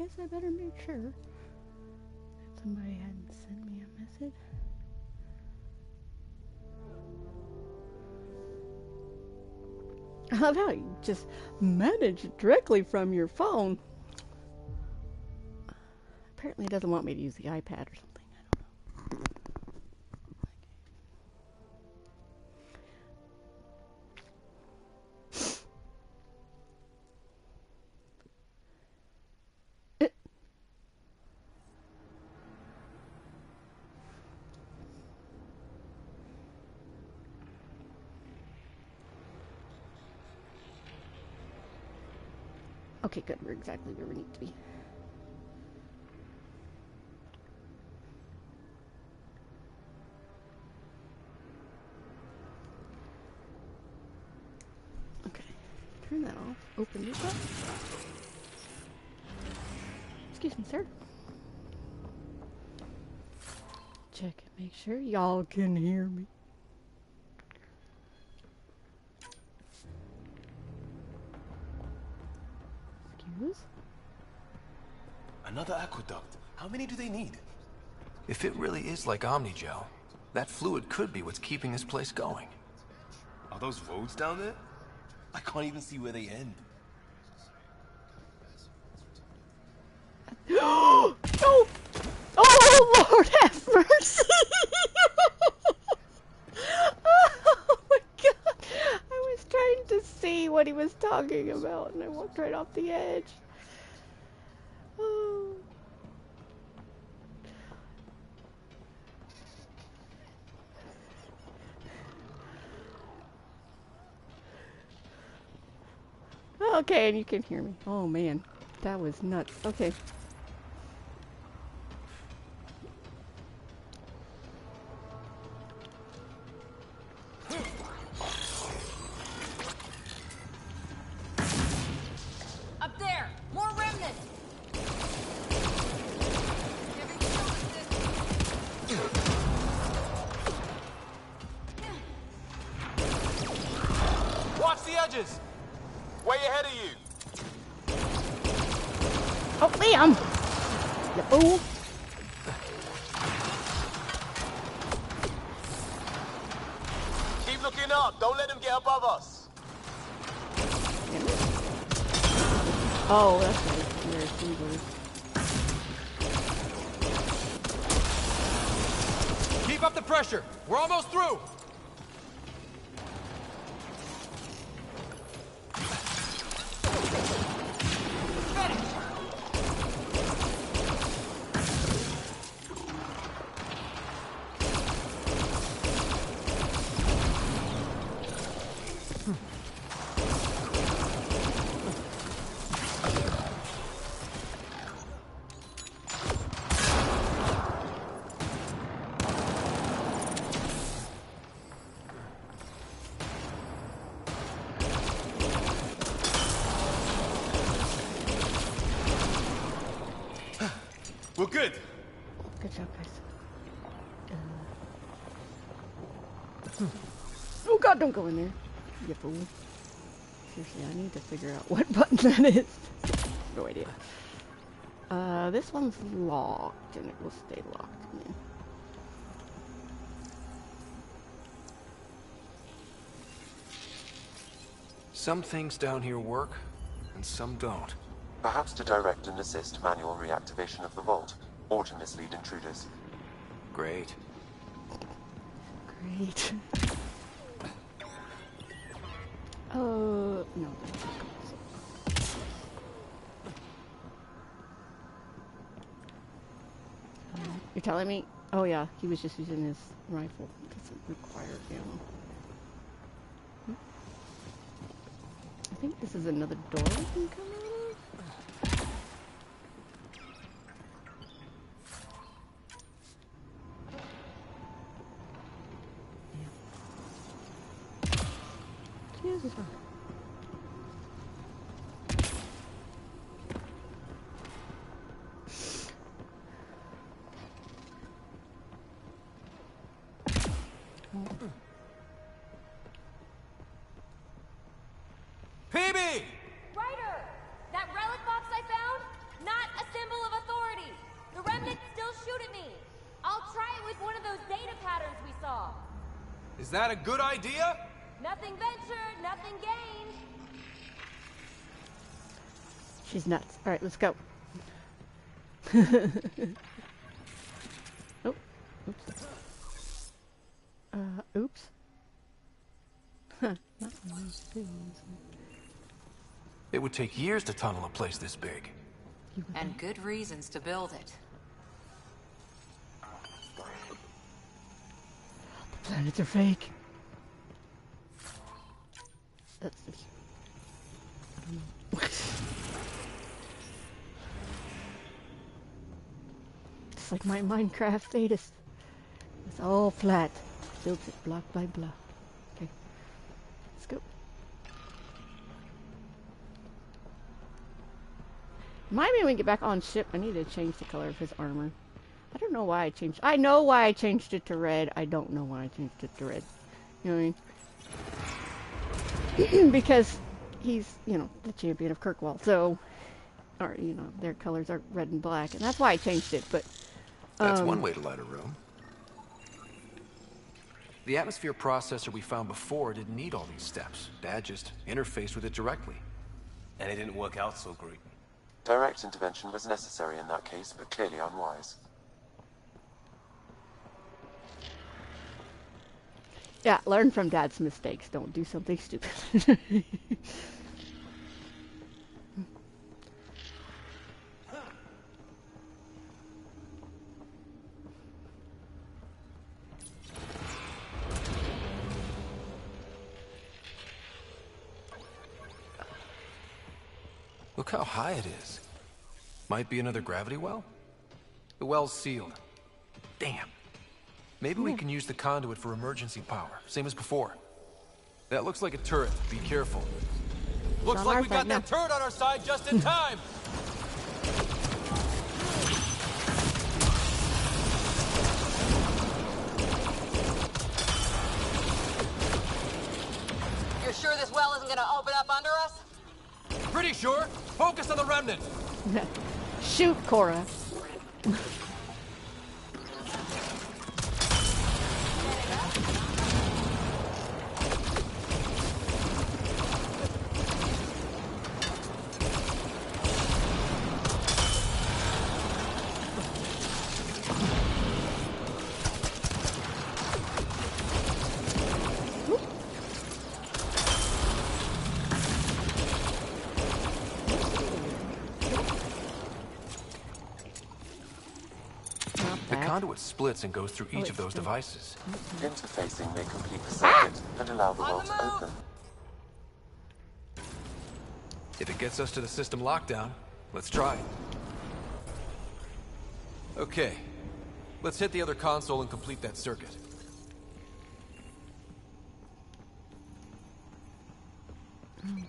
guess I better make sure that somebody hadn't sent me a message. I love how you just manage it directly from your phone. Apparently it doesn't want me to use the iPad or something. I don't know. Okay, good. We're exactly where we need to be. Okay, turn that off. Open this up. Excuse me, sir. Check and make sure y'all can hear me. Excuse? Another aqueduct. How many do they need? If it really is like Omnigel, that fluid could be what's keeping this place going. Are those roads down there? I can't even see where they end. Oh! Oh, Lord have mercy! Oh my God! I was trying to see what he was talking about, and I walked right off the edge. Oh. Okay, and you can hear me. Oh man, that was nuts. Okay. Up there, more remnants. Watch the edges! Way ahead of you! Oh, Liam! You fool! Keep looking up, don't let them get above us! Oh, that's right. Where she goes. Keep up the pressure! We're almost through! We're good! Good job, guys. Oh God, don't go in there. You fool. Seriously, I need to figure out what button that is. No idea. This one's locked, and it will stay locked. Yeah. Some things down here work, and some don't. Perhaps to direct and assist manual reactivation of the vault, or to mislead intruders. Great. Great. No. You're telling me? Oh yeah, he was just using his rifle. It doesn't require ammo. I think this is another door we can come out of. Yeah. Excuse me. Ryder! That relic box I found? Not a off. Is that a good idea? Nothing ventured, nothing gained. She's nuts. All right, let's go. Oh, oops. Oops. Huh. Not one, two, It would take years to tunnel a place this big. And good reasons to build it. The planets are fake. That's just... I don't know. It's like my Minecraft status. It's all flat. Built it block by block. Okay. Let's go. Remind me when we get back on ship, I need to change the color of his armor. I don't know why I changed... I know why I changed it to red. I don't know why I changed it to red. You know what I mean? Because he's, you know, the champion of Kirkwall. So, or, you know, their colors are red and black. And that's why I changed it, but... That's one way to light a room. The atmosphere processor we found before didn't need all these steps. Dad just interfaced with it directly. And it didn't work out so great. Direct intervention was necessary in that case, but clearly unwise. Yeah, learn from Dad's mistakes. Don't do something stupid. Look how high it is. Might be another gravity well? The well's sealed. Damn. Maybe we can use the conduit for emergency power, same as before. That looks like a turret. Be careful. Looks like we got that turret on our side just in time. You're sure this well isn't gonna open up under us? Pretty sure. Focus on the remnant. Shoot, Cora. The conduit splits and goes through each of those devices. Interfacing may complete the circuit and allow the vault to open. If it gets us to the system lockdown, let's try. Okay, let's hit the other console and complete that circuit.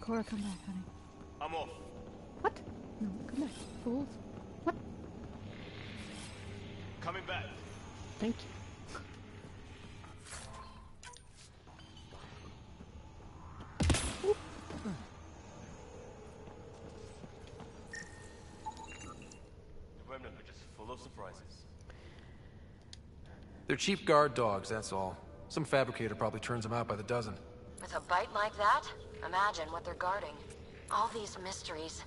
Cora, come back, honey. I'm off. What? No, come back, fools. What? Coming back. Thank you. Oop. The remnant are just full of surprises. They're cheap guard dogs, that's all. Some fabricator probably turns them out by the dozen. With a bite like that, imagine what they're guarding. All these mysteries.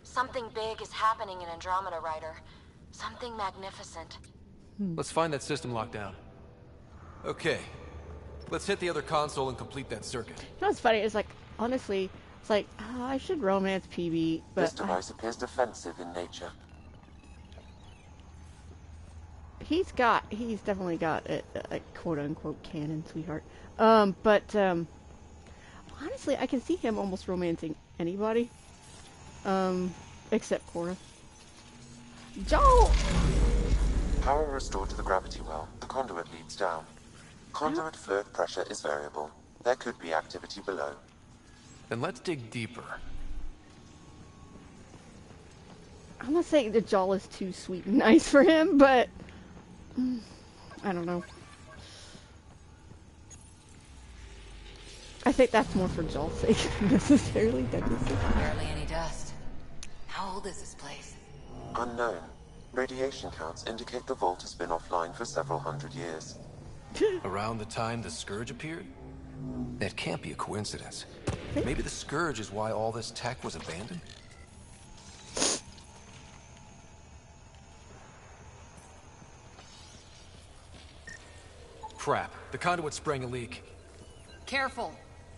Something big is happening in Andromeda, Ryder. Something magnificent. Let's find that system lockdown. Okay, let's hit the other console and complete that circuit. You know what's funny? It's like, honestly, it's like, I should romance PB, but... This device appears defensive in nature. He's definitely got a quote-unquote canon, sweetheart. Honestly, I can see him almost romancing anybody. Except Cora. Joel! Power restored to the gravity well. The conduit leads down. Conduit fluid pressure is variable. There could be activity below. Then let's dig deeper. I'm not saying the Joel is too sweet and nice for him, but... I don't know. I think that's more for Joel's sake than necessarily Douglas' sake. Barely any dust. How old is this place? Unknown. Radiation counts indicate the vault has been offline for several hundred years. Around the time the Scourge appeared? That can't be a coincidence. Maybe the Scourge is why all this tech was abandoned? Crap. The conduit sprang a leak. Careful.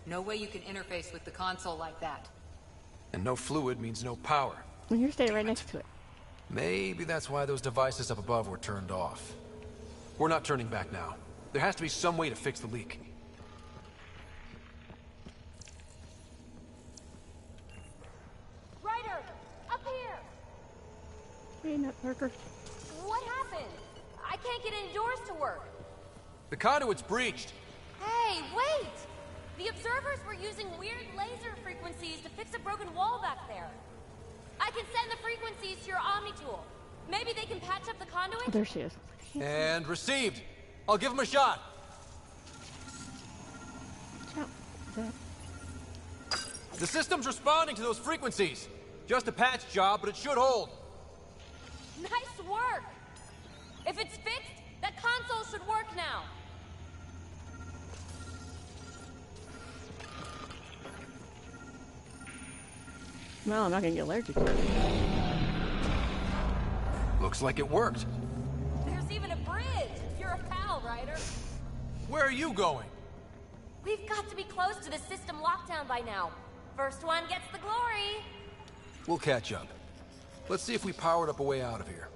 No way you can interface with the console like that. And no fluid means no power. And you're staying right next to it. Maybe that's why those devices up above were turned off. We're not turning back now. There has to be some way to fix the leak. Ryder, up here. Hey, Nutcracker. What happened? I can't get any doors to work. The conduit's breached. Hey, wait! The observers were using weird laser frequencies to fix a broken wall back there. I can send the frequencies to your Omni tool. Maybe they can patch up the conduit? Oh, there she is. And received. I'll give him a shot. Watch out. The system's responding to those frequencies. Just a patch job, but it should hold. Nice work! If it's fixed, that console should work now. Well, I'm not gonna get allergic to it. Looks like it worked. There's even a bridge. You're a pal, Ryder. Where are you going? We've got to be close to the system lockdown by now. First one gets the glory. We'll catch up. Let's see if we powered up a way out of here.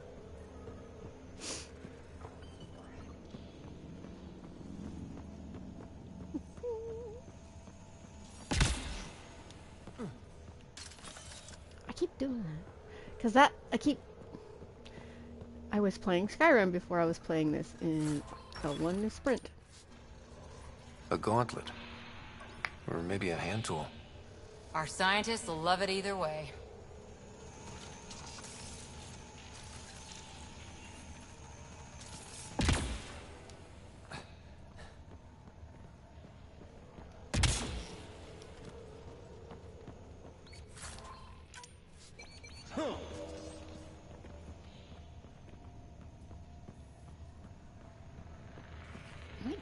I keep doing that. Because I was playing Skyrim before I was playing this in L1 Sprint. A gauntlet. Or maybe a hand tool. Our scientists will love it either way.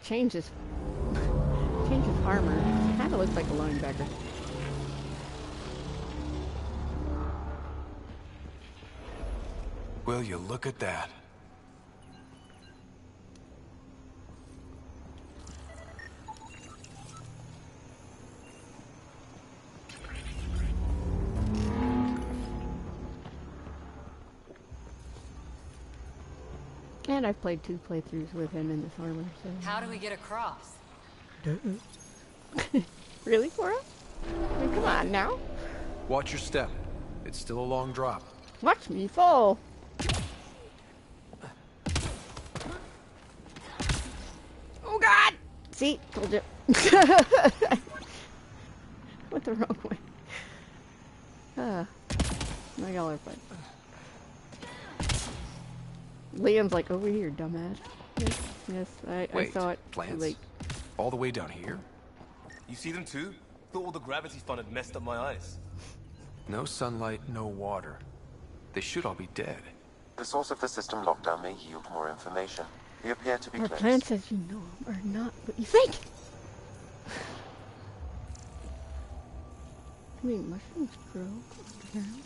Changes armor. Kind of looks like a linebacker. Will you look at that? And I've played 2 playthroughs with him in this armor, so... How do we get across? Really, Cora? I mean, come on now. Watch your step. It's still a long drop. Watch me fall. Oh God! See, told you. Went the wrong way. Now y'all are fine. Liam's like, over here, dumbass. Yes, I saw it. Plants? Like, All the way down here? You see them too? Thought all the gravity fun had messed up my eyes. No sunlight, no water. They should all be dead. The source of the system lockdown may yield more information. We appear to be our close. plants, as you know, are not what you think. I mean, mushrooms grow underground.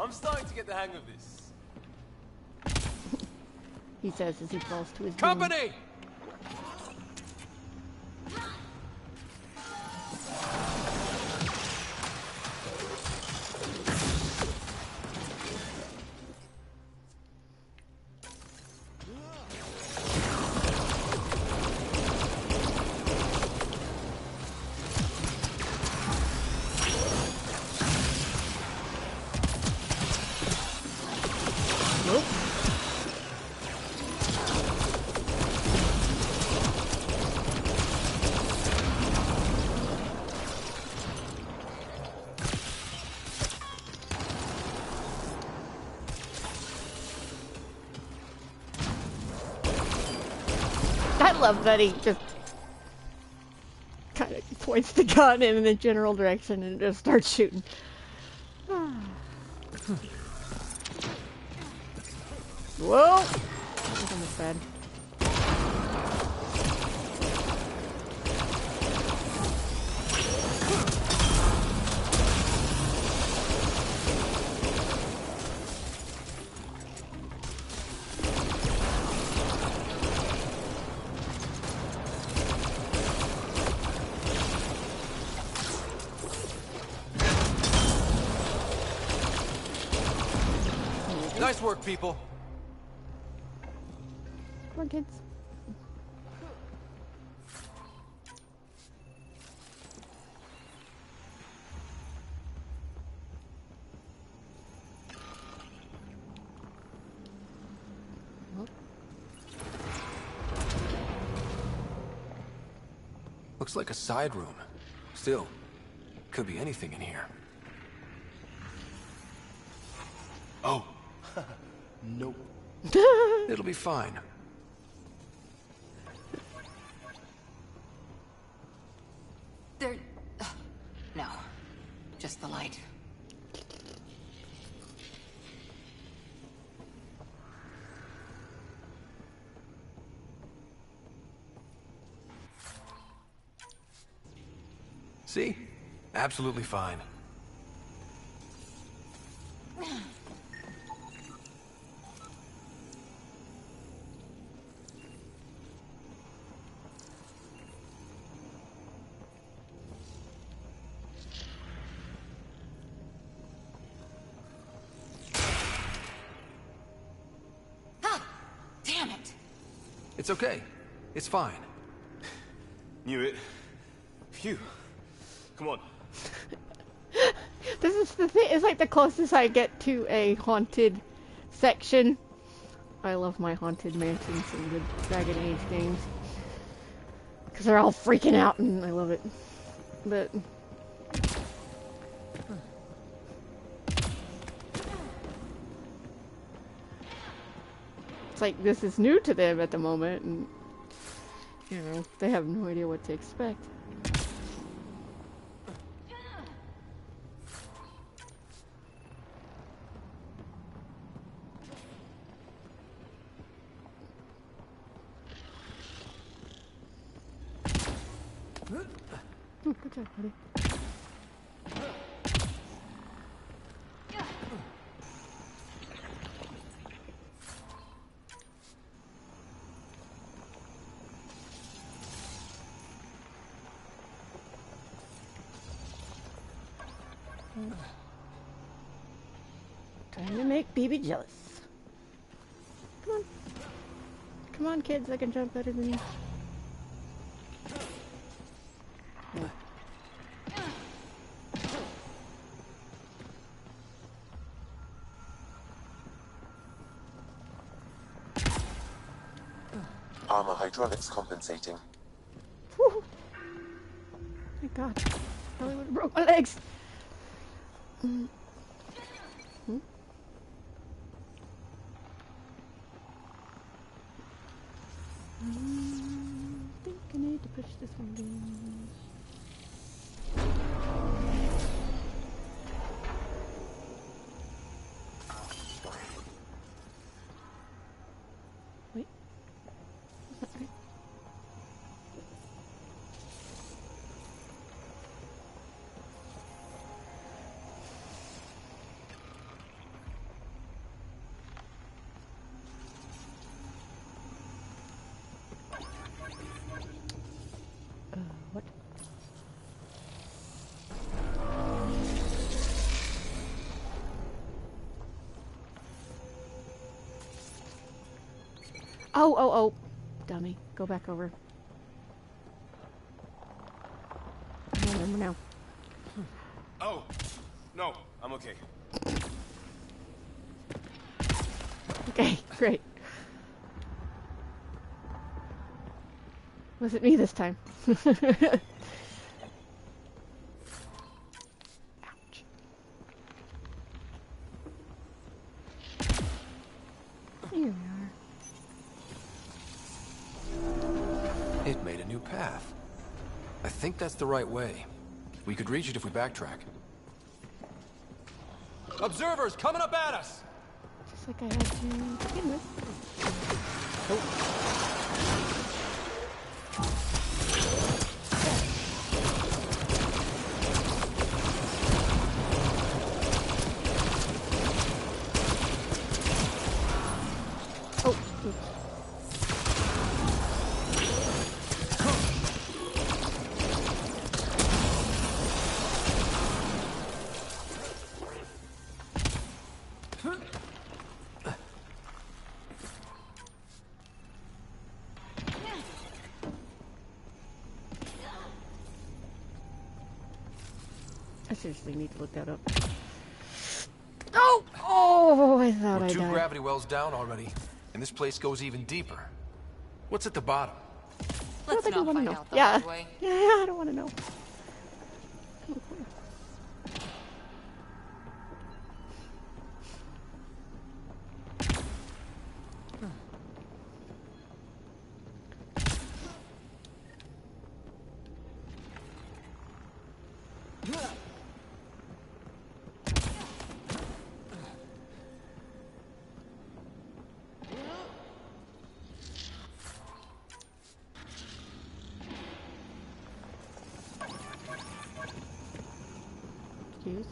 I'm starting to get the hang of this. He says as he falls to his doom. Company! love that he just kind of points the gun in the general direction and just starts shooting. Whoa! That was almost bad. Nice work, people. Come on, kids. Looks like a side room. Still, could be anything in here. Oh. Nope. It'll be fine. There... no. Just the light. See? Absolutely fine. Damn it! It's okay. It's fine. Knew it. Phew. Come on. This is the thing. It's like the closest I get to a haunted section. I love my haunted mansions in the Dragon Age games because they're all freaking out, and I love it. But it's like this is new to them at the moment, and you know they have no idea what to expect. Good job, buddy. Trying to make BB jealous. Come on. Come on, kids. I can jump better than you. Armor hydraulics compensating. Whew. My God. Probably would have broke my legs. Hmm? I think I need to push this one down. Wait. Is that right? What? Oh, dummy. Go back over. I remember now. Oh. No, I'm okay. Okay, great. Was it me this time? Ouch. Here we are. think that's the right way. We could reach it if we backtrack. Observers coming up at us! Just like I had to begin with. Oh. I seriously need to look that up. Oh! Oh, I thought We're I two died. gravity wells down already, and this place goes even deeper. What's at the bottom? I don't Let's think I not want to find know. out the Yeah. hard way. Yeah, I don't want to know. Excuse.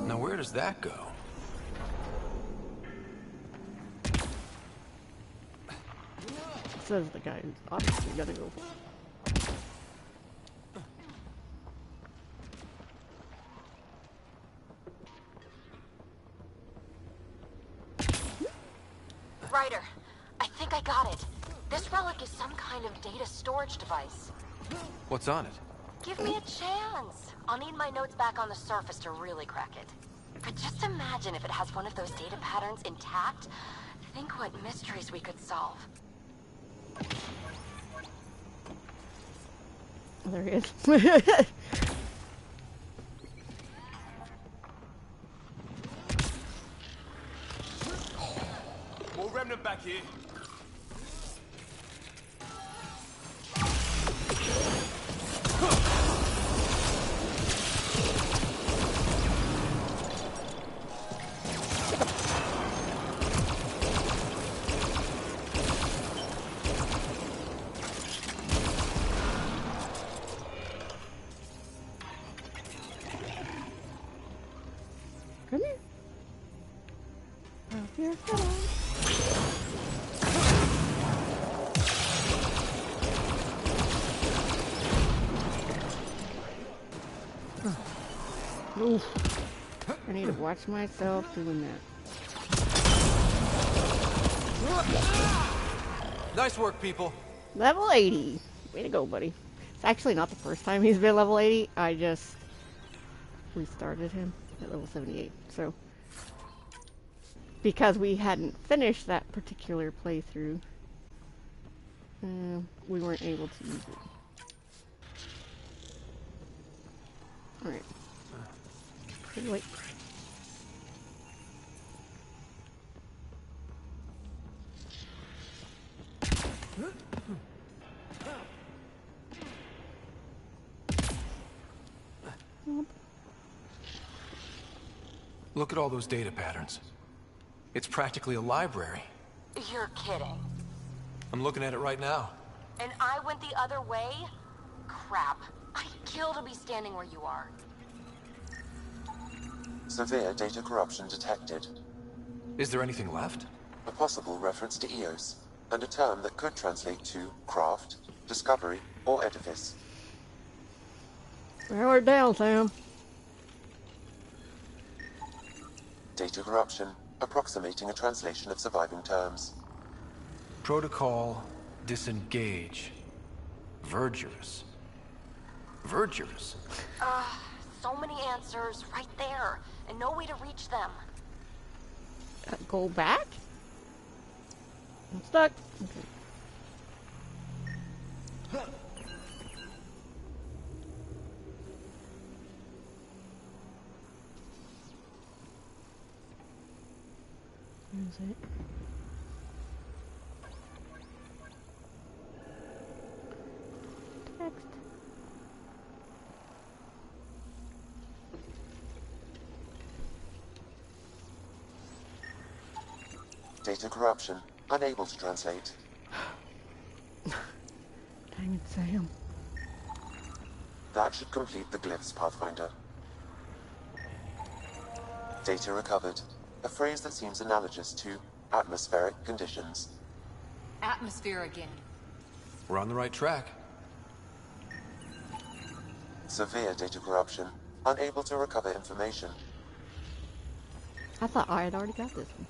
Now where does that go? Says the guy who's obviously gonna go. Ryder, I think I got it. This relic is some kind of data storage device. What's on it? Give me a chance. I'll need my notes back on the surface to really crack it. But just imagine if it has one of those data patterns intact. Think what mysteries we could solve. There he is. More remnant back here. Come here. Up your head. Oof. I need to watch myself doing that. Nice work, people. Level 80. Way to go, buddy. It's actually not the first time he's been level 80. I just restarted him at level 78. So, because we hadn't finished that particular playthrough, we weren't able to use it. Alright. Pretty late. Look at all those data patterns. It's practically a library. You're kidding. I'm looking at it right now. And I went the other way? Crap. I'd kill to be standing where you are. Severe data corruption detected. Is there anything left? A possible reference to Eos, and a term that could translate to craft, discovery, or edifice. Narrow it down, Sam. Data corruption, approximating a translation of surviving terms. Protocol, disengage. Vergers. Vergers? So many answers right there, and no way to reach them. Go back? I'm stuck. Okay. Where is it? Data corruption. Unable to translate. Dang it, Sam. That should complete the glyphs, Pathfinder. Data recovered. A phrase that seems analogous to atmospheric conditions. Atmosphere again. We're on the right track. Severe data corruption. Unable to recover information. I thought I had already got this one.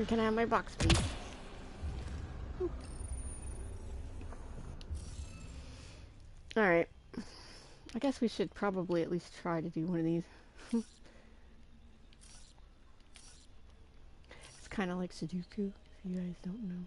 Can I have my box, please? Alright. I guess we should probably at least try to do one of these. It's kind of like Sudoku, if you guys don't know.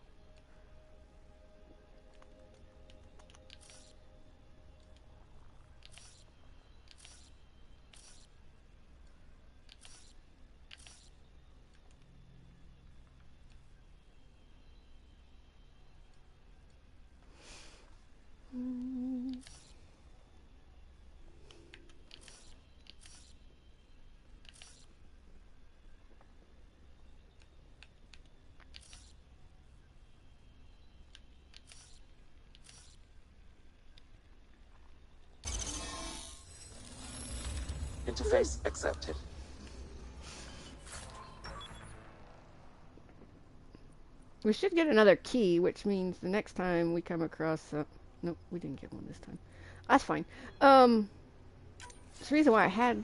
Interface accepted. We should get another key, which means the next time we come across... nope, we didn't get one this time. That's fine. The reason why I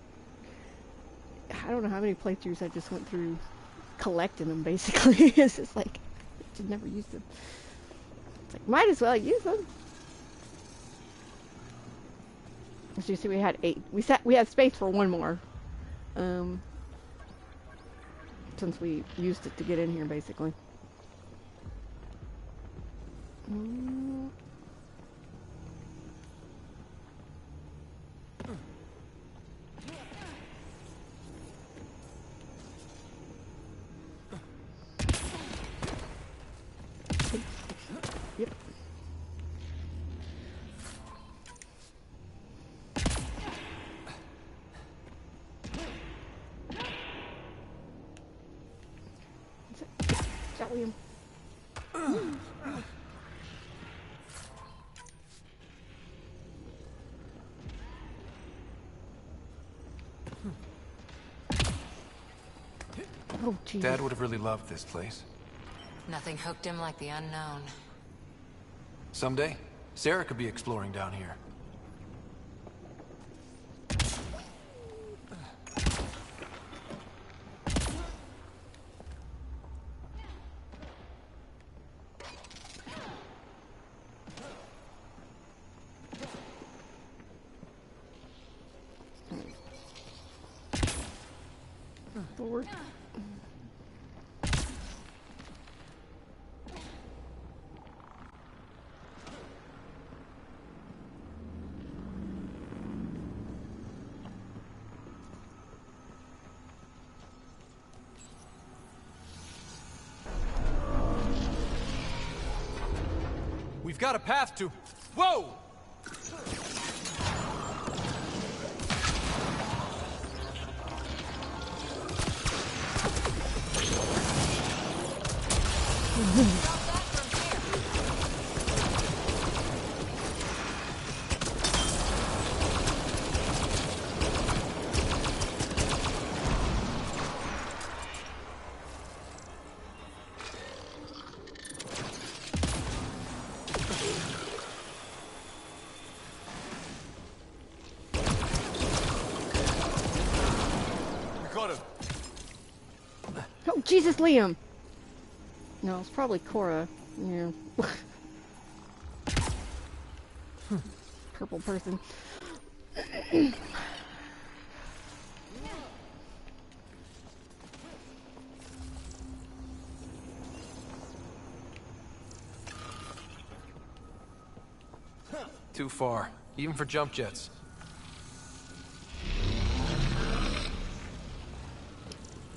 don't know how many playthroughs I just went through collecting them, basically. It's just like, I just never used them. It's like, might as well use them. As you see, we had 8. We had space for one more. Since we used it to get in here, basically. Yep. Is that William? Oh, geez. Dad would have really loved this place. Nothing hooked him like the unknown. Someday, Sarah could be exploring down here. Forward. We've got a path to... Whoa! Oh, Jesus, Liam! No, it's probably Cora. Yeah. Purple person. Too far, even for jump jets.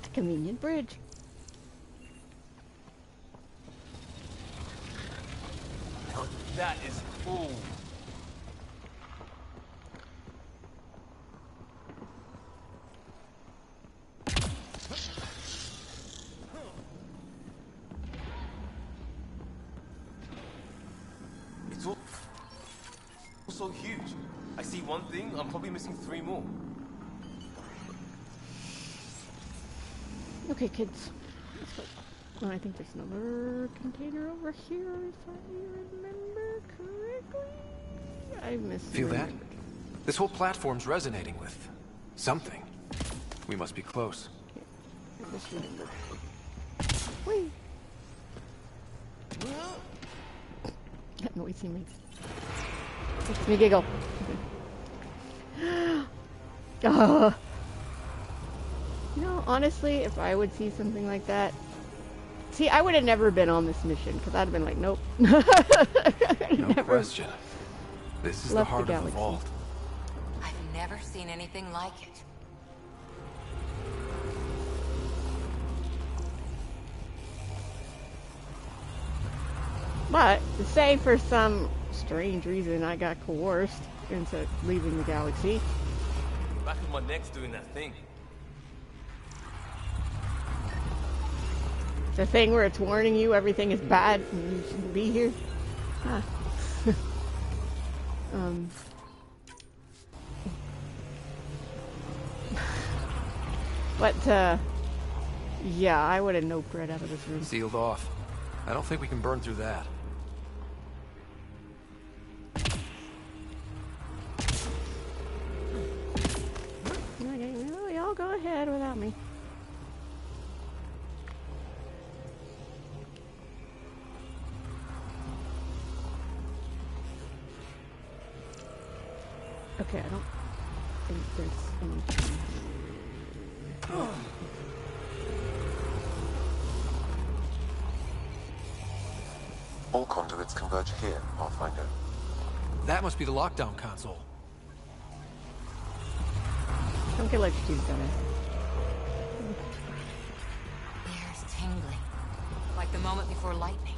A convenient bridge. That is... Ooh. So huge. I see one thing, I'm probably missing 3 more. Okay, kids. Let's go. Oh, I think there's another container over here, if I remember correctly. I missed. Feel that? This whole platform's resonating with something. We must be close. Okay. I misremembered. Whee! That noise he makes. Makes me giggle. You know, honestly, if I would see something like that... See, I would have never been on this mission, because I'd have been like, nope. No question. This is the Left the heart of the galaxy. vault. I've never seen anything like it. But, say for some strange reason I got coerced into leaving the galaxy. Back of my neck's doing that thing. The thing where it's warning you everything is bad and you shouldn't be here. Huh. But, yeah, I would have noped right out of this room. Sealed off. I don't think we can burn through that. Okay, well, y'all go ahead without me. Okay, I don't think there's anything. All conduits converge here, Pathfinder. That must be the lockdown console. Don't get electrocuted, dumbass. Ears tingling. Like the moment before lightning.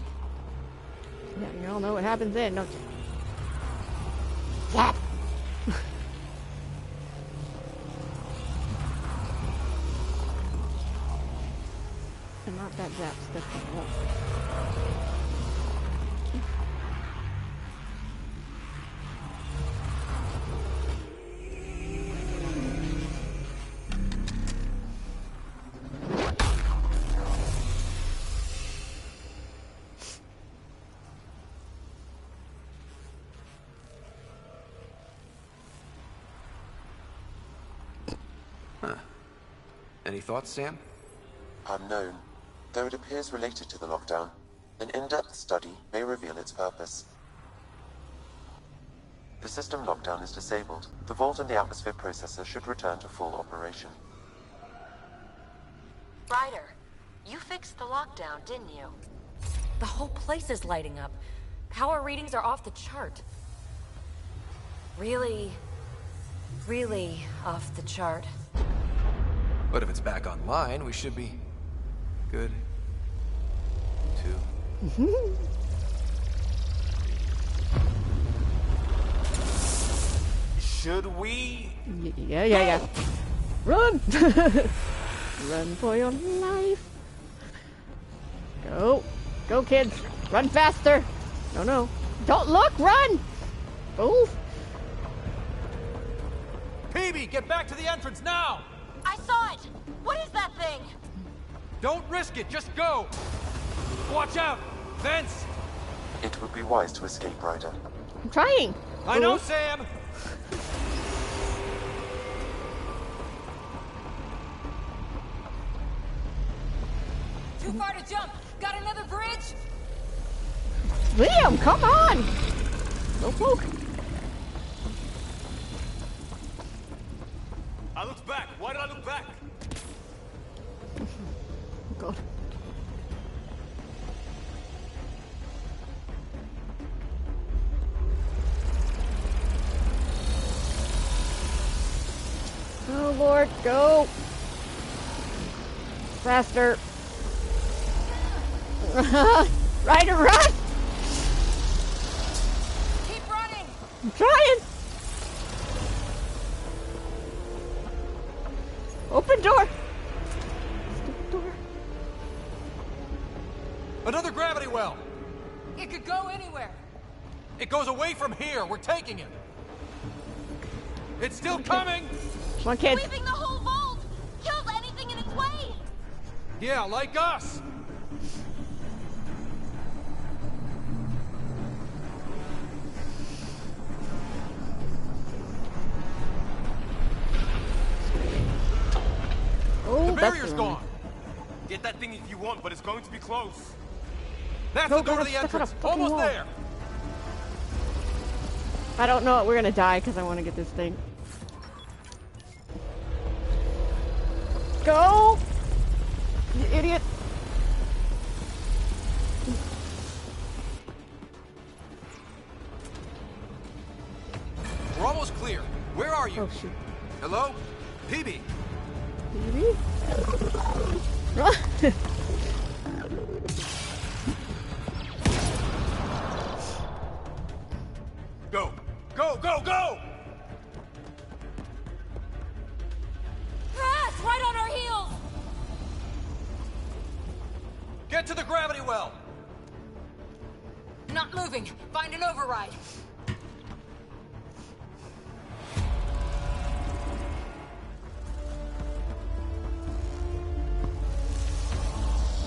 Yeah, you all know what happens then, don't you? Zap! And not that zap stuff on the wall. Any thoughts, Sam? Unknown. Though it appears related to the lockdown, an in-depth study may reveal its purpose. The system lockdown is disabled. The vault and the atmosphere processor should return to full operation. Ryder, you fixed the lockdown, didn't you? The whole place is lighting up. Power readings are off the chart. Really, really off the chart. But if it's back online, we should be good. Too. Should we? Yeah. Run! Run for your life. Go. Go, kids. Run faster. No. Don't look, run! Move. Peavy, get back to the entrance now! I saw it! What is that thing? Don't risk it, just go! Watch out! Vents! It would be wise to escape, Ryder. I'm trying. I know, Sam! Too far to jump! Got another bridge? Liam, come on! No poke. I looked back. Why did I look back? God. Oh Lord, go! Faster! Ryder, run! Keep running! I'm trying! Open door! Stupid door. Another gravity well! It could go anywhere. It goes away from here. We're taking it. It's still coming! Come on, kids. Sweeping the whole vault! Kills anything in its way! Yeah, like us! Oh, The that's barrier's the gone! Get that thing if you want, but it's going to be close. That's Go, the door go, to the stuck on a entrance! fucking Almost wall. there! I don't know. We're gonna die because I want to get this thing. Go! You idiot! We're almost clear. Where are you? Oh shoot. Hello? PB? Maybe? Go! Go, go, go! Crash! Right on our heels! Get to the gravity well! Not moving. Find an override.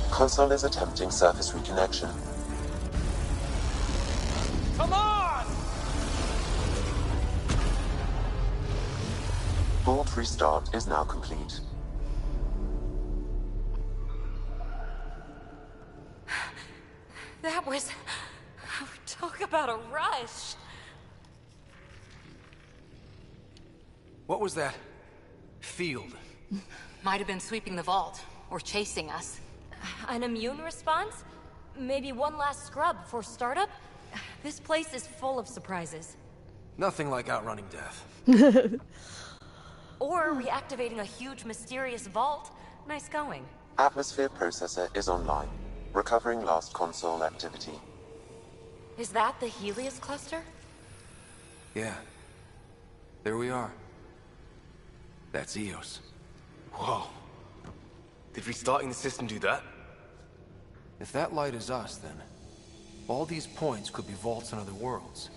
Console is attempting surface reconnection. Come on! Vault restart is now complete. That was... Talk about a rush. What was that? Field. Might have been sweeping the vault, or chasing us. An immune response? Maybe one last scrub for startup? This place is full of surprises. Nothing like outrunning death. Or reactivating a huge mysterious vault. Nice going. Atmosphere processor is online. Recovering last console activity. Is that the Helios cluster? Yeah. There we are. That's Eos. Whoa. Did restarting the system do that? If that light is us, then all these points could be vaults on other worlds.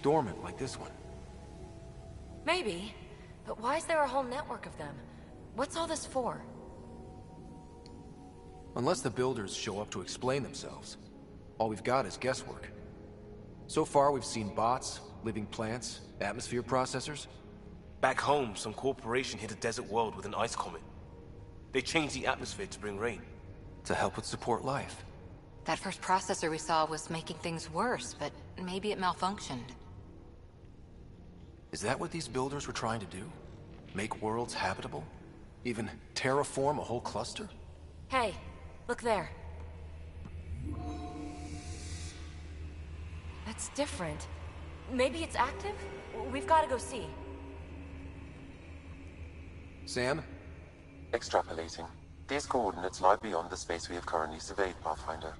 Dormant like this one. Maybe. But why is there a whole network of them? What's all this for? Unless the builders show up to explain themselves, all we've got is guesswork. So far, we've seen bots, living plants, atmosphere processors. Back home, some corporation hit a desert world with an ice comet. They changed the atmosphere to bring rain. To help it support life. That first processor we saw was making things worse, but maybe it malfunctioned. Is that what these builders were trying to do? Make worlds habitable? Even terraform a whole cluster? Hey, look there. That's different. Maybe it's active? We've got to go see. Sam? Extrapolating. These coordinates lie beyond the space we have currently surveyed, Pathfinder.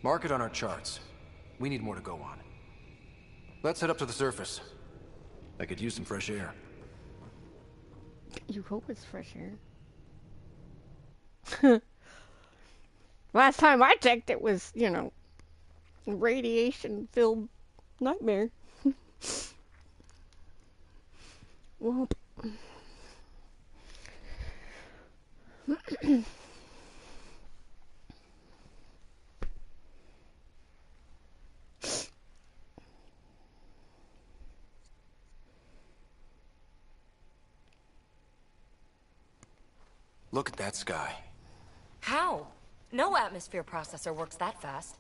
Mark it on our charts. We need more to go on. Let's head up to the surface. I could use some fresh air. You hope it's fresh air. Last time I checked, it was, you know, radiation-filled nightmare. Well. Look at that sky. How? No atmosphere processor works that fast.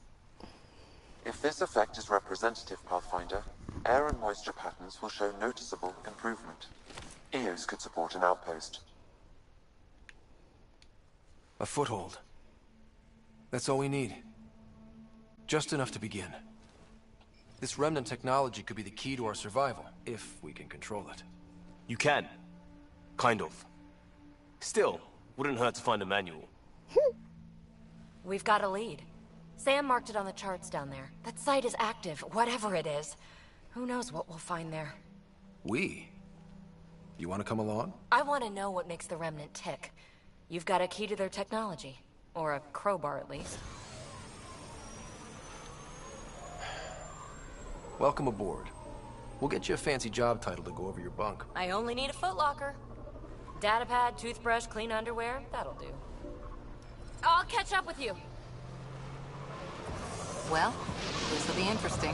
If this effect is representative, Pathfinder, air and moisture patterns will show noticeable improvement. Eos could support an outpost. A foothold. That's all we need. Just enough to begin. This remnant technology could be the key to our survival, if we can control it. You can. Kind of. Still, wouldn't hurt to find a manual. We've got a lead. Sam marked it on the charts down there. That site is active, whatever it is. Who knows what we'll find there. We? You want to come along? I want to know what makes the Remnant tick. You've got a key to their technology. Or a crowbar, at least. Welcome aboard. We'll get you a fancy job title to go over your bunk. I only need a footlocker. Datapad, toothbrush, clean underwear, that'll do. I'll catch up with you. Well, this will be interesting.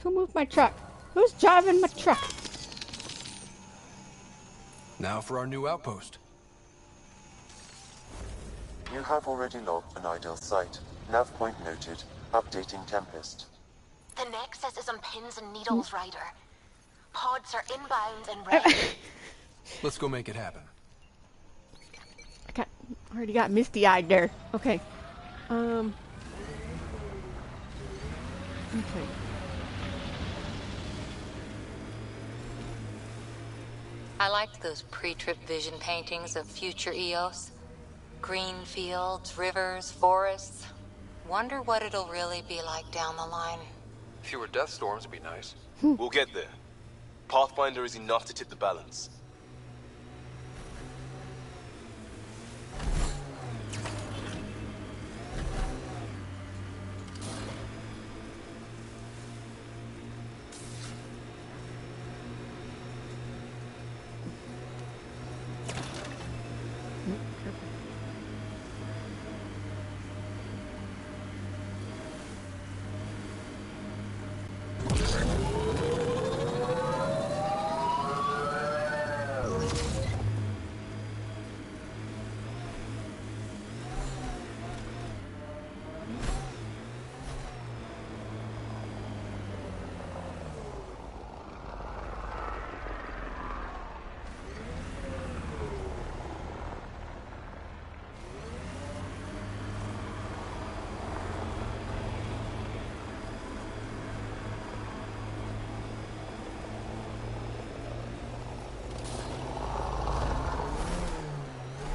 Who moved my truck? Who's driving my truck? Now for our new outpost. You have already logged an ideal site. Nav point noted. Updating Tempest. The Nexus is on pins and needles, Ryder. Pods are inbound and ready. Let's go make it happen. Already got misty-eyed there. Okay. Okay. I liked those pre-trip vision paintings of future Eos. Green fields, rivers, forests. Wonder what it'll really be like down the line. Fewer death storms would be nice. We'll get there. Pathfinder is enough to tip the balance.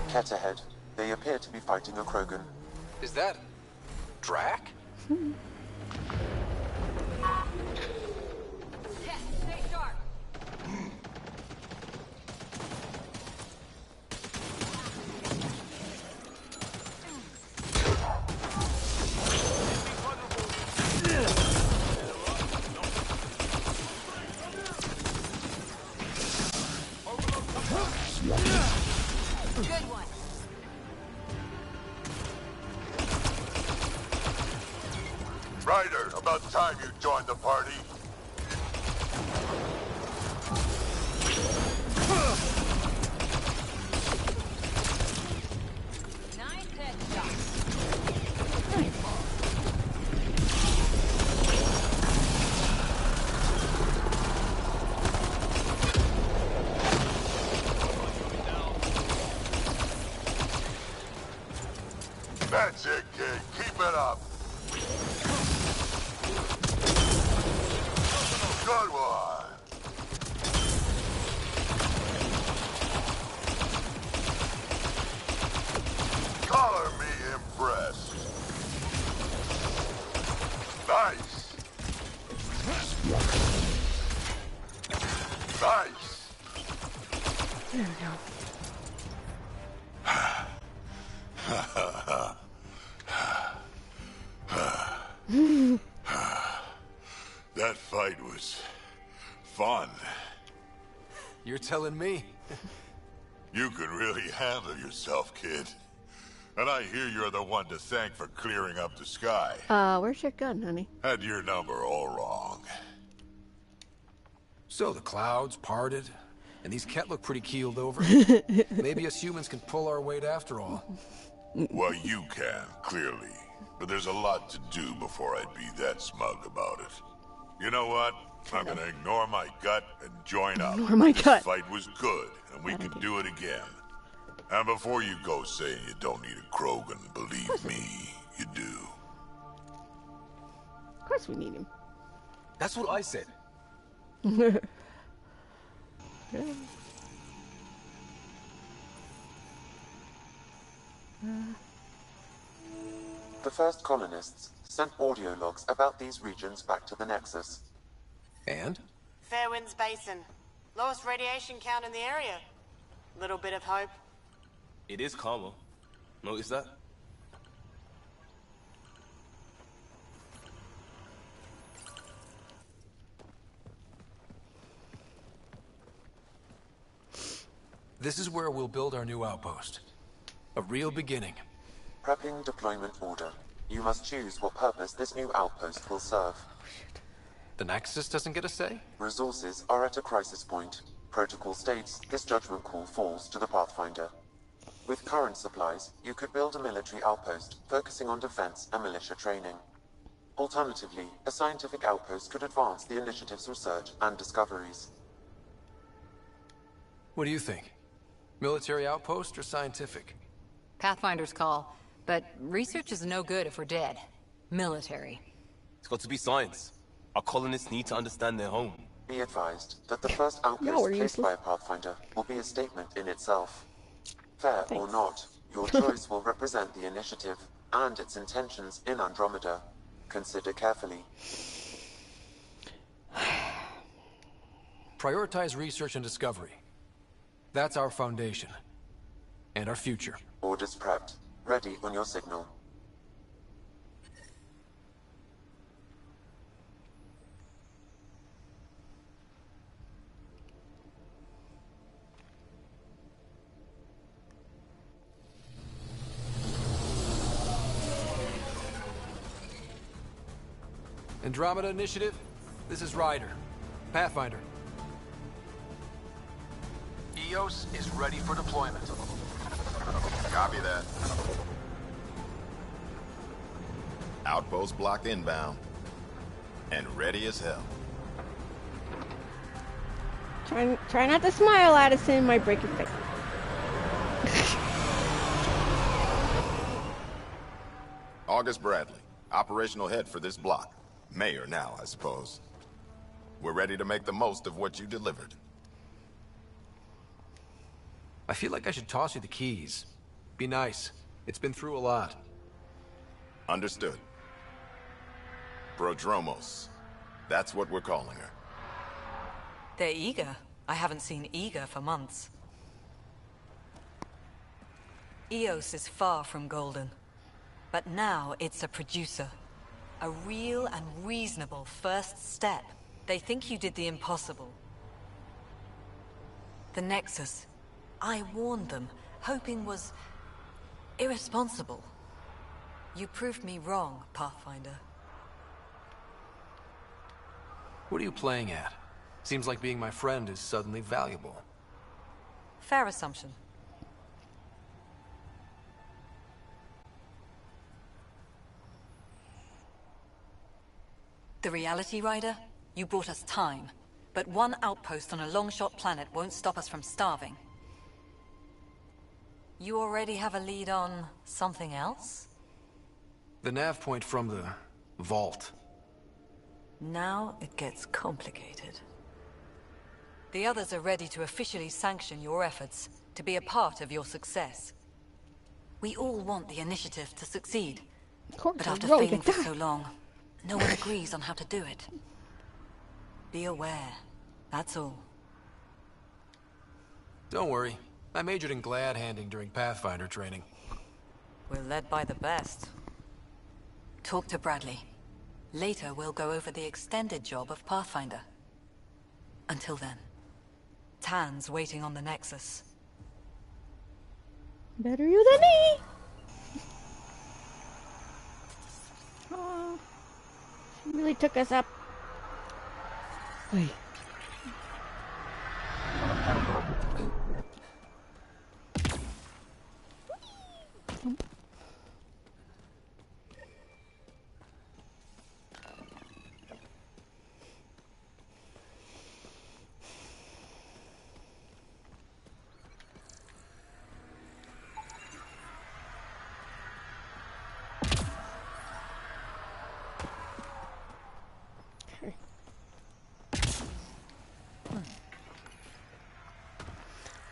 Cat ahead. They appear to be fighting a Krogan. Is that... Drac? Stay sharp. Good one. Ryder, about time you joined the party. Nice headshot. That's it, kid. Keep it up. Good one. Color me impressed. Nice. Nice. There we go. That fight was fun. You're telling me? You can really handle yourself, kid. And I hear you're the one to thank for clearing up the sky. Where's your gun, honey? Had your number all wrong. So the clouds parted, and these Ket look pretty keeled over. Maybe us humans can pull our weight after all. Well, you can, clearly. But there's a lot to do before I'd be that smug about it. You know what? I'm gonna ignore my gut and join up. Ignore my gut. This fight was good, and we can do it again. And before you go saying you don't need a Krogan, believe me, you do. Of course we need him. That's what I said. The first colonists sent audio logs about these regions back to the Nexus. And? Fairwinds Basin. Lowest radiation count in the area. Little bit of hope. It is calmer. Notice that? This is where we'll build our new outpost. A real beginning. Prepping deployment order. You must choose what purpose this new outpost will serve. The Nexus doesn't get a say? Resources are at a crisis point. Protocol states this judgment call falls to the Pathfinder. With current supplies, you could build a military outpost focusing on defense and militia training. Alternatively, a scientific outpost could advance the initiative's research and discoveries. What do you think? Military outpost or scientific? Pathfinder's call, but research is no good if we're dead. Military. It's got to be science. Our colonists need to understand their home. Be advised that the first outpost placed by a Pathfinder will be a statement in itself. Fair or not, your choice will represent the initiative and its intentions in Andromeda. Consider carefully. Prioritize research and discovery. That's our foundation. And our future. Orders prepped. Ready on your signal. Andromeda Initiative, this is Ryder. Pathfinder. EOS is ready for deployment. Copy that. Outpost block inbound. And ready as hell. Try not to smile, Addison. Might break your face. August Bradley, operational head for this block. Mayor now, I suppose. We're ready to make the most of what you delivered. I feel like I should toss you the keys. Be nice. It's been through a lot. Understood. Prodromos. That's what we're calling her. They're eager. I haven't seen eager for months. EOS is far from golden. But now it's a producer. A real and reasonable first step. They think you did the impossible. The Nexus. I warned them, hoping was irresponsible. You proved me wrong, Pathfinder. What are you playing at? Seems like being my friend is suddenly valuable. Fair assumption. The reality, Ryder? You brought us time. But one outpost on a long-shot planet won't stop us from starving. You already have a lead on something else? The nav point from the vault. Now it gets complicated. The others are ready to officially sanction your efforts, to be a part of your success. We all want the initiative to succeed. But after failing for so long, no one agrees on how to do it. Be aware, that's all. Don't worry. I majored in glad handing during Pathfinder training. We're led by the best. Talk to Bradley. Later, we'll go over the extended job of Pathfinder. Until then, Tan's waiting on the Nexus. Better you than me! Oh, she really took us up. Wait.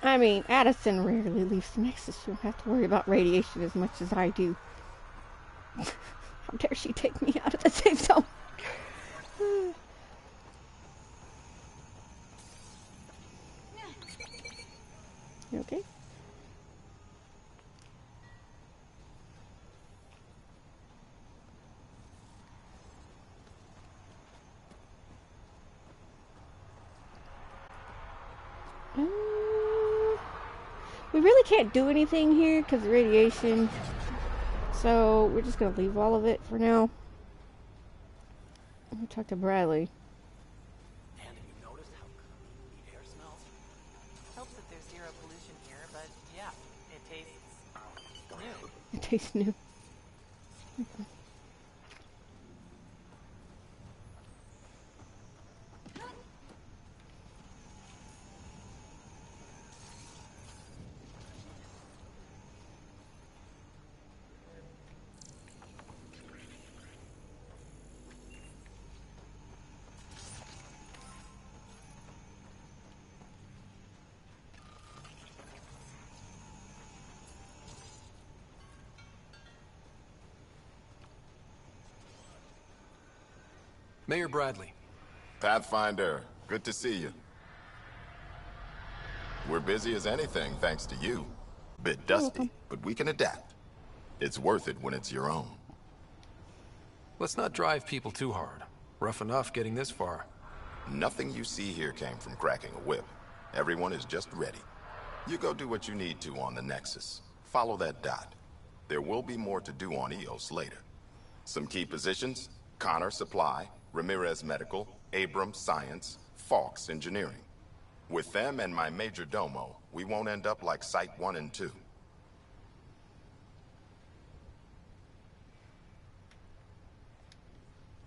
I mean, Addison rarely leaves the Nexus. You don't have to worry about radiation as much as I do. How dare she take me out of the safe zone? You okay? We really can't do anything here because of radiation. So we're just going to leave all of it for now. Let me talk to Bradley. And have you noticed how clean the air smells? Helps that there's zero pollution here, but yeah, it tastes new. It tastes new. Mayor Bradley. Pathfinder, good to see you. We're busy as anything, thanks to you. Bit dusty, but we can adapt. It's worth it when it's your own. Let's not drive people too hard. Rough enough getting this far. Nothing you see here came from cracking a whip. Everyone is just ready. You go do what you need to on the Nexus. Follow that dot. There will be more to do on EOS later. Some key positions: Connor Supply, Ramirez Medical, Abrams Science, Fawkes Engineering. With them and my major domo, we won't end up like Site 1 and 2.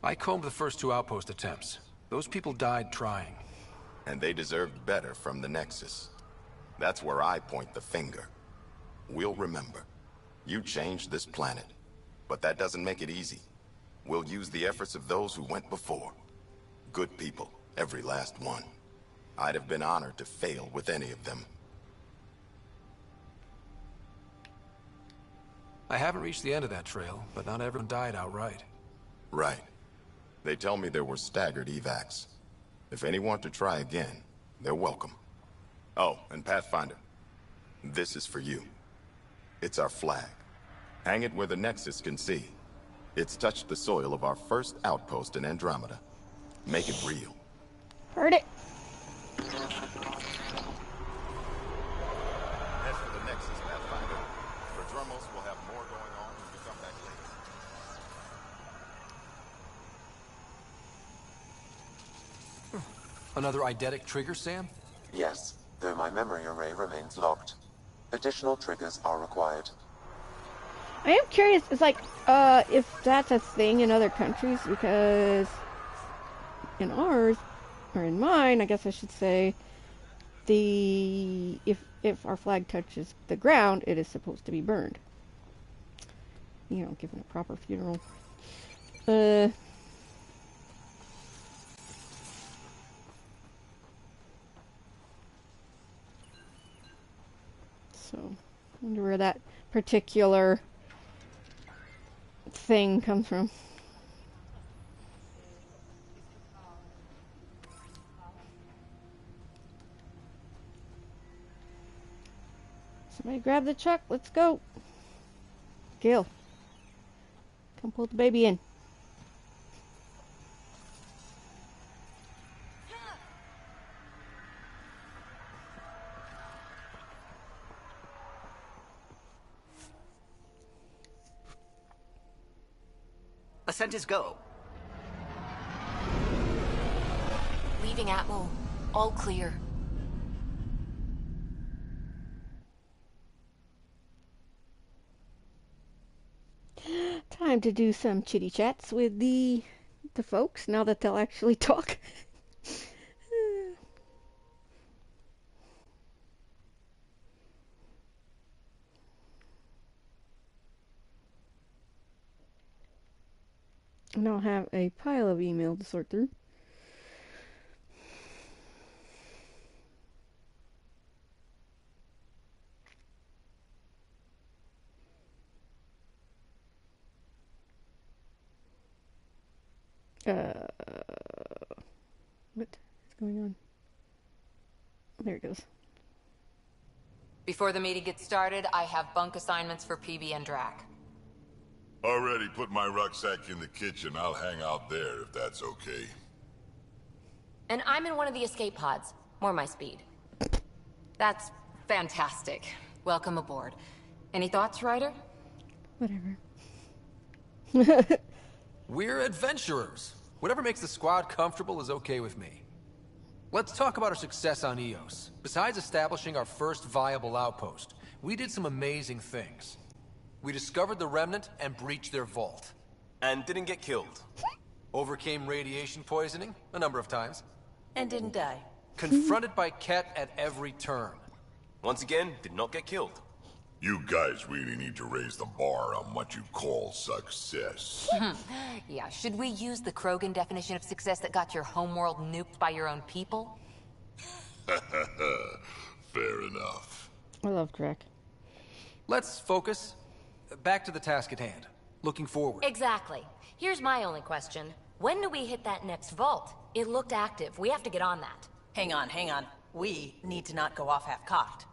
I combed the first 2 outpost attempts. Those people died trying. And they deserved better from the Nexus. That's where I point the finger. We'll remember. You changed this planet. But that doesn't make it easy. We'll use the efforts of those who went before. Good people, every last one. I'd have been honored to fail with any of them. I haven't reached the end of that trail, but not everyone died outright. Right. They tell me there were staggered evacs. If any want to try again, they're welcome. Oh, and Pathfinder, this is for you. It's our flag. Hang it where the Nexus can see. It's touched the soil of our first outpost in Andromeda. Make it real. Heard it. Head for the Nexus, Pathfinder. For Drumos, we'll have more going on when we come back later. Another eidetic trigger, Sam? Yes, though my memory array remains locked. Additional triggers are required. I am curious, it's like, if that's a thing in other countries, because in ours, or in mine, I guess I should say, if our flag touches the ground, it is supposed to be burned. You know, given a proper funeral. So, I wonder where that particular thing comes from. Somebody grab the truck, let's go. Gil, come pull the baby in. Ascent is go. Leaving Atmo. All clear. Time to do some chitty chats with the folks, now that they'll actually talk. And I'll have a pile of email to sort through. What is going on? There it goes. Before the meeting gets started, I have bunk assignments for PB and Drac. Already put my rucksack in the kitchen. I'll hang out there if that's okay. And I'm in one of the escape pods. More my speed. That's fantastic. Welcome aboard. Any thoughts, Ryder? Whatever. We're adventurers. Whatever makes the squad comfortable is okay with me. Let's talk about our success on Eos. Besides establishing our first viable outpost, we did some amazing things. We discovered the Remnant and breached their vault. And didn't get killed. Overcame radiation poisoning a number of times. And didn't die. Confronted by Ket at every turn. Once again, did not get killed. You guys really need to raise the bar on what you call success. Yeah, should we use the Krogan definition of success that got your homeworld nuked by your own people? Fair enough. I love Drek. Let's focus. Back to the task at hand. Looking forward. Exactly. Here's my only question. When do we hit that next vault? It looked active. We have to get on that. Hang on, hang on. We need to not go off half-cocked.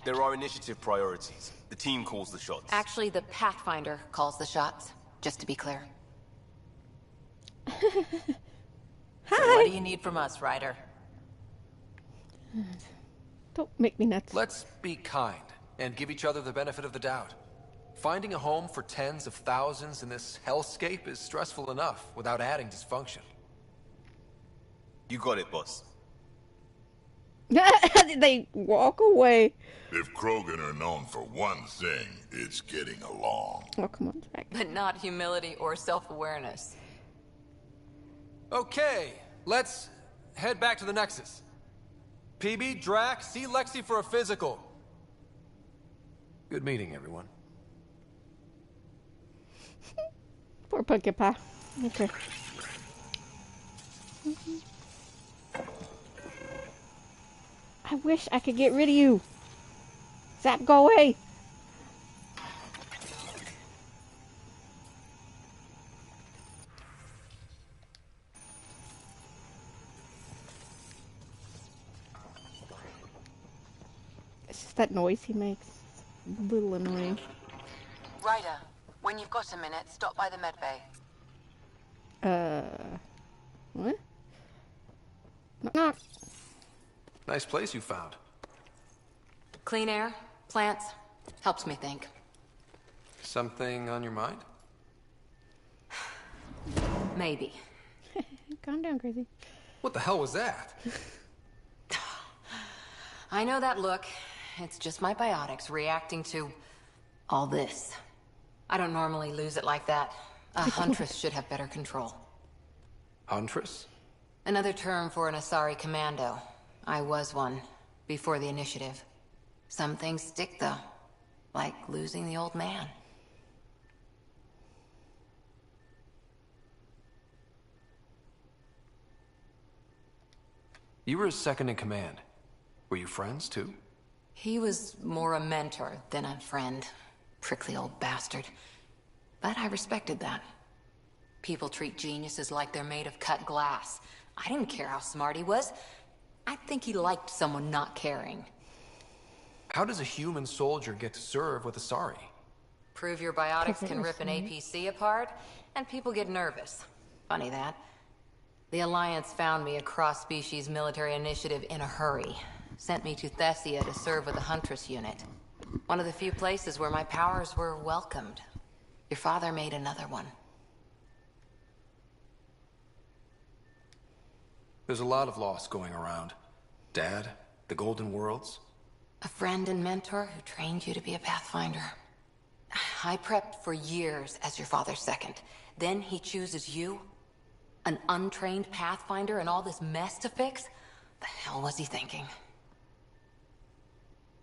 There are initiative priorities. The team calls the shots. Actually, the Pathfinder calls the shots, just to be clear. So what do you need from us, Ryder? Don't make me nuts. Let's be kind and give each other the benefit of the doubt. Finding a home for tens of thousands in this hellscape is stressful enough without adding dysfunction. You got it, boss. They walk away. If Krogan are known for one thing, it's getting along. Oh, come on, Jack. But not humility or self-awareness. Okay, let's head back to the Nexus. PB, Drac, see Lexi for a physical. Good meeting, everyone. Poor pumpkin pie. Okay. I wish I could get rid of you. Zap, go away. It's just that noise he makes. A little annoying. Ryder, when you've got a minute, stop by the medbay. What? Knock, knock. Nice place you found. Clean air, plants, helps me think. Something on your mind? Maybe. Calm down, crazy. What the hell was that? I know that look. It's just my biotics reacting to all this. I don't normally lose it like that. A huntress should have better control. Huntress? Another term for an Asari commando. I was one, before the initiative. Some things stick, though. Like losing the old man. You were his second in command. Were you friends, too? He was more a mentor than a friend. Prickly old bastard. But I respected that. People treat geniuses like they're made of cut glass. I didn't care how smart he was. I think he liked someone not caring. How does a human soldier get to serve with Asari? Prove your biotics can rip an APC apart, and people get nervous. Funny that. The Alliance found me a cross-species military initiative in a hurry. Sent me to Thessia to serve with the Huntress unit. One of the few places where my powers were welcomed. Your father made another one. There's a lot of loss going around. Dad, the Golden Worlds. A friend and mentor who trained you to be a Pathfinder. I prepped for years as your father's second. Then he chooses you? An untrained Pathfinder and all this mess to fix? The hell was he thinking?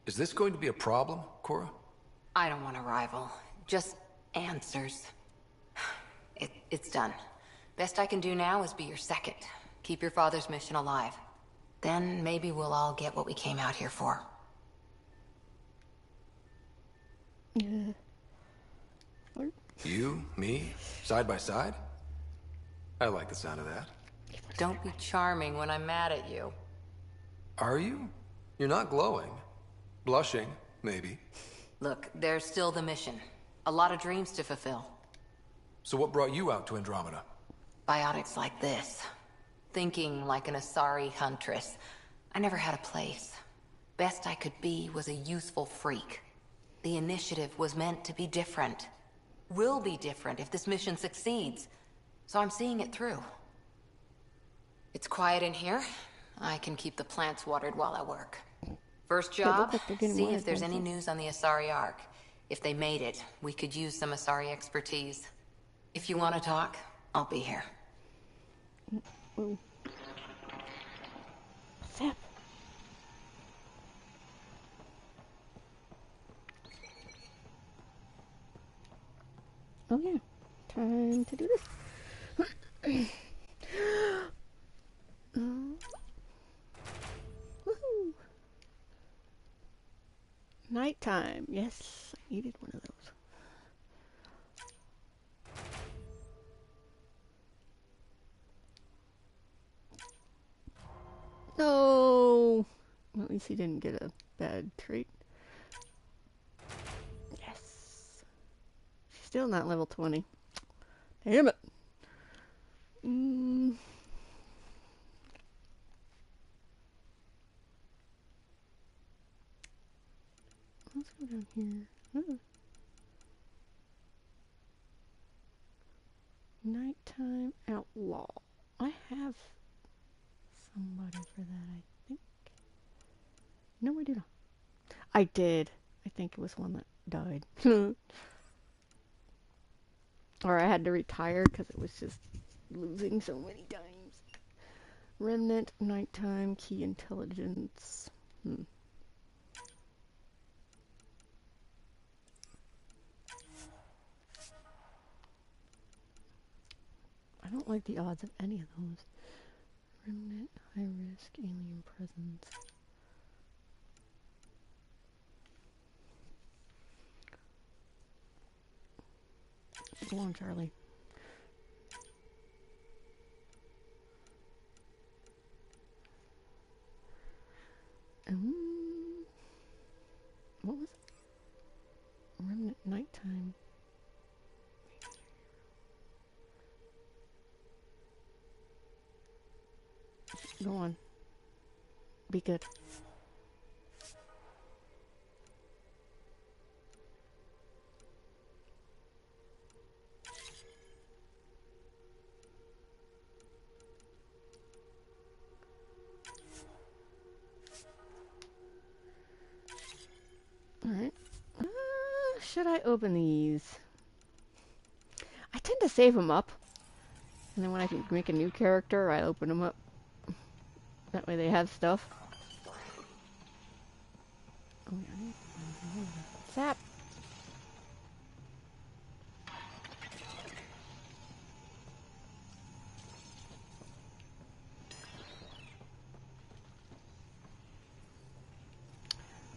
Is this going to be a problem, Cora? I don't want a rival. Just answers. It's done. Best I can do now is be your second. Keep your father's mission alive. Then maybe we'll all get what we came out here for. Yeah. You, me, side by side? I like the sound of that. Don't be charming when I'm mad at you. Are you? You're not glowing. Blushing, maybe. Look, there's still the mission. A lot of dreams to fulfill. So what brought you out to Andromeda? Biotics like this. Thinking like an Asari huntress. I never had a place. Best I could be was a useful freak. The initiative was meant to be different. Will be different if this mission succeeds. So I'm seeing it through. It's quiet in here. I can keep the plants watered while I work. First job, see if there's any news on the Asari Ark. If they made it, we could use some Asari expertise. If you want to talk, I'll be here. Ooh. Zap. Oh yeah, time to do this. Woohoo! Nighttime. Yes, I needed one of those. No! Well, at least he didn't get a bad trait. Yes. She's still not level 20. Damn it! Let's go down here. Oh. Nighttime Outlaw. I have somebody for that, I think. No, I do not. I did. I think it was one that died. Or I had to retire because it was just losing so many times. Remnant, Nighttime, Key Intelligence. I don't like the odds of any of those. Remnant, High Risk, Alien Presence. Go on, Charlie. What was it? Remnant Nighttime. Go on. Be good. Alright. Should I open these? I tend to save them up. And then when I can make a new character, I open them up. That way they have stuff. Oh, yeah. Zap!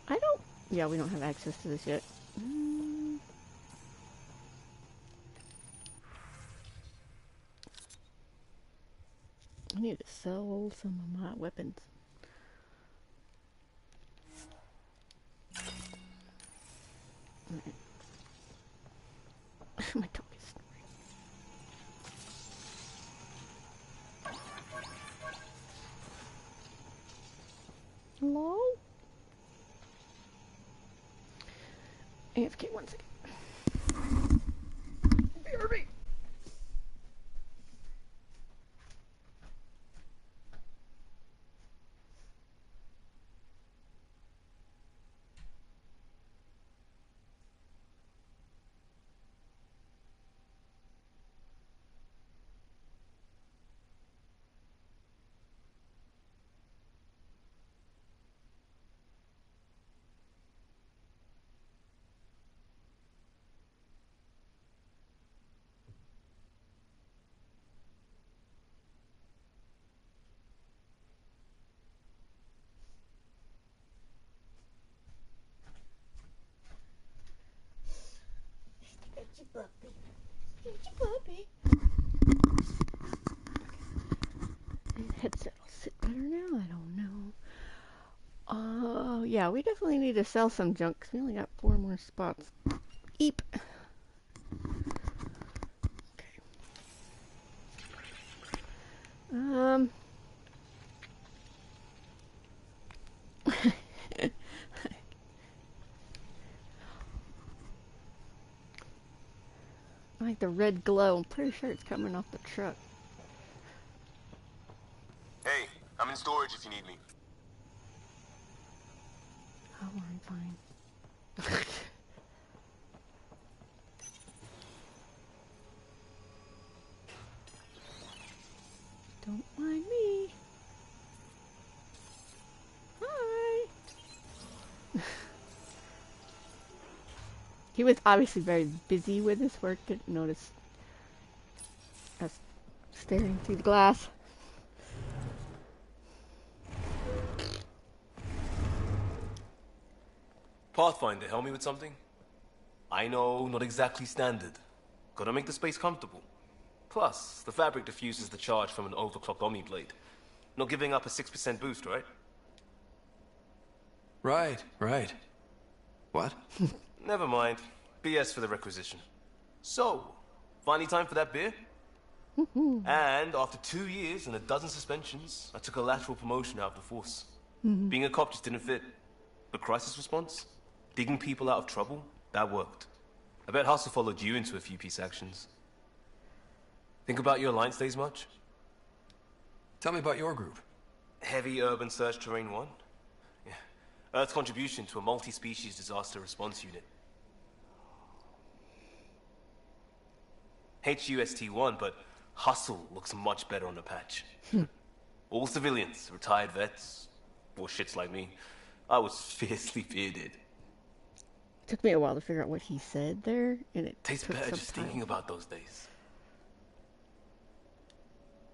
I don't... Yeah, we don't have access to this yet. I need to sell some of my weapons. Right. My dog is snoring. Hello? AFK 1 second. BRB! Puppy. Get your puppy. Headset will sit better now. I don't know. Yeah, we definitely need to sell some junk because we only got 4 more spots. Eep. Okay. like the red glow. I'm pretty sure it's coming off the truck. Hey, I'm in storage if you need me. Oh, I'm fine. Don't mind me. Hi. He was obviously very busy with his work. Didn't notice us staring through the glass. Pathfinder, help me with something? I know, not exactly standard. Gotta make the space comfortable. Plus, the fabric diffuses the charge from an overclocked Omni blade. Not giving up a 6% boost, right? Right. What? Never mind. BS for the requisition. So, finally time for that beer? And after 2 years and a dozen suspensions, I took a lateral promotion out of the force. Being a cop just didn't fit. But crisis response? Digging people out of trouble? That worked. I bet Hustle followed you into a few peace actions. Think about your Alliance days much? Tell me about your group. Heavy Urban Search Terrain 1? Yeah. Earth's contribution to a multi-species disaster response unit. HUST-1, but Hustle looks much better on the patch. All civilians, retired vets, or shits like me. I was fiercely bearded. Took me a while to figure out what he said there, and it Tastes took better some just time. thinking about those days.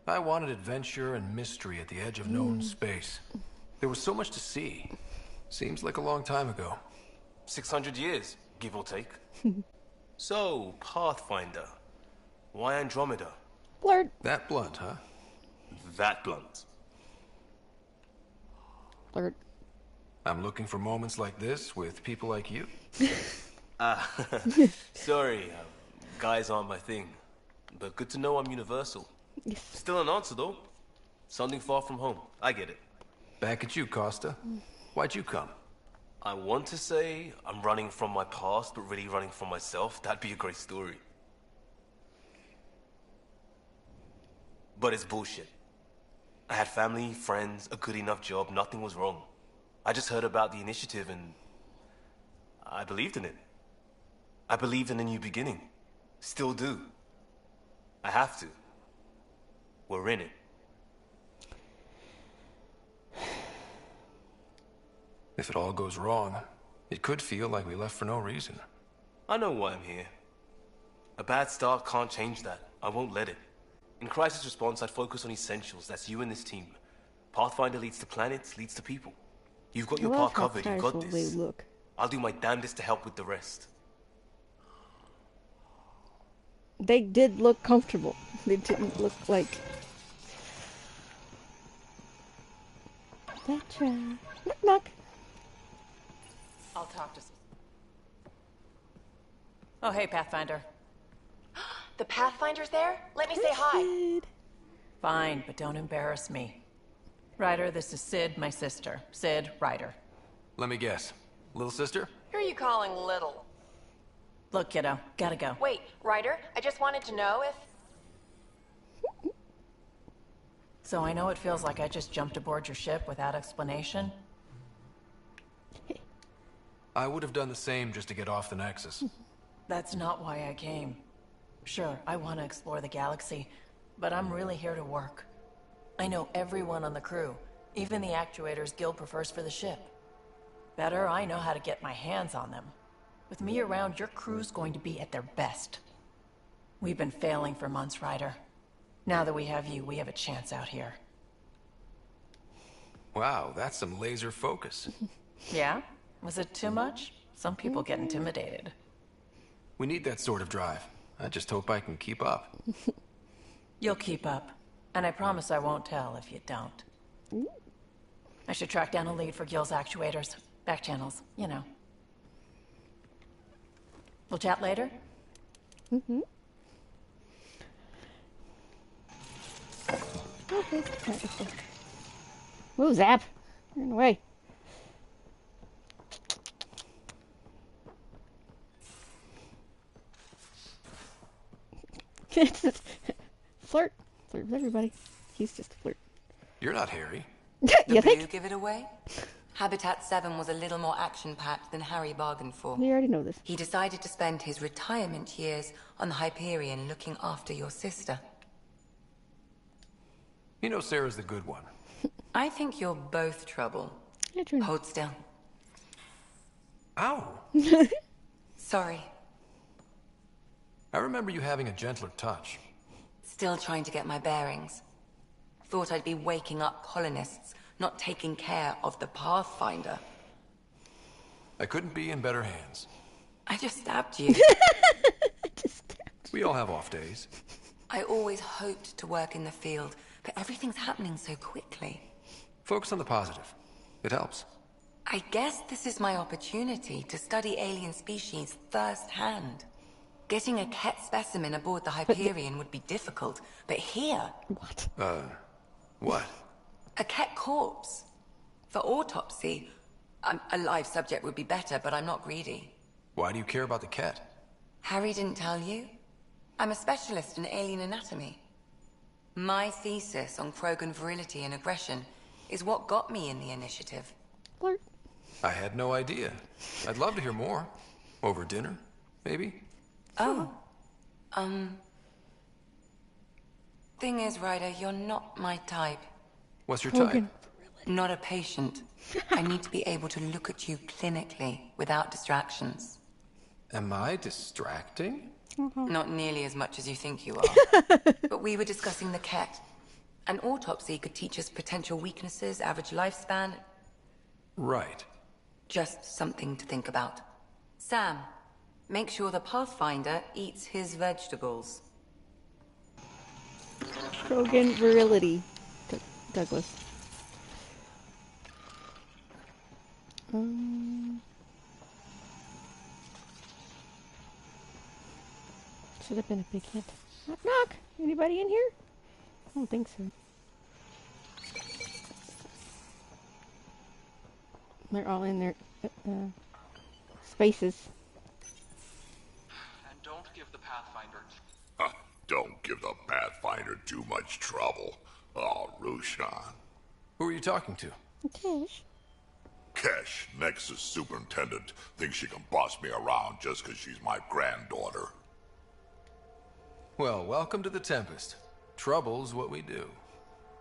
I wanted adventure and mystery at the edge of known space. There was so much to see. Seems like a long time ago. 600 years, give or take. So, Pathfinder. Why Andromeda? Blurred. That blunt, huh? That blunt. Blurred. I'm looking for moments like this with people like you. Sorry, guys aren't my thing. But good to know I'm universal. Still an answer, though. Something far from home. I get it. Back at you, Costa. Why'd you come? I want to say I'm running from my past, but really running from myself. That'd be a great story. But it's bullshit. I had family, friends, a good enough job, nothing was wrong. I just heard about the initiative and I believed in it. I believed in a new beginning. Still do. I have to. We're in it. If it all goes wrong, it could feel like we left for no reason. I know why I'm here. A bad start can't change that. I won't let it. In crisis response, I'd focus on essentials. That's you and this team. Pathfinder leads to planets, leads to people. You've got your I love part how covered, you've got casual this. they look. I'll do my damnedest to help with the rest. They did look comfortable. They didn't look like... Petra. Knock knock. I'll talk to... Oh, hey, Pathfinder. The Pathfinder's there? Let me say hi. Fine, but don't embarrass me. Ryder, this is Sid, my sister. Sid, Ryder. Let me guess. Little sister? Who are you calling little? Look, kiddo, gotta go. Wait, Ryder, I just wanted to know if... So I know it feels like I just jumped aboard your ship without explanation. I would have done the same just to get off the Nexus. That's not why I came. Sure, I want to explore the galaxy, but I'm really here to work. I know everyone on the crew, even the actuators Gil prefers for the ship. Better, I know how to get my hands on them. With me around, your crew's going to be at their best. We've been failing for months, Ryder. Now that we have you, we have a chance out here. Wow, that's some laser focus. Yeah? Was it too much? Some people get intimidated. We need that sort of drive. I just hope I can keep up. You'll keep up. And I promise I won't tell if you don't. I should track down a lead for Gil's actuators. Back channels, you know. We'll chat later? Mm-hmm. Okay. Whoa, Zap! Run away. Flirt. Flirt with everybody. He's just a flirt. You're not Harry. The blue give it away? Habitat 7 was a little more action-packed than Harry bargained for. We already know this. He decided to spend his retirement years on the Hyperion looking after your sister. You know Sarah's the good one. I think you're both trouble. Yeah, true. Hold still. Ow. Sorry. I remember you having a gentler touch. Still trying to get my bearings. Thought I'd be waking up colonists, not taking care of the Pathfinder. I couldn't be in better hands. I just stabbed you. We all have off days. I always hoped to work in the field, but everything's happening so quickly. Focus on the positive. It helps. I guess this is my opportunity to study alien species firsthand. Getting a Ket specimen aboard the Hyperion would be difficult, but here... What? What? A Ket corpse. For autopsy, a live subject would be better, but I'm not greedy. Why do you care about the Ket? Harry didn't tell you? I'm a specialist in alien anatomy. My thesis on Krogan virility and aggression is what got me in the initiative. Flirt. I had no idea. I'd love to hear more. Over dinner, maybe? Oh. Thing is, Ryder, you're not my type. What's your type? Not a patient. I need to be able to look at you clinically without distractions. Am I distracting? Not nearly as much as you think you are. But we were discussing the Ket. An autopsy could teach us potential weaknesses, average lifespan. Right. Just something to think about. Sam, make sure the Pathfinder eats his vegetables. Krogan virility. Douglas. Should have been a big hint. Knock, knock. Anybody in here? I don't think so. They're all in their spaces. And don't give the Pathfinder... Don't give the Pathfinder too much trouble. Oh, Rushan. Who are you talking to? Kesh. Kesh, Nexus Superintendent, thinks she can boss me around just because she's my granddaughter. Well, welcome to the Tempest. Trouble's what we do.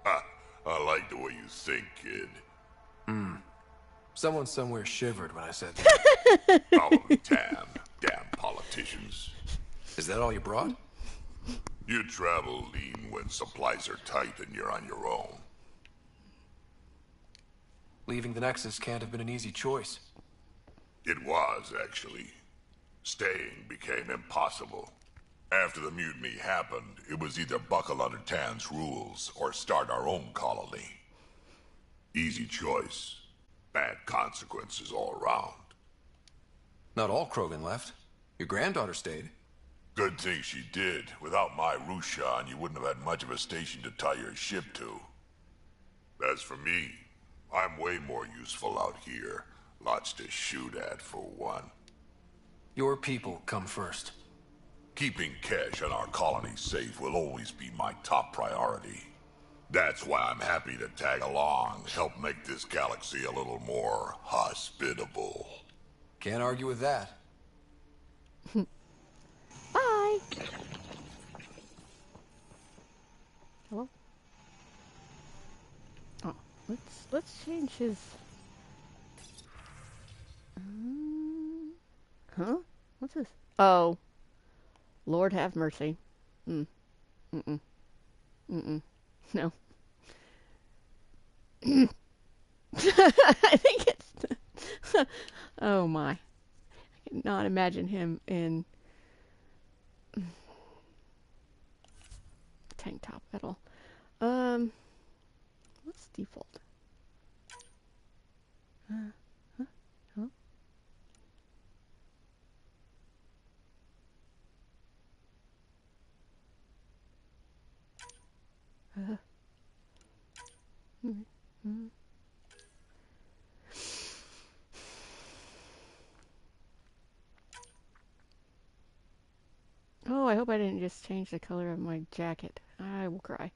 I like the way you think, kid. Someone somewhere shivered when I said that. Call them Tam. Damn politicians. Is that all you brought? You travel lean when supplies are tight and you're on your own. Leaving the Nexus can't have been an easy choice. It was, actually. Staying became impossible. After the mutiny happened, it was either buckle under Tan's rules or start our own colony. Easy choice. Bad consequences all around. Not all Krogan left. Your granddaughter stayed. Good thing she did. Without my Rushan, you wouldn't have had much of a station to tie your ship to. As for me, I'm way more useful out here. Lots to shoot at, for one. Your people come first. Keeping Kesh and our colony safe will always be my top priority. That's why I'm happy to tag along, help make this galaxy a little more hospitable. Can't argue with that. Bye. Hello? Oh, let's change his... Huh? What's this? Oh. Lord have mercy. No. I think it's... Oh my. I cannot imagine him in... tank top at all. What's default? Huh? Oh, I hope hope I didn't just change the color of my jacket. I will cry.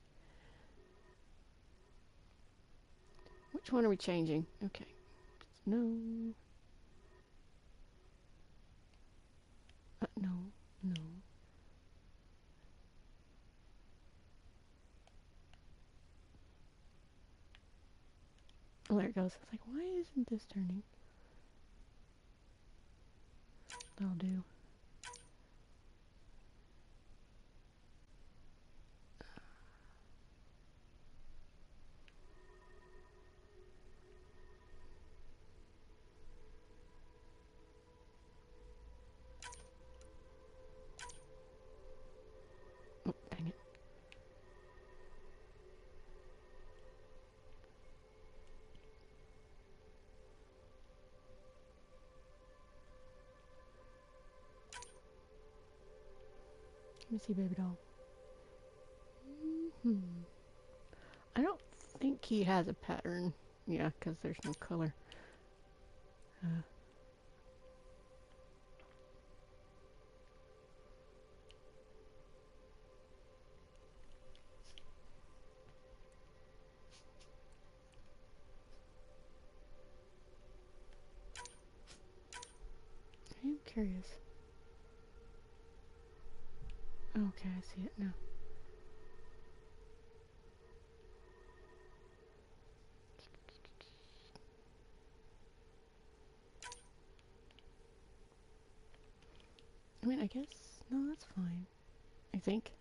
Which one are we changing? Okay. No. No. No. Oh, there it goes. I was like, why isn't this turning? That'll do. Oh, dang it. Let me see, baby doll. I don't think he has a pattern. Yeah, because there's no color. I am curious. Okay, I see it now. I mean, I guess, no, that's fine. I think.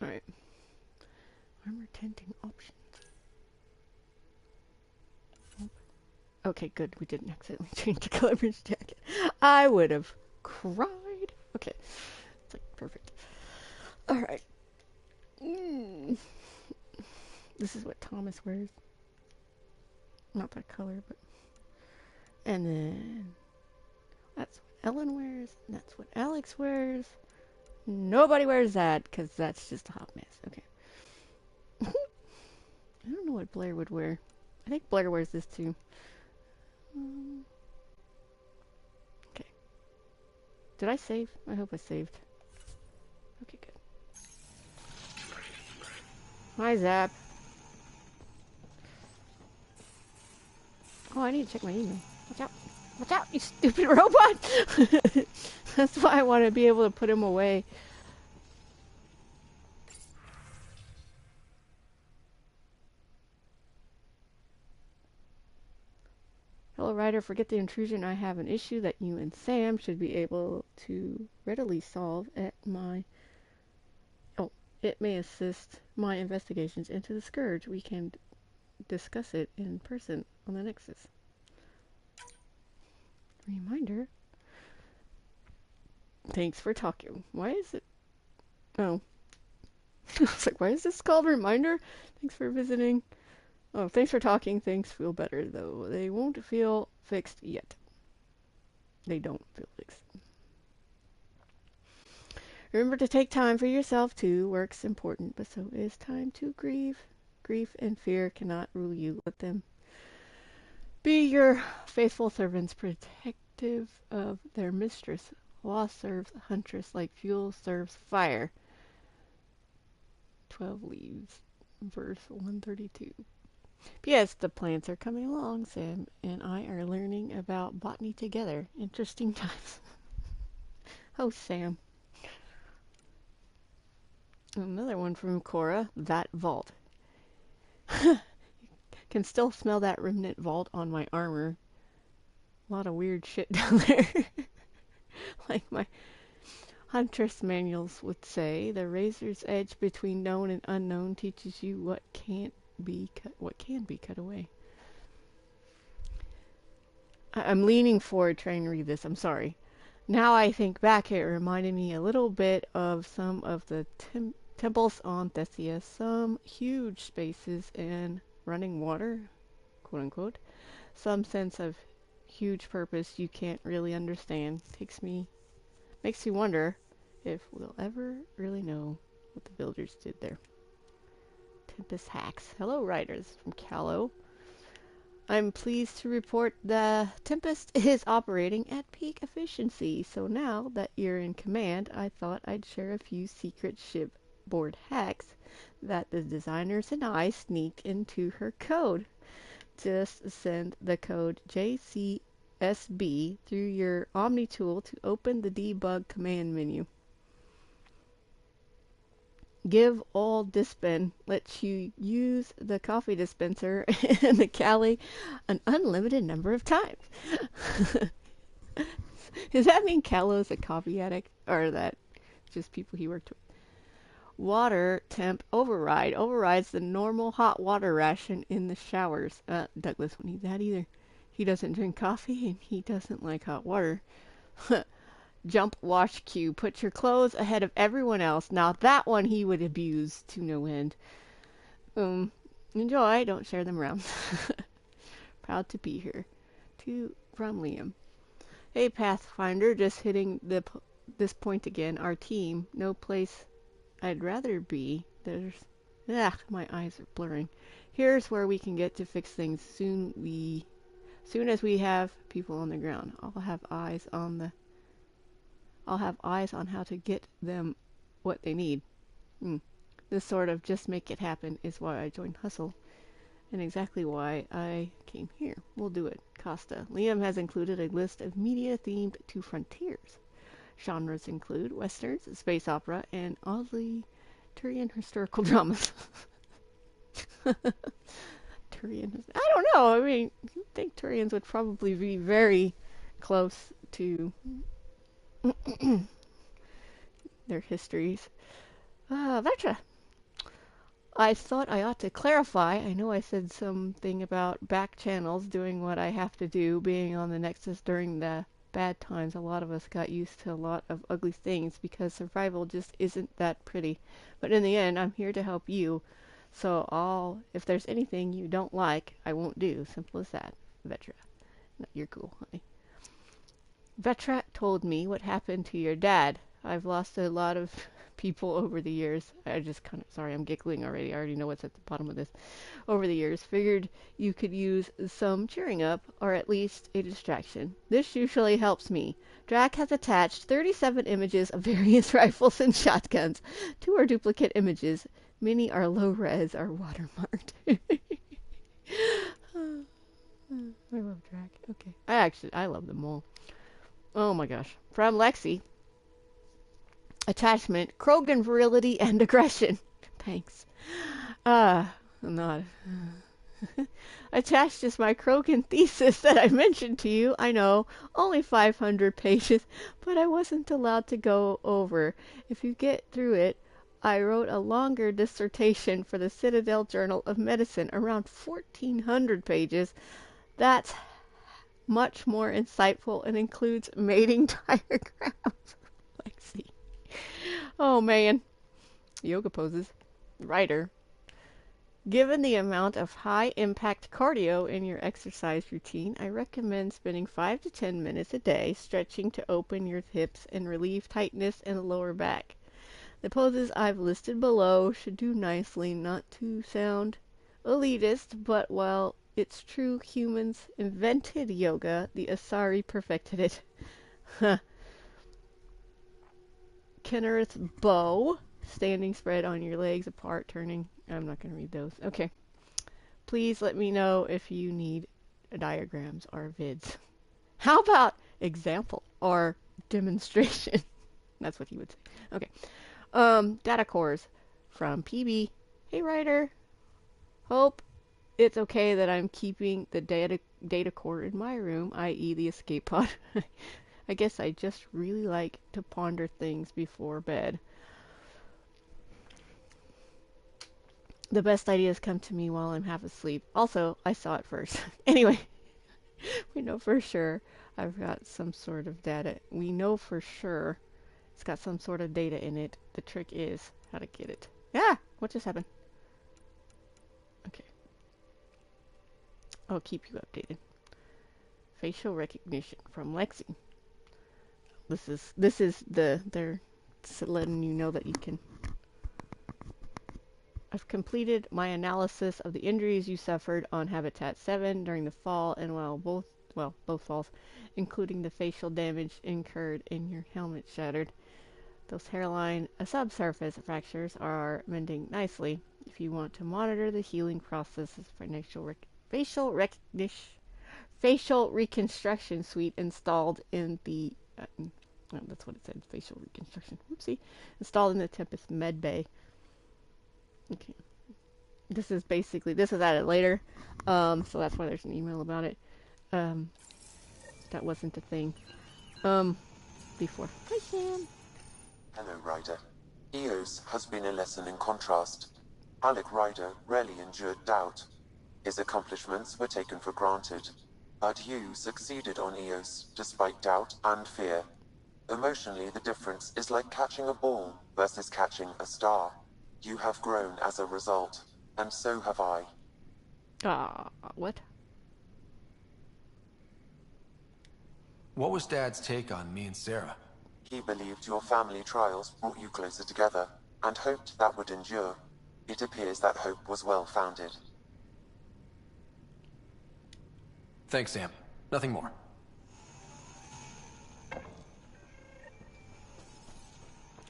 Alright. Armor tinting options. Nope. Okay, good. We didn't accidentally change the color of his jacket. I would have cried. Okay. It's like perfect. Alright. This is what Thomas wears. Not that color, but... And then... That's what Ellen wears. And that's what Alex wears. Nobody wears that, because that's just a hot mess. Okay. I don't know what Blair would wear. I think Blair wears this too. Okay. Did I save? I hope I saved. Okay, good. Hi, Zap. Oh, I need to check my email. Watch out. Watch out, you stupid robot! That's why I want to be able to put him away. Hello, Ryder. Forget the intrusion. I have an issue that you and Sam should be able to readily solve at my... Oh, it may assist my investigations into the Scourge. We can discuss it in person on the Nexus. Reminder. Thanks for talking. Why is it... Oh. I was like, why is this called Reminder? Thanks for visiting. Oh, thanks for talking. Things feel better, though. They won't feel fixed yet. They don't feel fixed. Remember to take time for yourself, too. Work's important, but so is time to grieve. Grief and fear cannot rule you. Let them be your faithful servants, protective of their mistress. Law serves a huntress like fuel serves fire. 12 Leaves, verse 132. P.S. The plants are coming along. Sam and I are learning about botany together. Interesting times. Oh, Sam. Another one from Cora. That vault. Can still smell that remnant vault on my armor. A lot of weird shit down there. Like my Huntress manuals would say, the razor's edge between known and unknown teaches you what can be cut away. I'm leaning forward trying to read this. I'm sorry. Now I think back, it reminded me a little bit of some of the temples on Theseus, some huge spaces and running water, quote unquote. Some sense of huge purpose you can't really understand. Makes me wonder if we'll ever really know what the villagers did there. Tempest hacks. Hello, Riders from Callow. I'm pleased to report the Tempest is operating at peak efficiency. So now that you're in command, I thought I'd share a few secret shipboard hacks that the designers and I sneaked into her code. Just send the code JCSB through your Omni tool to open the debug command menu. Give all dispen lets you use the coffee dispenser in the Cali an unlimited number of times. Does that mean Callow's a coffee addict? Or that just people he worked with? Water temp override overrides the normal hot water ration in the showers. Douglas won't need that either. He doesn't drink coffee and he doesn't like hot water. Jump wash queue. Put your clothes ahead of everyone else. Now that one he would abuse to no end. Enjoy. Don't share them around. Proud to be here. From Liam. Hey Pathfinder, just hitting this point again. Our team. No place I'd rather be. There's... my eyes are blurring. Here's where we can get to fix things soon as we have people on the ground. I'll have eyes on how to get them what they need. This sort of just make it happen is why I joined Hustle, and exactly why I came here. We'll do it. Costa. Liam has included a list of media themed to Frontiers. Genres include westerns, space opera, and oddly Turian historical dramas. Turian. I don't know. I mean, you'd think Turians would probably be very close to their histories. Vetra. I thought I ought to clarify. I know I said something about back channels doing what I have to do, being on the Nexus during the bad times. A lot of us got used to a lot of ugly things because survival just isn't that pretty. But in the end, I'm here to help you. So if there's anything you don't like, I won't do. Simple as that. Vetra. No, you're cool, honey. Vetra told me what happened to your dad. I've lost a lot of people over the years. Sorry, I'm giggling already. I already know what's at the bottom of this. Over the years, figured you could use some cheering up, or at least a distraction. This usually helps me. Drac has attached 37 images of various rifles and shotguns. 2 are duplicate images. Many are low-res or watermarked. I love Drac. Okay. I love them all. Oh my gosh. From Lexi. Attachment, Krogan virility and aggression. Thanks. Not. Attached is my Krogan thesis that I mentioned to you. I know, only 500 pages, but I wasn't allowed to go over. If you get through it, I wrote a longer dissertation for the Citadel Journal of Medicine, around 1,400 pages. That's much more insightful and includes mating diagrams. Lexi. Oh man. Yoga poses. Ryder. Given the amount of high-impact cardio in your exercise routine, I recommend spending 5 to 10 minutes a day stretching to open your hips and relieve tightness in the lower back. The poses I've listed below should do nicely, not to sound elitist, but while it's true humans invented yoga, the Asari perfected it. Kennereth's bow. Standing spread on your legs apart, turning. I'm not going to read those. Okay. Please let me know if you need diagrams or vids. How about example or demonstration? That's what he would say. Okay. Data cores from PB. Hey, Ryder. Hope it's okay that I'm keeping the data core in my room, i.e. the escape pod. I guess I just really like to ponder things before bed. The best ideas come to me while I'm half asleep. Also, I saw it first. Anyway, we know for sure I've got some sort of data. We know for sure it's got some sort of data in it. The trick is how to get it. Yeah! What just happened? Okay. I'll keep you updated. Facial recognition from Lexi. This is their Just letting you know that you can. I've completed my analysis of the injuries you suffered on Habitat 7 during the fall and both falls, including the facial damage incurred and your helmet shattered. Those hairline subsurface fractures are mending nicely. If you want to monitor the healing processes, facial reconstruction suite installed in the that's what it said, facial reconstruction. Whoopsie. Installed in the Tempest med bay. Okay. This is added later. So that's why there's an email about it. That wasn't a thing. Before. Hi, Sam. Hello, Ryder. EOS has been a lesson in contrast. Alec Ryder rarely endured doubt. His accomplishments were taken for granted. But you succeeded on EOS, despite doubt and fear. Emotionally, the difference is like catching a ball versus catching a star. You have grown as a result, and so have I. What? What was Dad's take on me and Sarah? He believed your family trials brought you closer together, and hoped that would endure. It appears that hope was well-founded. Thanks, Sam. Nothing more.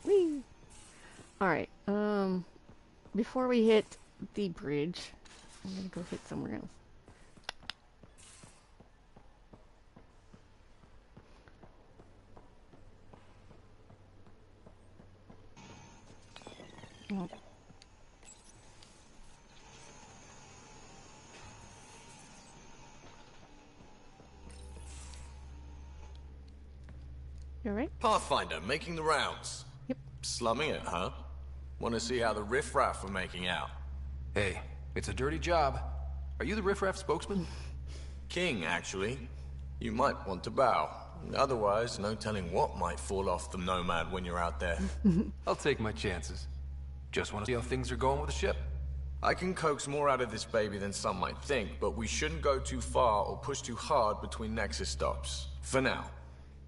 Whee! Alright, before we hit the bridge, I'm gonna go hit somewhere else. Oh. You alright? Pathfinder, making the rounds. Yep. Slumming it, huh? Want to see how the riffraff are making out? Hey, it's a dirty job. Are you the riffraff spokesman? King, actually. You might want to bow. Otherwise, no telling what might fall off the Nomad when you're out there. I'll take my chances. Just want to see how things are going with the ship. I can coax more out of this baby than some might think, but we shouldn't go too far or push too hard between Nexus stops. For now.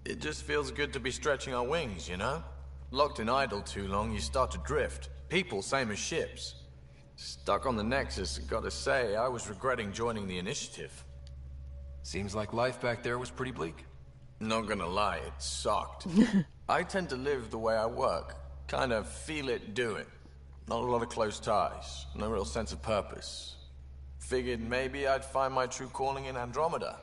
It just feels good to be stretching our wings, you know? Locked in idle too long, you start to drift. People, same as ships. Stuck on the Nexus, gotta say, I was regretting joining the Initiative. Seems like life back there was pretty bleak. Not gonna lie, it sucked. I tend to live the way I work. Kind of feel it, do it. Not a lot of close ties. No real sense of purpose. Figured maybe I'd find my true calling in Andromeda.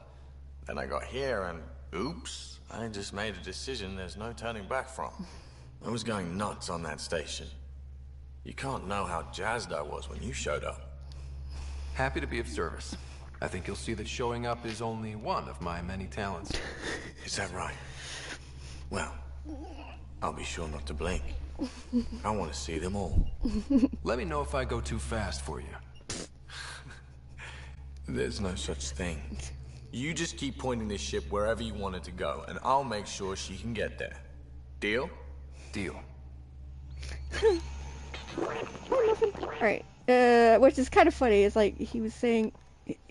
Then I got here and, oops, I just made a decision there's no turning back from. I was going nuts on that station. You can't know how jazzed I was when you showed up. Happy to be of service. I think you'll see that showing up is only one of my many talents. Is that right? Well, I'll be sure not to blink. I want to see them all. Let me know if I go too fast for you. There's no such thing. You just keep pointing this ship wherever you want it to go, and I'll make sure she can get there. Deal? Deal. Alright, which is kind of funny. It's like he was saying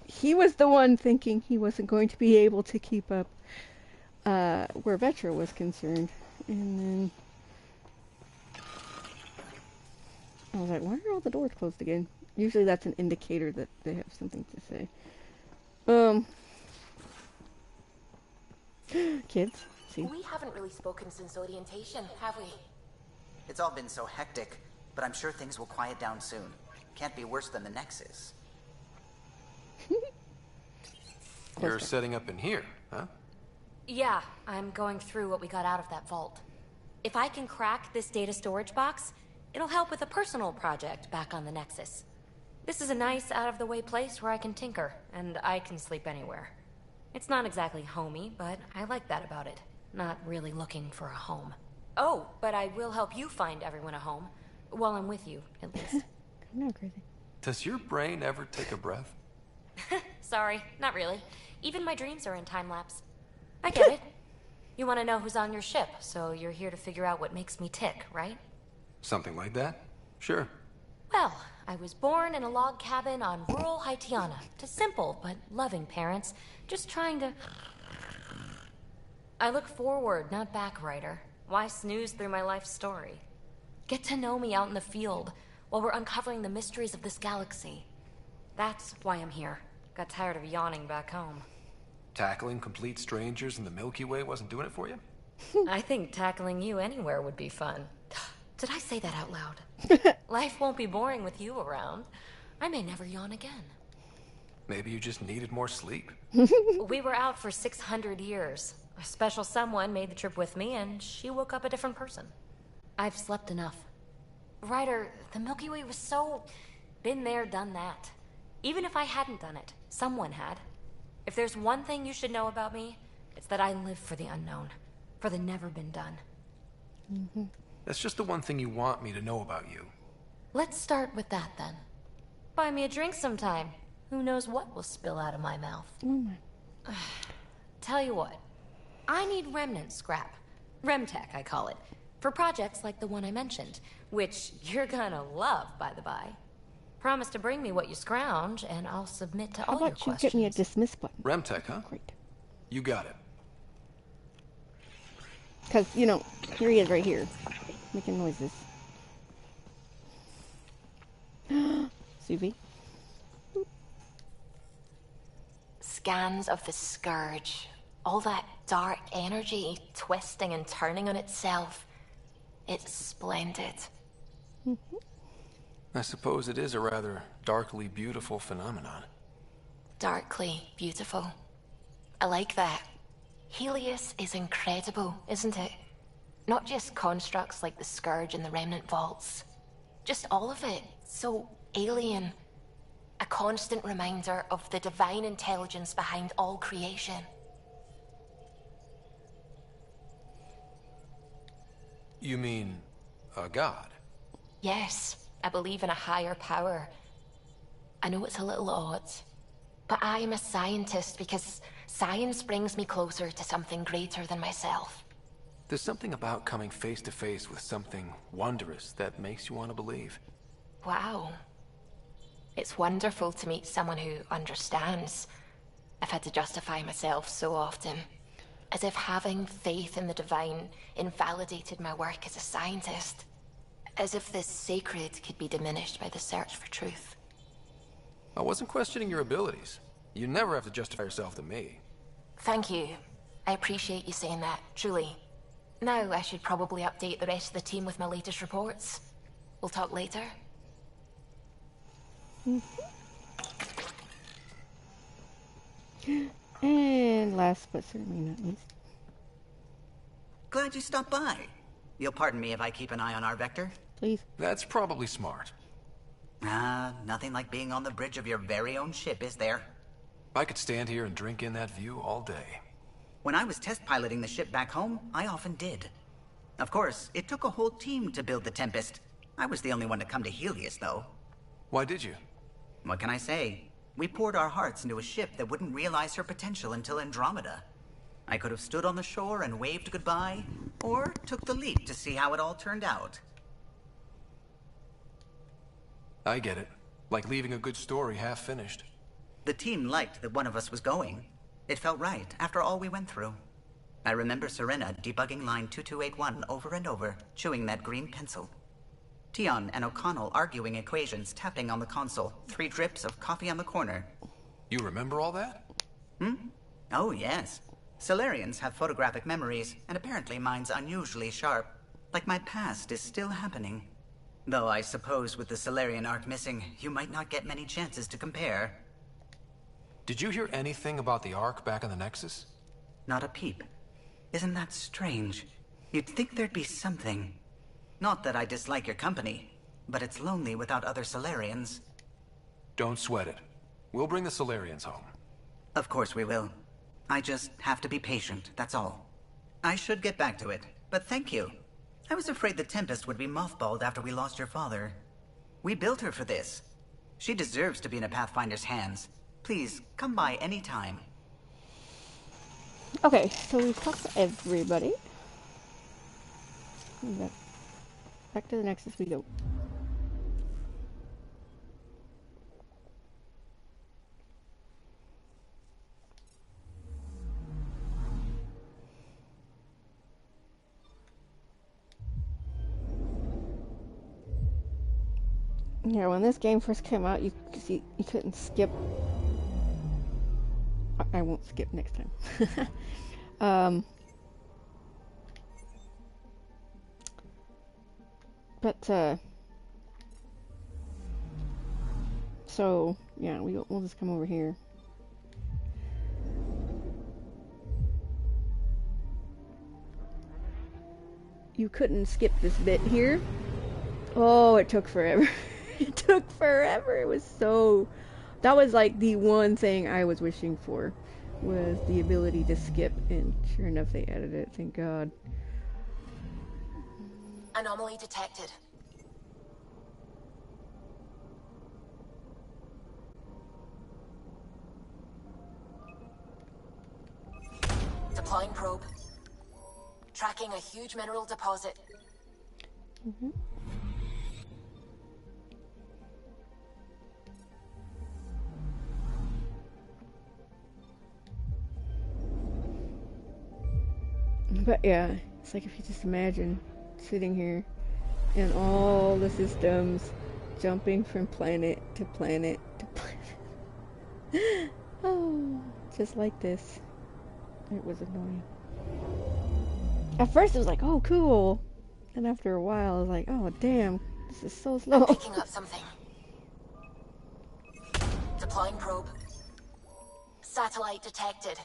he was the one thinking he wasn't going to be able to keep up where Vetra was concerned. And then I was like, why are all the doors closed again? Usually that's an indicator that they have something to say. Kids, see? We haven't really spoken since orientation, have we? It's all been so hectic, but I'm sure things will quiet down soon. Can't be worse than the Nexus. You're setting up in here, huh? Yeah, I'm going through what we got out of that vault. If I can crack this data storage box, it'll help with a personal project back on the Nexus. This is a nice, out-of-the-way place where I can tinker, and I can sleep anywhere. It's not exactly homey, but I like that about it. Not really looking for a home. Oh, but I will help you find everyone a home. While I'm with you, at least. I'm not crazy. Does your brain ever take a breath? Sorry, not really. Even my dreams are in time-lapse. I get it. You want to know who's on your ship, so you're here to figure out what makes me tick, right? Something like that? Sure. Well, I was born in a log cabin on rural Haitiana to simple but loving parents, just trying to... I look forward, not back, Ryder. Why snooze through my life story? Get to know me out in the field while we're uncovering the mysteries of this galaxy. That's why I'm here. Got tired of yawning back home. Tackling complete strangers in the Milky Way wasn't doing it for you? I think tackling you anywhere would be fun. Did I say that out loud? Life won't be boring with you around. I may never yawn again. Maybe you just needed more sleep. We were out for 600 years. A special someone made the trip with me, and she woke up a different person. I've slept enough. Ryder, the Milky Way was so... been there, done that. Even if I hadn't done it, someone had. If there's one thing you should know about me, it's that I live for the unknown. For the never been done. That's just the one thing you want me to know about you. Let's start with that, then. Buy me a drink sometime. Who knows what will spill out of my mouth. Tell you what. I need remnant scrap. Remtech, I call it. For projects like the one I mentioned. Which you're gonna love, by the by. Promise to bring me what you scrounge, and I'll submit to all your questions. How about you get me a dismiss button? Remtech, huh? Great. You got it. Because, you know, here he is right here. Making noises. Suvi. Scans of the Scourge. All that dark energy twisting and turning on itself. It's splendid. I suppose it is a rather darkly beautiful phenomenon. Darkly beautiful. I like that. Helios is incredible, isn't it? Not just constructs like the Scourge and the Remnant Vaults. Just all of it. So alien. A constant reminder of the divine intelligence behind all creation. You mean a god? Yes, I believe in a higher power. I know it's a little odd, but I am a scientist because science brings me closer to something greater than myself. There's something about coming face to face with something wondrous that makes you want to believe. Wow. It's wonderful to meet someone who understands. I've had to justify myself so often. As if having faith in the divine invalidated my work as a scientist. As if the sacred could be diminished by the search for truth. I wasn't questioning your abilities. You never have to justify yourself to me. Thank you. I appreciate you saying that, truly. Now I should probably update the rest of the team with my latest reports. We'll talk later. And last but certainly not least. Glad you stopped by. You'll pardon me if I keep an eye on our vector? Please. That's probably smart. Nothing like being on the bridge of your very own ship, is there? I could stand here and drink in that view all day. When I was test piloting the ship back home, I often did. Of course, it took a whole team to build the Tempest. I was the only one to come to Helios, though. Why did you? What can I say? We poured our hearts into a ship that wouldn't realize her potential until Andromeda. I could have stood on the shore and waved goodbye, or took the leap to see how it all turned out. I get it. Like leaving a good story half-finished. The team liked that one of us was going. It felt right, after all we went through. I remember Serena debugging line 2281 over and over, chewing that green pencil. Tion and O'Connell arguing equations, tapping on the console, 3 drips of coffee on the corner. You remember all that? Oh, yes. Solarians have photographic memories, and apparently mine's unusually sharp. Like my past is still happening. Though I suppose with the Solarian arc missing, you might not get many chances to compare. Did you hear anything about the Ark back in the Nexus? Not a peep. Isn't that strange? You'd think there'd be something. Not that I dislike your company, but it's lonely without other Solarians. Don't sweat it. We'll bring the Solarians home. Of course we will. I just have to be patient, that's all. I should get back to it, but thank you. I was afraid the Tempest would be mothballed after we lost your father. We built her for this. She deserves to be in a Pathfinder's hands. Please, come by any time. Okay, so we've talked to everybody. Back to the Nexus we go. Yeah, when this game first came out, you couldn't skip. I won't skip next time. But so yeah, we'll just come over here. You couldn't skip this bit here. Oh, it took forever. It took forever. It was so... That was like the one thing I was wishing for, was the ability to skip, and sure enough they added it, thank God. Anomaly detected. Deploying probe. Tracking a huge mineral deposit. But yeah, it's like if you just imagine sitting here and all the systems jumping from planet to planet to planet. Oh, just like this. It was annoying. At first it was like, oh, cool. And after a while I was like, oh, damn, this is so slow. I'm picking up something. Deploying probe. Satellite detected.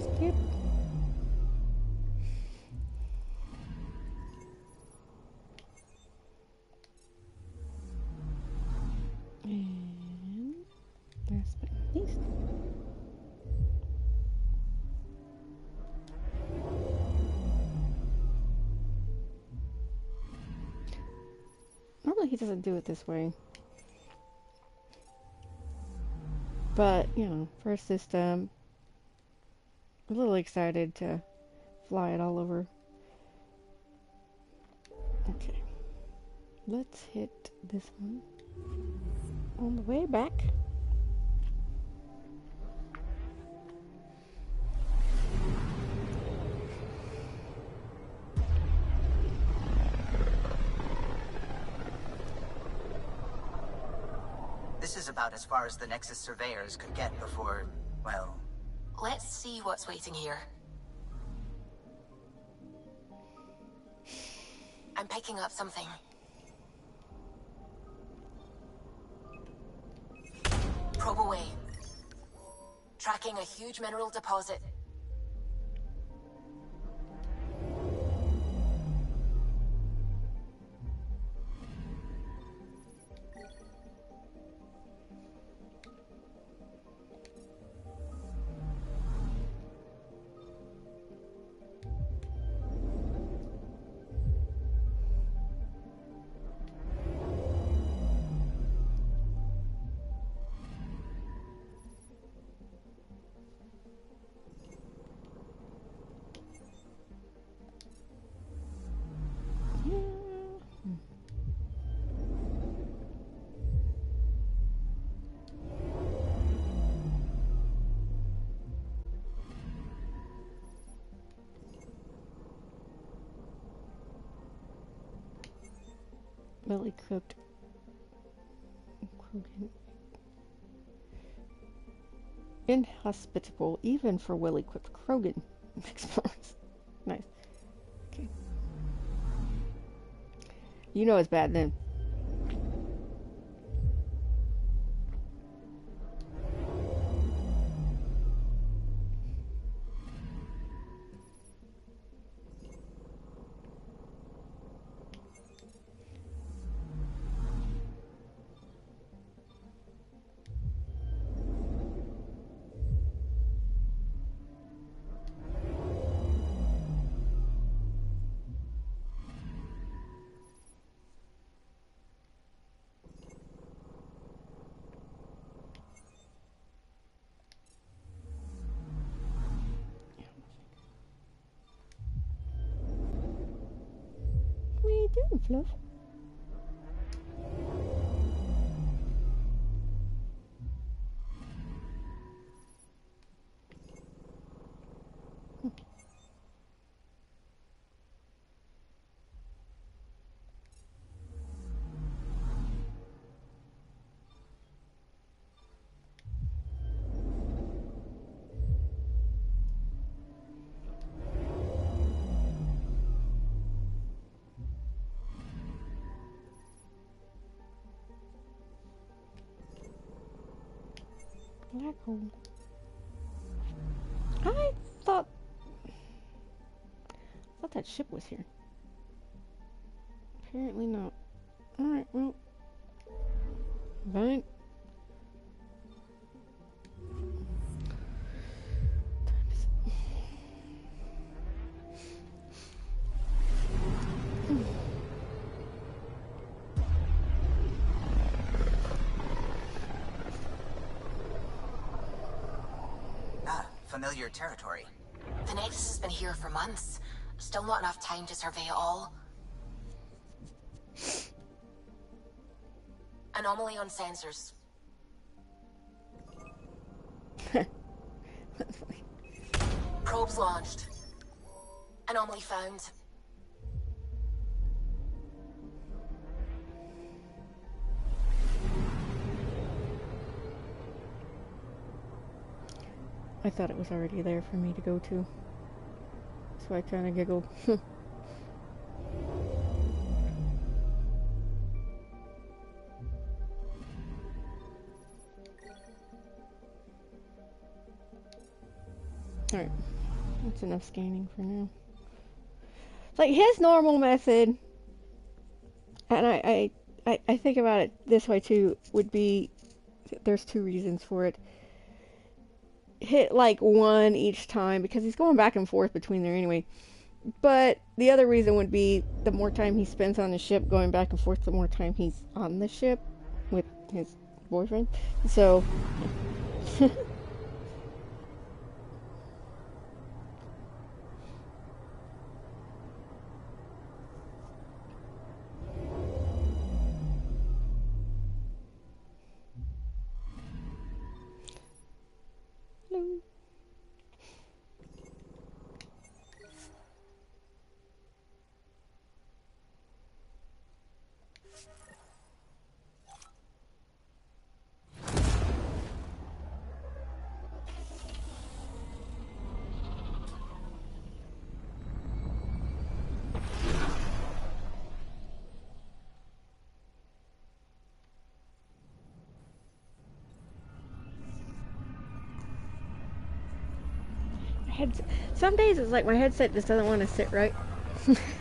Skip. And last but not least. Normally he doesn't do it this way. But, you know, first system. I'm a little excited to fly it all over. Okay. Let's hit this one on the way back. This is about as far as the Nexus surveyors could get before, well... Let's see what's waiting here. I'm picking up something. Probe away. Tracking a huge mineral deposit. Willy cooked Krogan. Inhospitable, even for well-equipped Krogan explorers. Nice. Okay. You know it's bad then. Oh, fluff. Black hole. I thought that ship was here. Apparently not. Alright, well. Fine. Familiar territory. The Nexus has been here for months. Still not enough time to survey it all. Anomaly on sensors. Probes launched. Anomaly found. I thought it was already there for me to go to. So I kind of giggled. Alright. That's enough scanning for now. It's like his normal method, and I think about it this way too, would be, there's two reasons for it. Hit like one each time because he's going back and forth between there anyway. But the other reason would be the more time he spends on the ship going back and forth, the more time he's on the ship with his boyfriend. So hello. Some days it's like my headset just doesn't want to sit right.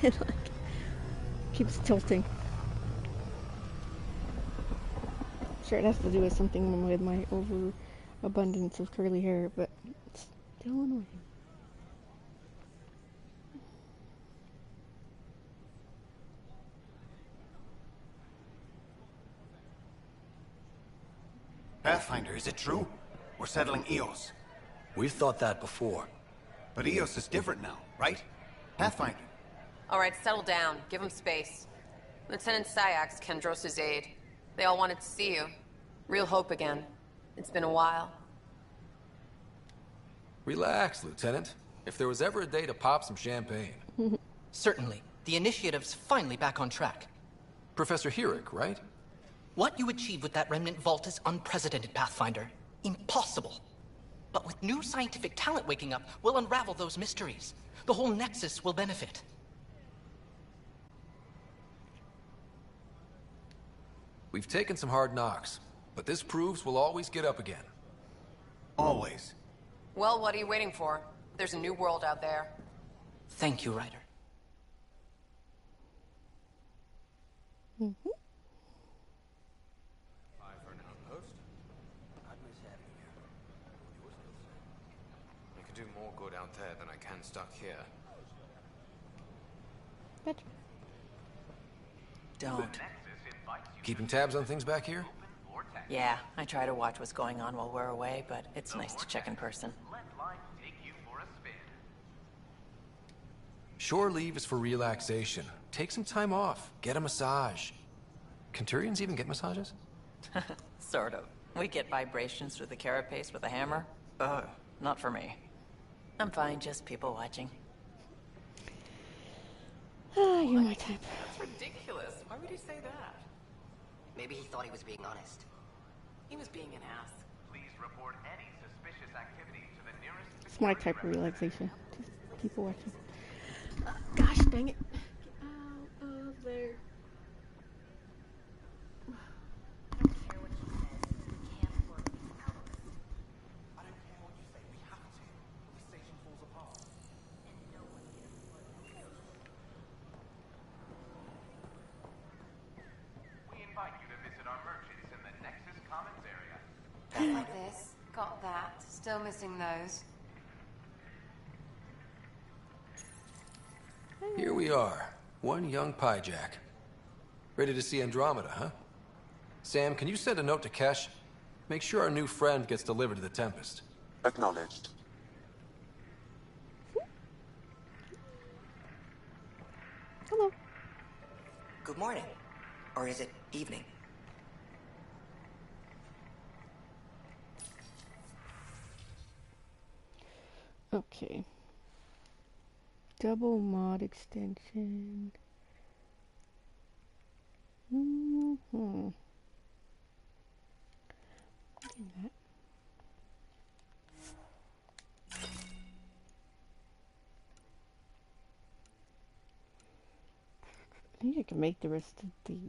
It like keeps tilting. Sure, it has to do with something with my overabundance of curly hair, but it's still annoying. Pathfinder, is it true? We're settling Eos. We've thought that before. But Eos is different now, right? Pathfinder. All right, settle down. Give him space. Lieutenant Syax, Kendros' aide. They all wanted to see you. Real hope again. It's been a while. Relax, Lieutenant. If there was ever a day to pop some champagne. Certainly. The initiative's finally back on track. Professor Herrick, right? What you achieved with that remnant vault is unprecedented, Pathfinder. Impossible. But with new scientific talent waking up, we'll unravel those mysteries. The whole Nexus will benefit. We've taken some hard knocks, but this proves we'll always get up again. Always. Well, what are you waiting for? There's a new world out there. Thank you, Ryder. Mm-hmm. Do more good out there than I can stuck here. What? Don't. Keeping tabs on things back here? Yeah, I try to watch what's going on while we're away, but it's nice to check in person. Shore leave is for relaxation. take some time off. Get a massage. Can Turians even get massages? Sort of. We get vibrations through the carapace with a hammer. Not for me. I'm fine, just people watching. Ah, you're my type. That's ridiculous. Why would he say that? Maybe he thought he was being honest. He was being an ass. Please report any suspicious activity to the nearest... It's my type of relaxation. Just people watching. Gosh dang it. Get out of there. Like this, got that. Still missing those. Here we are, one young Pyjack. Ready to see Andromeda, huh? Sam, can you send a note to Kesh? Make sure our new friend gets delivered to the Tempest. Acknowledged. Hello. Good morning. Or is it evening? Okay. Double mod extension. That. I think I can make the rest of these.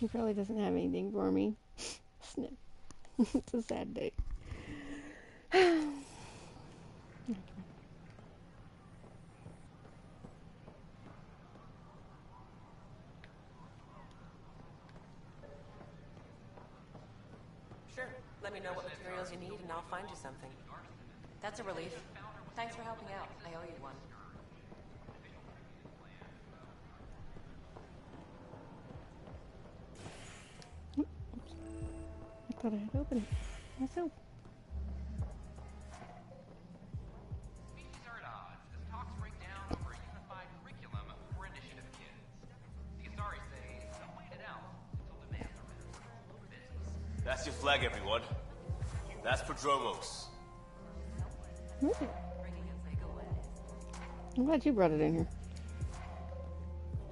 He probably doesn't have anything for me. Snip. It's a sad day. Sure. Let me know what materials you need and I'll find you something. That's a relief. Thanks for helping out. I owe you one. I thought I had opened it myself. Species are at odds as talks break down over a unified curriculum for initiative kids. The Asari say they'll wait it out until demands are met. That's your flag, everyone. That's Prodromos. Who is it? I'm glad you brought it in here.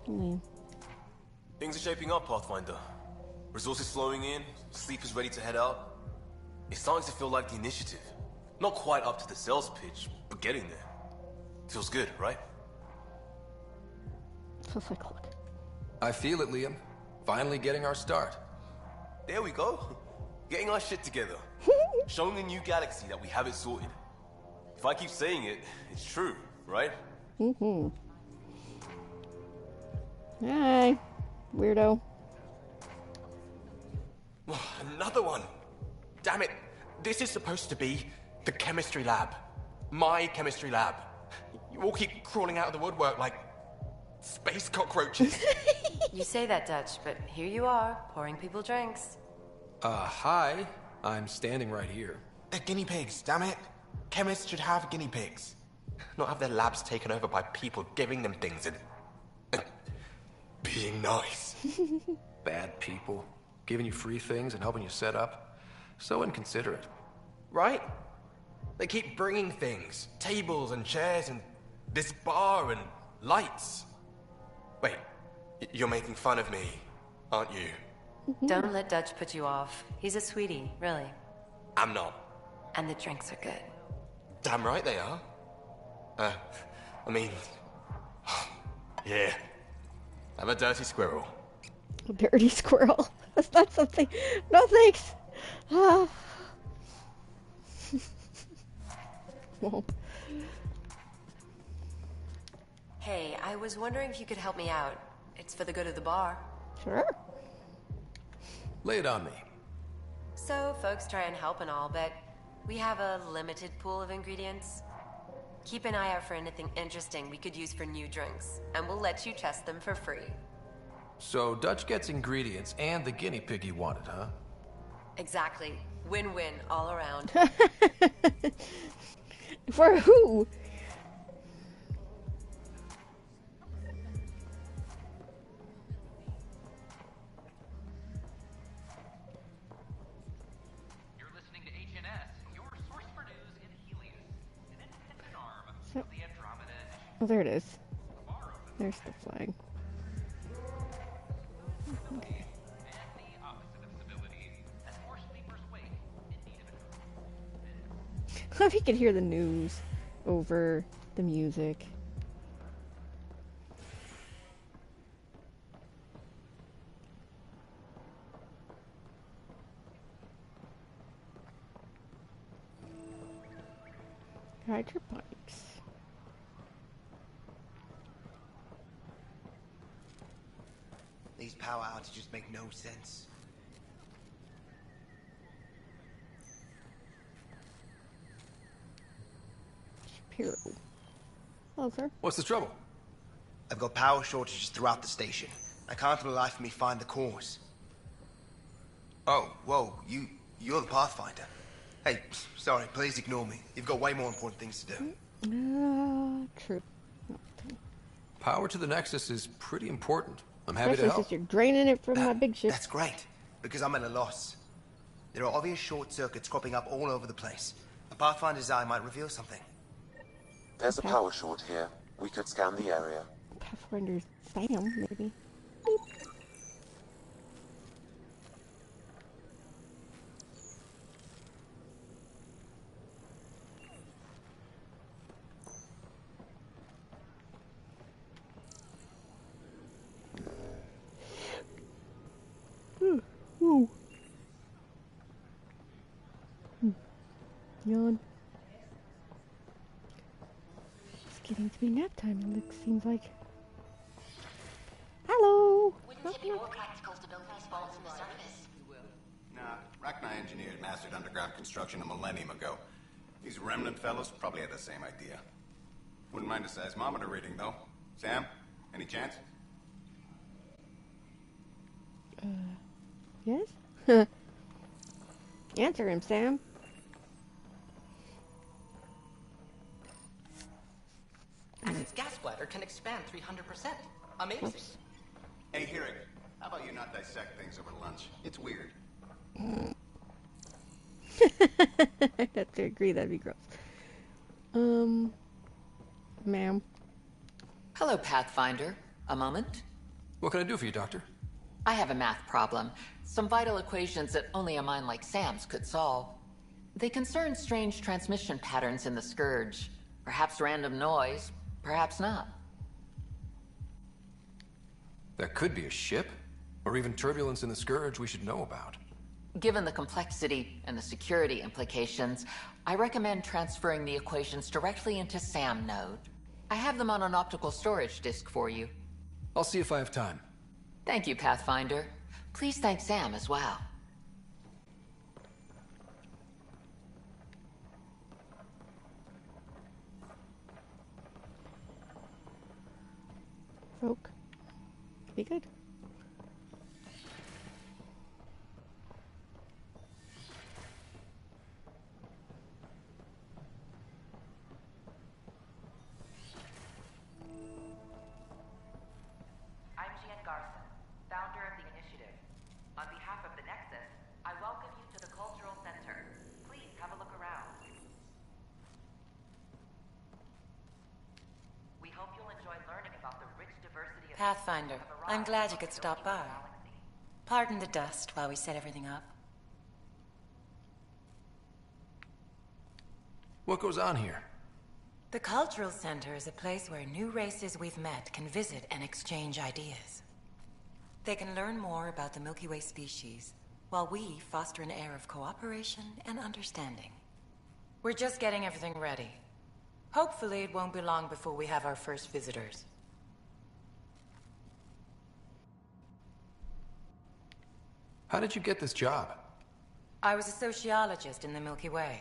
Man. Things are shaping up, Pathfinder. Resources flowing in, sleepers ready to head out. It's starting to feel like the initiative. Not quite up to the sales pitch, but getting there. Feels good, right? Feels like luck. I feel it, Liam. Finally getting our start. There we go. Getting our shit together. Showing the new galaxy that we have it sorted. If I keep saying it, it's true, right? Hi, weirdo. Another one. Damn it. This is supposed to be the chemistry lab. My chemistry lab. You all keep crawling out of the woodwork like space cockroaches. You say that, Dutch, but here you are, pouring people drinks. Hi. I'm standing right here. They're guinea pigs, damn it. Chemists should have guinea pigs. Not have their labs taken over by people giving them things and being nice. Bad people. Giving you free things and helping you set up. So inconsiderate. Right? They keep bringing things. Tables and chairs and this bar and lights. Wait, you're making fun of me, aren't you? Don't let Dutch put you off. He's a sweetie, really. I'm not. And the drinks are good. Damn right they are. I mean... yeah. I'm a dirty squirrel. A dirty squirrel. That's not something. No thanks. Ah. Well. Hey, I was wondering if you could help me out. It's for the good of the bar. Sure. Lay it on me. So, folks try and help and all, but we have a limited pool of ingredients. Keep an eye out for anything interesting we could use for new drinks, and we'll let you test them for free. So Dutch gets ingredients and the guinea pig he wanted, huh? Exactly. Win-win all around. For who? You're listening to HNS, your source for news in Helios, an independent arm of the Andromeda Initiative. Oh, there it is. There's the flag. Okay. And the opposite of civility, as more sleepers wake in need of it. If you could hear the news over the music. Ride your bikes. These power outages make no sense. Shapiro. Hello, sir. What's the trouble? I've got power shortages throughout the station. I can't for the life of me find the cause. Oh, whoa, you're the Pathfinder. Hey, sorry, please ignore me. You've got way more important things to do. True. Power to the Nexus is pretty important. I'm happy to Especially help. since you're draining it from my big ship. That's great, because I'm at a loss. There are obvious short circuits cropping up all over the place. A Pathfinder's eye might reveal something. There's a power short here. We could scan the area. Pathfinder Sam, maybe. Whoa. Yawn. It's getting to be nap time, it seems like. Hello! Wouldn't it be more practical to build these vaults in the surface? Nah, Rachni engineers mastered underground construction a millennium ago. These remnant fellows probably had the same idea. Wouldn't mind a seismometer reading, though. Sam, any chance? Yes? Answer him, Sam. And its gas bladder can expand 300%. Amazing. Oops. Hey, Hirig, how about you not dissect things over lunch? It's weird. I'd have to agree, that'd be gross. Ma'am. Hello, Pathfinder. A moment? What can I do for you, Doctor? I have a math problem. Some vital equations that only a mind like Sam's could solve. They concern strange transmission patterns in the Scourge. Perhaps random noise, perhaps not. That could be a ship, or even turbulence in the Scourge we should know about. Given the complexity and the security implications, I recommend transferring the equations directly into SAM node. I have them on an optical storage disk for you. I'll see if I have time. Thank you, Pathfinder. Please thank Sam as well. Folk. Be good. I'm Gian Garson, founder of the initiative. On behalf of the Nexus, I welcome you to the Cultural Center. Please have a look around. We hope you'll enjoy learning about the rich diversity of Pathfinder, I'm glad you could stop by. Pardon the dust while we set everything up. What goes on here? The Cultural Center is a place where new races we've met can visit and exchange ideas. They can learn more about the Milky Way species, while we foster an air of cooperation and understanding. We're just getting everything ready. Hopefully it won't be long before we have our first visitors. How did you get this job? I was a sociologist in the Milky Way.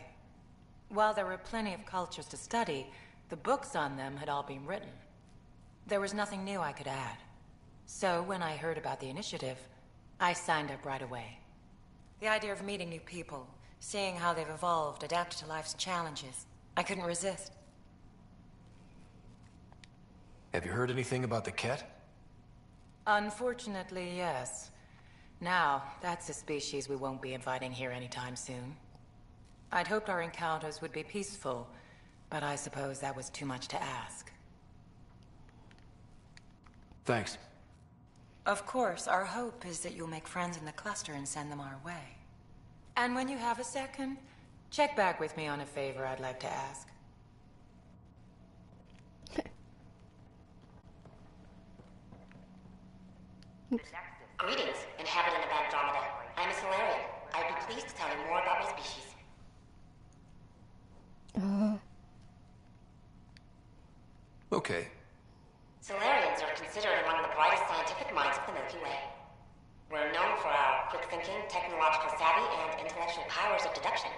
While there were plenty of cultures to study, the books on them had all been written. There was nothing new I could add. So when I heard about the initiative, I signed up right away. The idea of meeting new people, seeing how they've evolved, adapted to life's challenges, I couldn't resist. Have you heard anything about the Ket? Unfortunately, yes. Now, that's a species we won't be inviting here anytime soon. I'd hoped our encounters would be peaceful, but I suppose that was too much to ask. Thanks. Of course, our hope is that you'll make friends in the cluster and send them our way. And when you have a second, check back with me on a favor I'd like to ask. Greetings, inhabitant of Andromeda. I'm a Solarian. I would be pleased to tell you more about my species. Okay. Solarians are considered among the brightest scientific minds of the Milky Way. We're known for our quick thinking, technological savvy, and intellectual powers of deduction.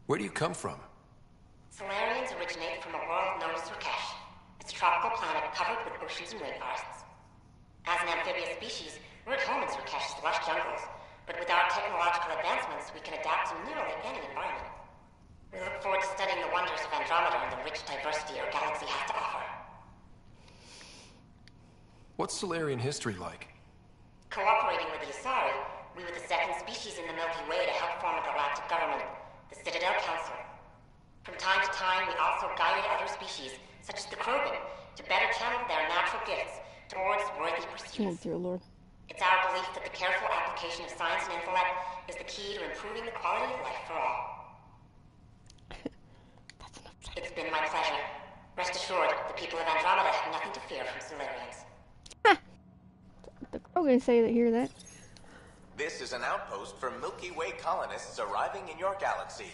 Where do you come from? Solarians originate from a world known as Surkesh. It's a tropical planet covered with oceans and rainforests. As an amphibious species, we're at home in Surkesh's lush jungles, but with our technological advancements, we can adapt to nearly any environment. We look forward to studying the wonders of Andromeda and the rich diversity our galaxy has to offer. What's Solarian history like? Cooperating with the Asari, we were the second species in the Milky Way to help form a galactic government, the Citadel Council. From time to time, we also guided other species, such as the Krogan, to better channel their natural gifts towards worthy pursuits. Oh, dear Lord. It's our belief that the careful application of science and intellect is the key to improving the quality of life for all. It's been my pleasure. Rest assured, the people of Andromeda have nothing to fear from Solarians. The Krogan say that hear that. This is an outpost for Milky Way colonists arriving in your galaxy.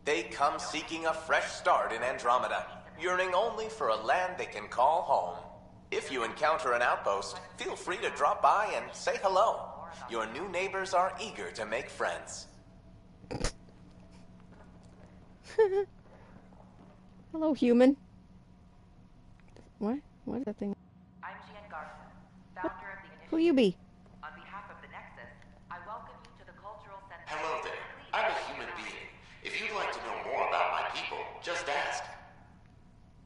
They come seeking a fresh start in Andromeda, yearning only for a land they can call home. If you encounter an outpost, feel free to drop by and say hello. Your new neighbors are eager to make friends. Hello, human. What? What is that thing? I'm Gian Garson, founder of the initiative. Who you be? On behalf of the Nexus, I welcome you to the Cultural Center. Hello there. I'm a human being. If you'd like to know more about my people, just ask.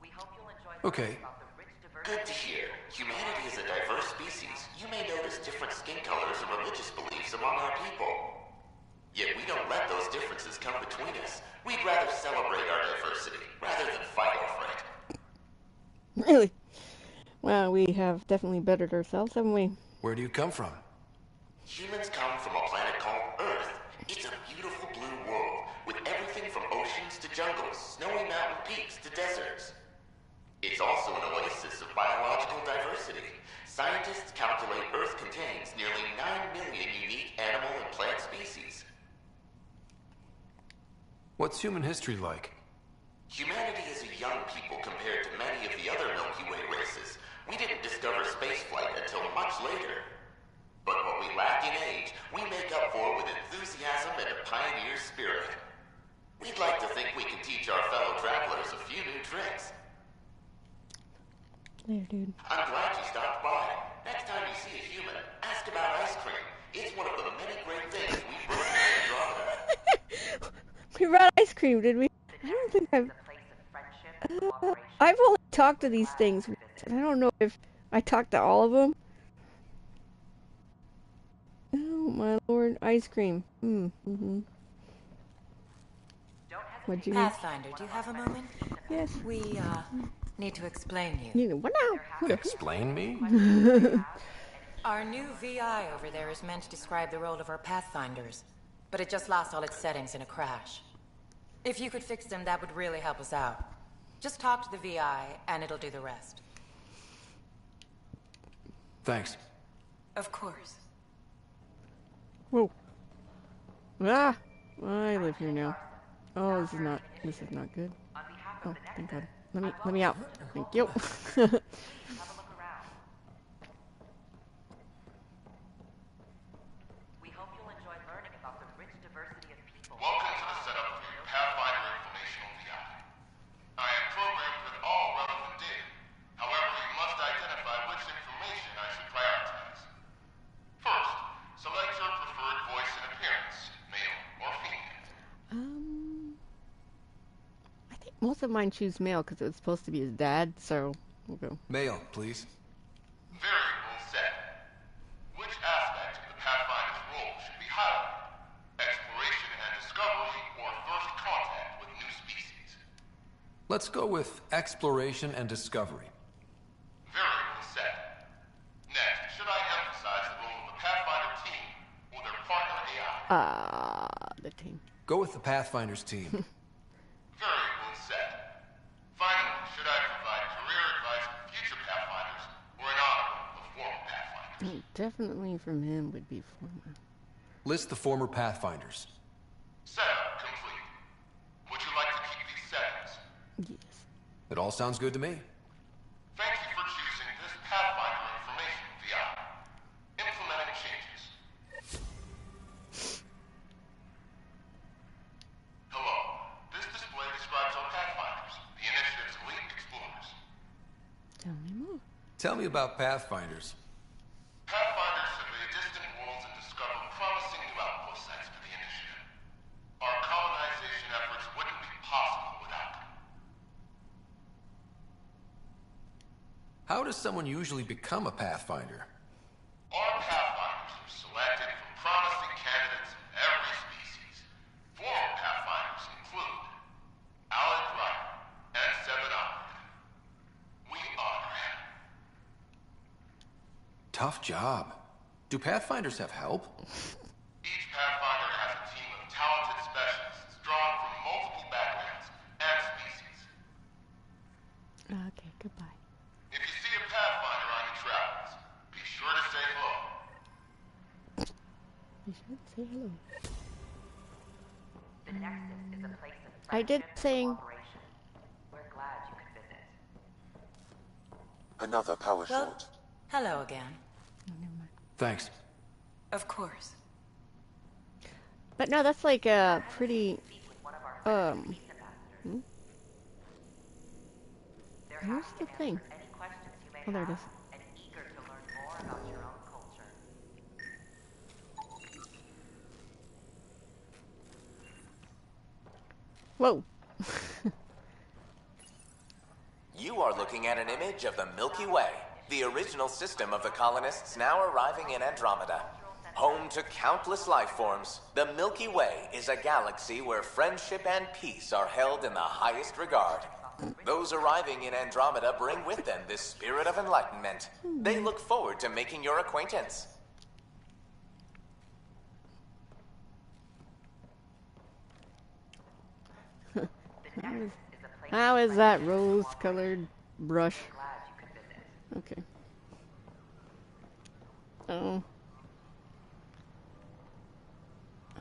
We hope you'll enjoy Okay. about the rich diversity. Good to hear. Humanity is a diverse species. You may notice different skin colors and religious beliefs among our people. Yet we don't let those differences come between us. We'd rather celebrate our diversity, rather than fight over it. Really? Well, we have definitely bettered ourselves, haven't we? Where do you come from? Humans come from a planet called Earth. It's a beautiful blue world, with everything from oceans to jungles, snowy mountain peaks to deserts. It's also an oasis of biological diversity. Scientists calculate Earth contains nearly 9 million unique animal and plant species. What's human history like? Humanity is a young people compared to many of the other Milky Way races. We didn't discover spaceflight until much later. But what we lack in age, we make up for with enthusiasm and a pioneer spirit. We'd like to think we can teach our fellow travelers a few new tricks. There, dude. I'm glad you stopped by. Next time you see a human, ask about ice cream. It's one of the many great things we brought to Andromeda. We brought ice cream, did we? I don't think I've only talked to these things. I don't know if I talked to all of them. Oh my lord, ice cream. What'd you need? Pathfinder, do you have a moment? Yes. We, need to explain you. What now? Explain me? Our new VI over there is meant to describe the role of our Pathfinders, but it just lost all its settings in a crash. If you could fix them, that would really help us out. Just talk to the VI, and it'll do the rest. Thanks. Of course. Whoa. Ah! I live here now. Oh, this is not good. Oh, thank God. Let me out. Thank you. Most of mine choose male because it was supposed to be his dad, so we'll go. Male, please. Variable set. Which aspect of the Pathfinder's role should be highlighted? Exploration and discovery, or first contact with new species? Let's go with exploration and discovery. Variable set. Next, should I emphasize the role of the Pathfinder team or their partner AI? The team. Go with the Pathfinder's team. Variable set. Finally, should I provide career advice for future Pathfinders or an honor of former Pathfinders? Definitely from him would be former. List the former Pathfinders. Setup complete. Would you like to keep these settings? Yes. It all sounds good to me. Thank you for choosing this Pathfinder information VI. Implementing changes. Hello. This display describes our Pathfinders, the Initiative's elite explorers. Tell me more. Tell me about Pathfinders. Pathfinders survey distant worlds and discover promising new outpost sites for the Initiative. Our colonization efforts wouldn't be possible without them. How does someone usually become a Pathfinder? Our Pathfinders are selected from promising candidates of every species. Former Pathfinders include Alec Ryder and Seven Operative. We honor him. Tough job. Do Pathfinders have help? Each Pathfinder has a team of talented specialists drawn from multiple backgrounds and species. Okay, goodbye. If you see a Pathfinder on your travels, be sure to say hello. You should say hello. The Nexus is a place of I did saying. cooperation. We're glad you could visit. Another power Well, short. hello again. Thanks. Of course. But no, that's like a pretty. Hmm? Where's the thing? Oh, there it is. And eager to learn more about your own culture. Whoa. You are looking at an image of the Milky Way, the original system of the colonists now arriving in Andromeda. Home to countless life forms, the Milky Way is a galaxy where friendship and peace are held in the highest regard. Those arriving in Andromeda bring with them this spirit of enlightenment. They look forward to making your acquaintance. How is that rose-colored brush? Okay. Oh.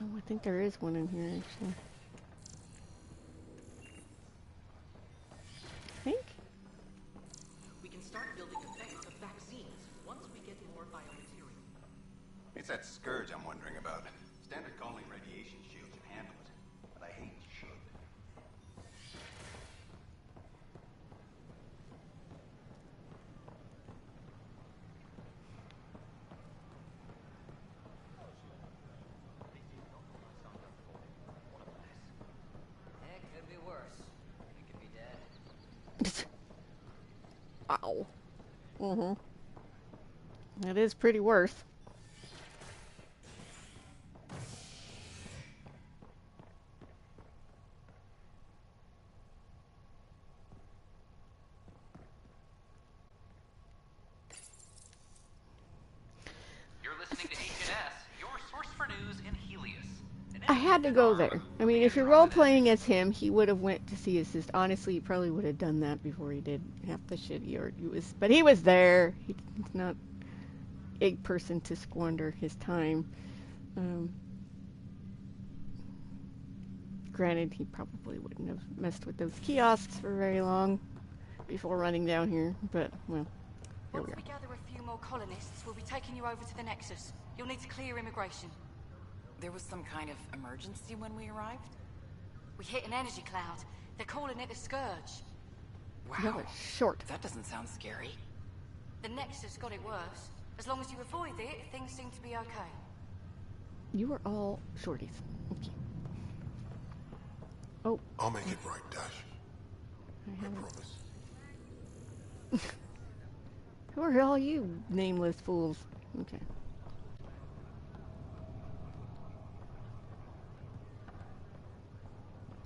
Oh, I think there is one in here, actually. I think? We can start building effective vaccines once we get more biomaterial. It's that scourge I'm wondering about. Standard calling radiation shield can handle it, but I hate should. It could be worse. We could be dead. Ow. It is pretty worse. You're listening to H&S, your source for news in Helios. I had to go there. I mean, if you're role-playing as him, he would have went to see his sister. Honestly, he probably would have done that before he did half the shit he was. But he was there. He's not a person to squander his time. Granted, he probably wouldn't have messed with those kiosks for very long before running down here. But, well, here we Once are. we gather a few more colonists, we'll be taking you over to the Nexus. You'll need to clear immigration. There was some kind of emergency when we arrived? We hit an energy cloud. They're calling it the Scourge. Wow. That was short. That doesn't sound scary. The Nexus got it worse. As long as you avoid it, things seem to be okay. You are all shorties. Okay. Oh. I'll make it right, Dash. I promise. Who are all you nameless fools? Okay.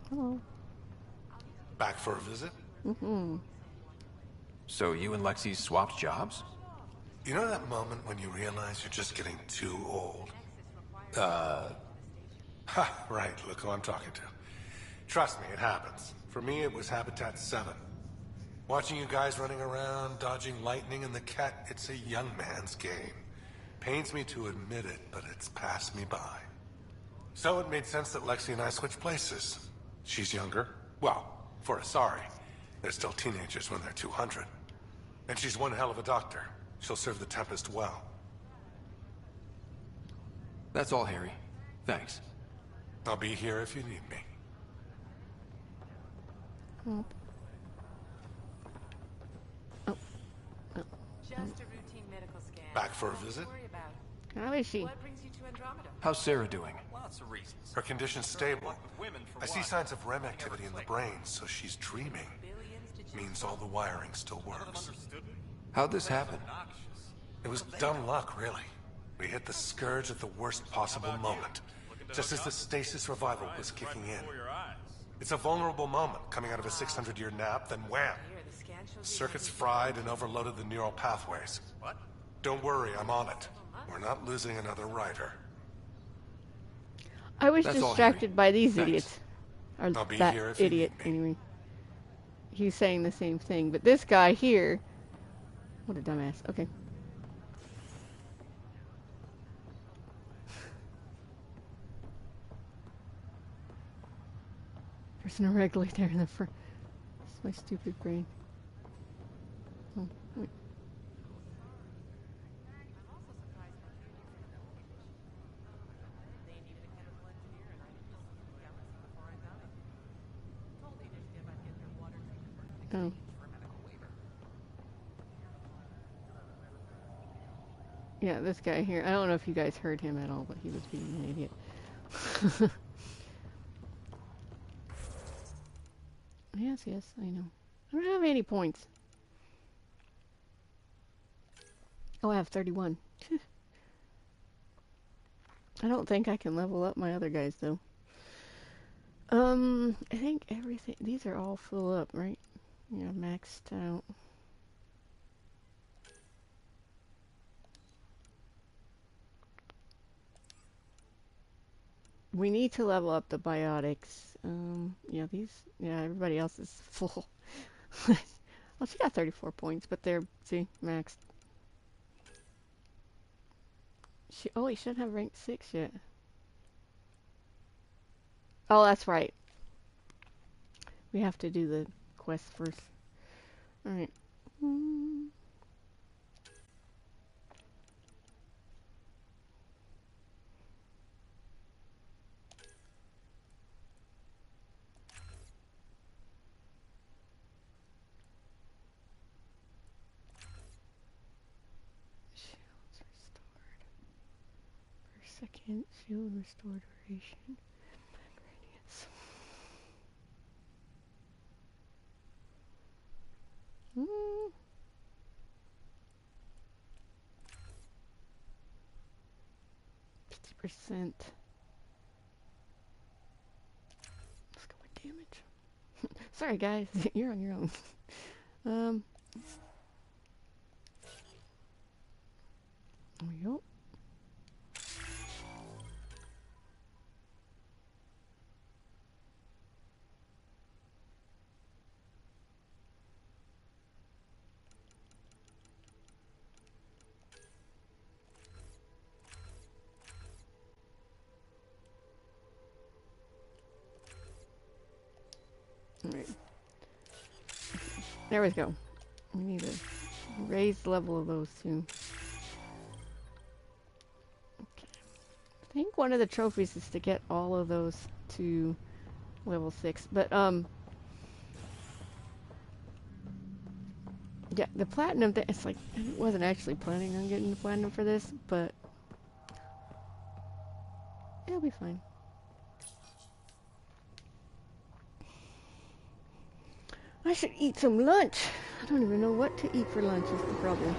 Hello. Back for a visit? Mm-hmm. So you and Lexi swapped jobs? You know that moment when you realize you're just getting too old? Right, look who I'm talking to. Trust me, it happens. For me, it was Habitat 7. Watching you guys running around, dodging lightning and the cat, it's a young man's game. Pains me to admit it, but it's passed me by. So it made sense that Lexi and I switched places. She's younger. Well, for Asari. They're still teenagers when they're 200. And she's one hell of a doctor. She'll serve the Tempest well. That's all, Harry. Thanks. I'll be here if you need me. Oh. Oh. Oh. Just a routine medical scan. Back for a visit? How is she? What brings you to Andromeda? How's Sarah doing? Lots of reasons. Her condition's stable. Women for I see what? signs of REM activity in the brain, so she's dreaming. Means all the wiring still works. How'd this happen? It was dumb luck, really. We hit the Scourge at the worst possible moment, just as the stasis revival was kicking in. It's a vulnerable moment, coming out of a 600-year nap, then wham! Circuits fried and overloaded the neural pathways. What? Don't worry, I'm on it. We're not losing another Ryder. I was That's all, distracted Harry. by these Thanks. idiots. Or I'll be that here if you idiot, need me. anyway. He's saying the same thing, but this guy here... What a dumbass. Okay. There's no regulator in the front. It's my stupid brain. Oh, wait. Oh. Yeah, this guy here. I don't know if you guys heard him at all, but he was being an idiot. Yes, yes, I know. I don't have any points. Oh, I have 31. I don't think I can level up my other guys, though. I think everything... These are all full up, right? Yeah, maxed out. We need to level up the biotics. Yeah, everybody else is full. Well, she got 34 points, but they're, see, maxed. He shouldn't have rank 6 yet. Oh, that's right. We have to do the quest first. Alright. Second, shield restore duration. Radiance. Mm. %. Let's go with damage. Sorry guys, you're on your own. There we go. Alright. There we go. We need to raise the level of those two. Okay. I think one of the trophies is to get all of those to level 6. But, yeah, the platinum, it's like, I wasn't actually planning on getting the platinum for this, but it'll be fine. I should eat some lunch. I don't even know what to eat for lunch is the problem.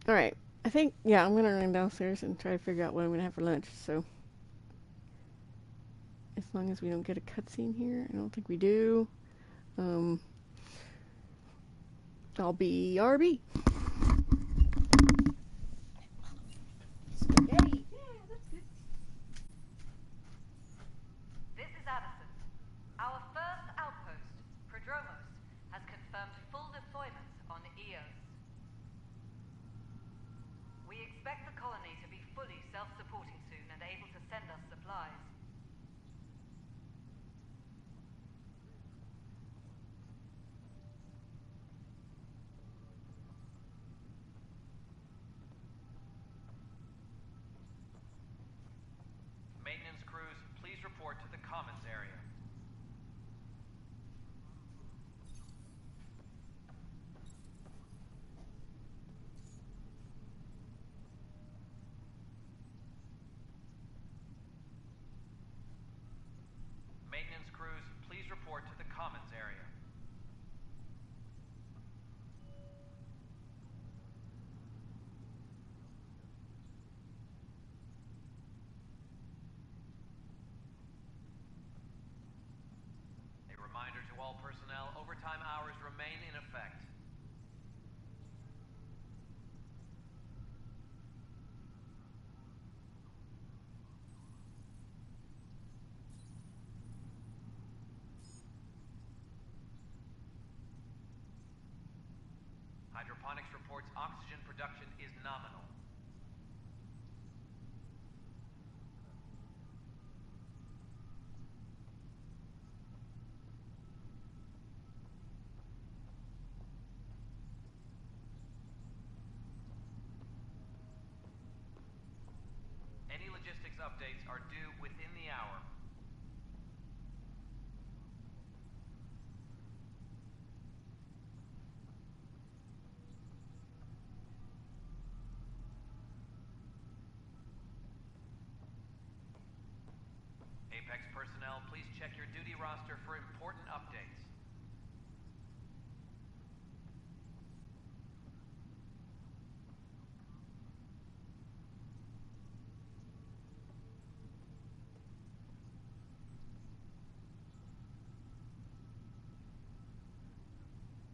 Alright, I think, yeah, I'm gonna run downstairs and try to figure out what I'm gonna have for lunch, so. As long as we don't get a cutscene here, I don't think we do. I'll be RB. Spaghetti. Yeah, that's good. This is Addison. Our first outpost, Prodromos, has confirmed full deployment on Eos. We expect the colony to be fully self-supporting soon and able to send us supplies. Maintenance crews, please report to the commons area. Maintenance crews, please report to the commons area. A reminder to all personnel, overtime hours remain in effect. Hydroponics reports oxygen production is nominal. Any logistics updates are due within the hour. Apex personnel, please check your duty roster for important updates.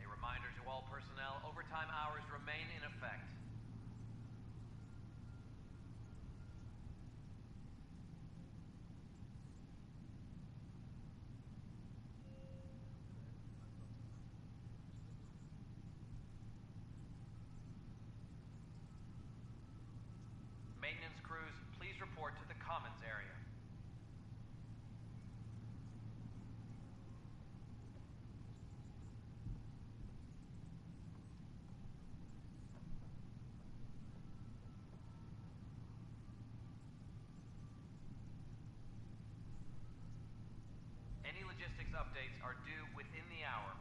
A reminder to all personnel, overtime hours remain in effect. Maintenance crews, please report to the commons area. Any logistics updates are due within the hour.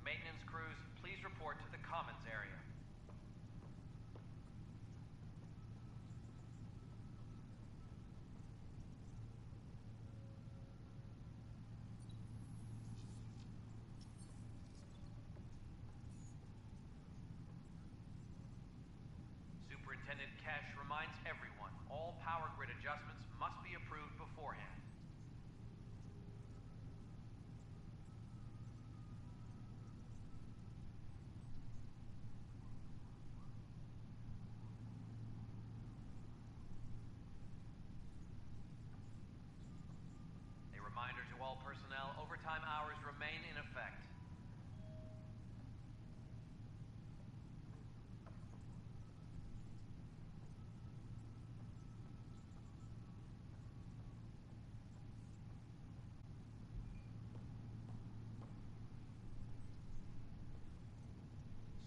Maintenance crews, please report to the commons area. Superintendent Cash reminds everyone, all power grid adjustments must be approved beforehand. A reminder to all personnel, overtime hours remain in effect.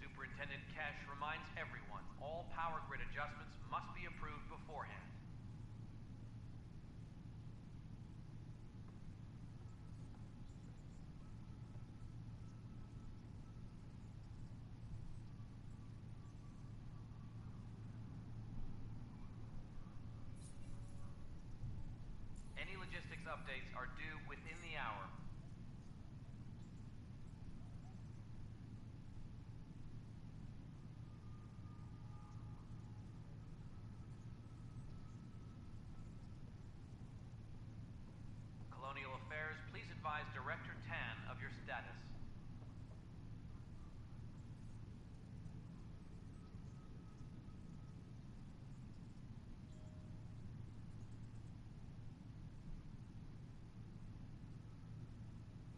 Superintendent Cash reminds everyone, all power grid adjustments must be approved beforehand. updates are due within the hour. Colonial Affairs, please advise Director Tan of your status.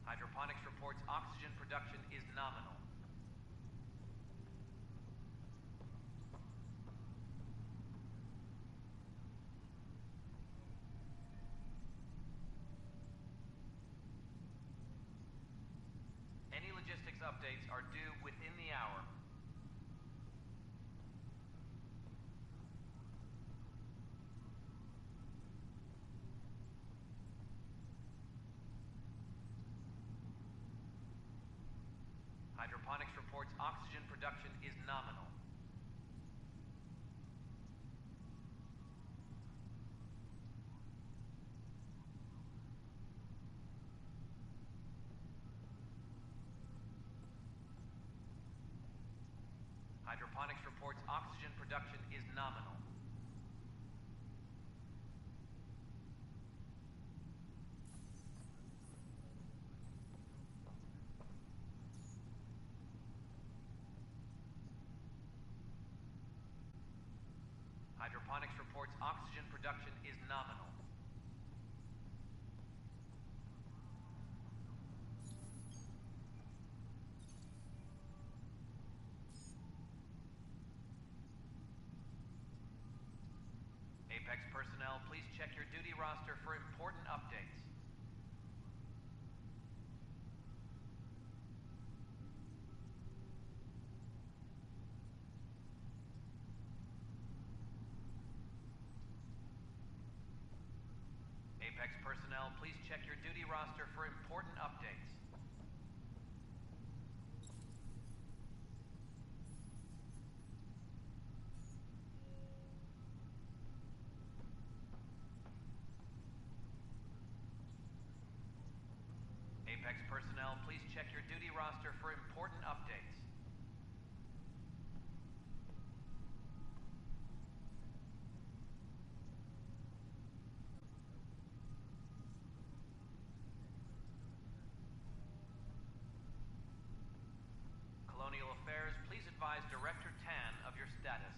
Hydroponics reports oxygen production is nominal. Any logistics updates are due within the hour. Hydroponics reports oxygen production is nominal. Hydroponics reports oxygen production is nominal. Hydroponics reports oxygen production is nominal. Apex personnel, please check your duty roster for important updates. Apex personnel, please check your duty roster for important updates. Apex personnel, please check your duty roster for important updates. Colonial Affairs, please advise Director Tan of your status.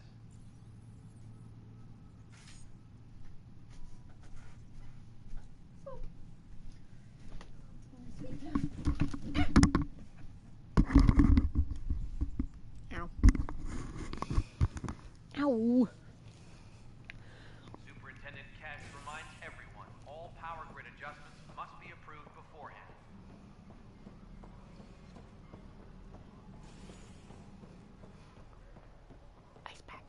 Ow. Ow. Superintendent Cash reminds everyone, all power grid adjustments must be approved beforehand. Ice pack.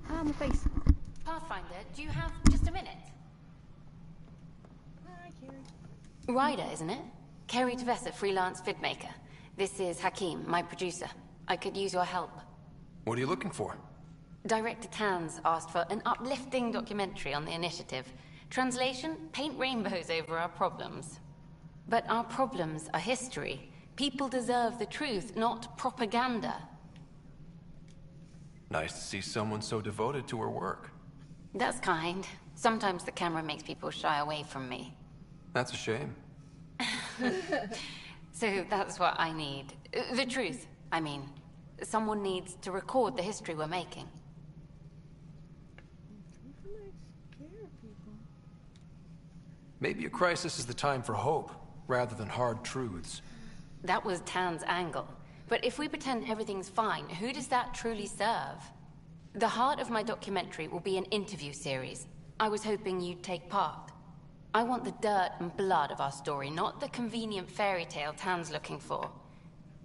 Ah, my face. Pathfinder, do you have just a minute? Hi, Carrie. Ryder, isn't it? Kerry Tevessa, freelance vidmaker. This is Hakeem, my producer. I could use your help. What are you looking for? Director Tan's asked for an uplifting documentary on the initiative. Translation, paint rainbows over our problems. But our problems are history. People deserve the truth, not propaganda. Nice to see someone so devoted to her work. That's kind. Sometimes the camera makes people shy away from me. That's a shame. So that's what I need. The truth, I mean. Someone needs to record the history we're making. Maybe a crisis is the time for hope, rather than hard truths. That was Tan's angle. But if we pretend everything's fine, who does that truly serve? The heart of my documentary will be an interview series. I was hoping you'd take part. I want the dirt and blood of our story, not the convenient fairy tale Tan's looking for.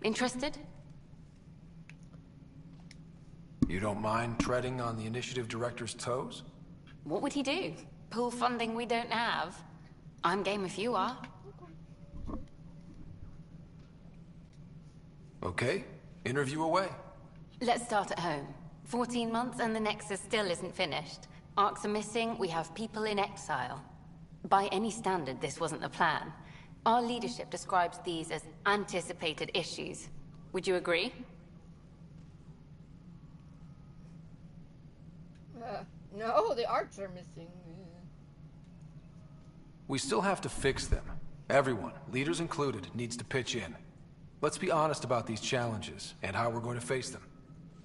Interested? You don't mind treading on the initiative director's toes? What would he do? Pull funding we don't have? I'm game if you are. Okay, interview away. Let's start at home. 14 months and the Nexus still isn't finished. Arcs are missing, we have people in exile. By any standard, this wasn't the plan. Our leadership describes these as anticipated issues. Would you agree? No, the arcs are missing. We still have to fix them. Everyone, leaders included, needs to pitch in. Let's be honest about these challenges and how we're going to face them.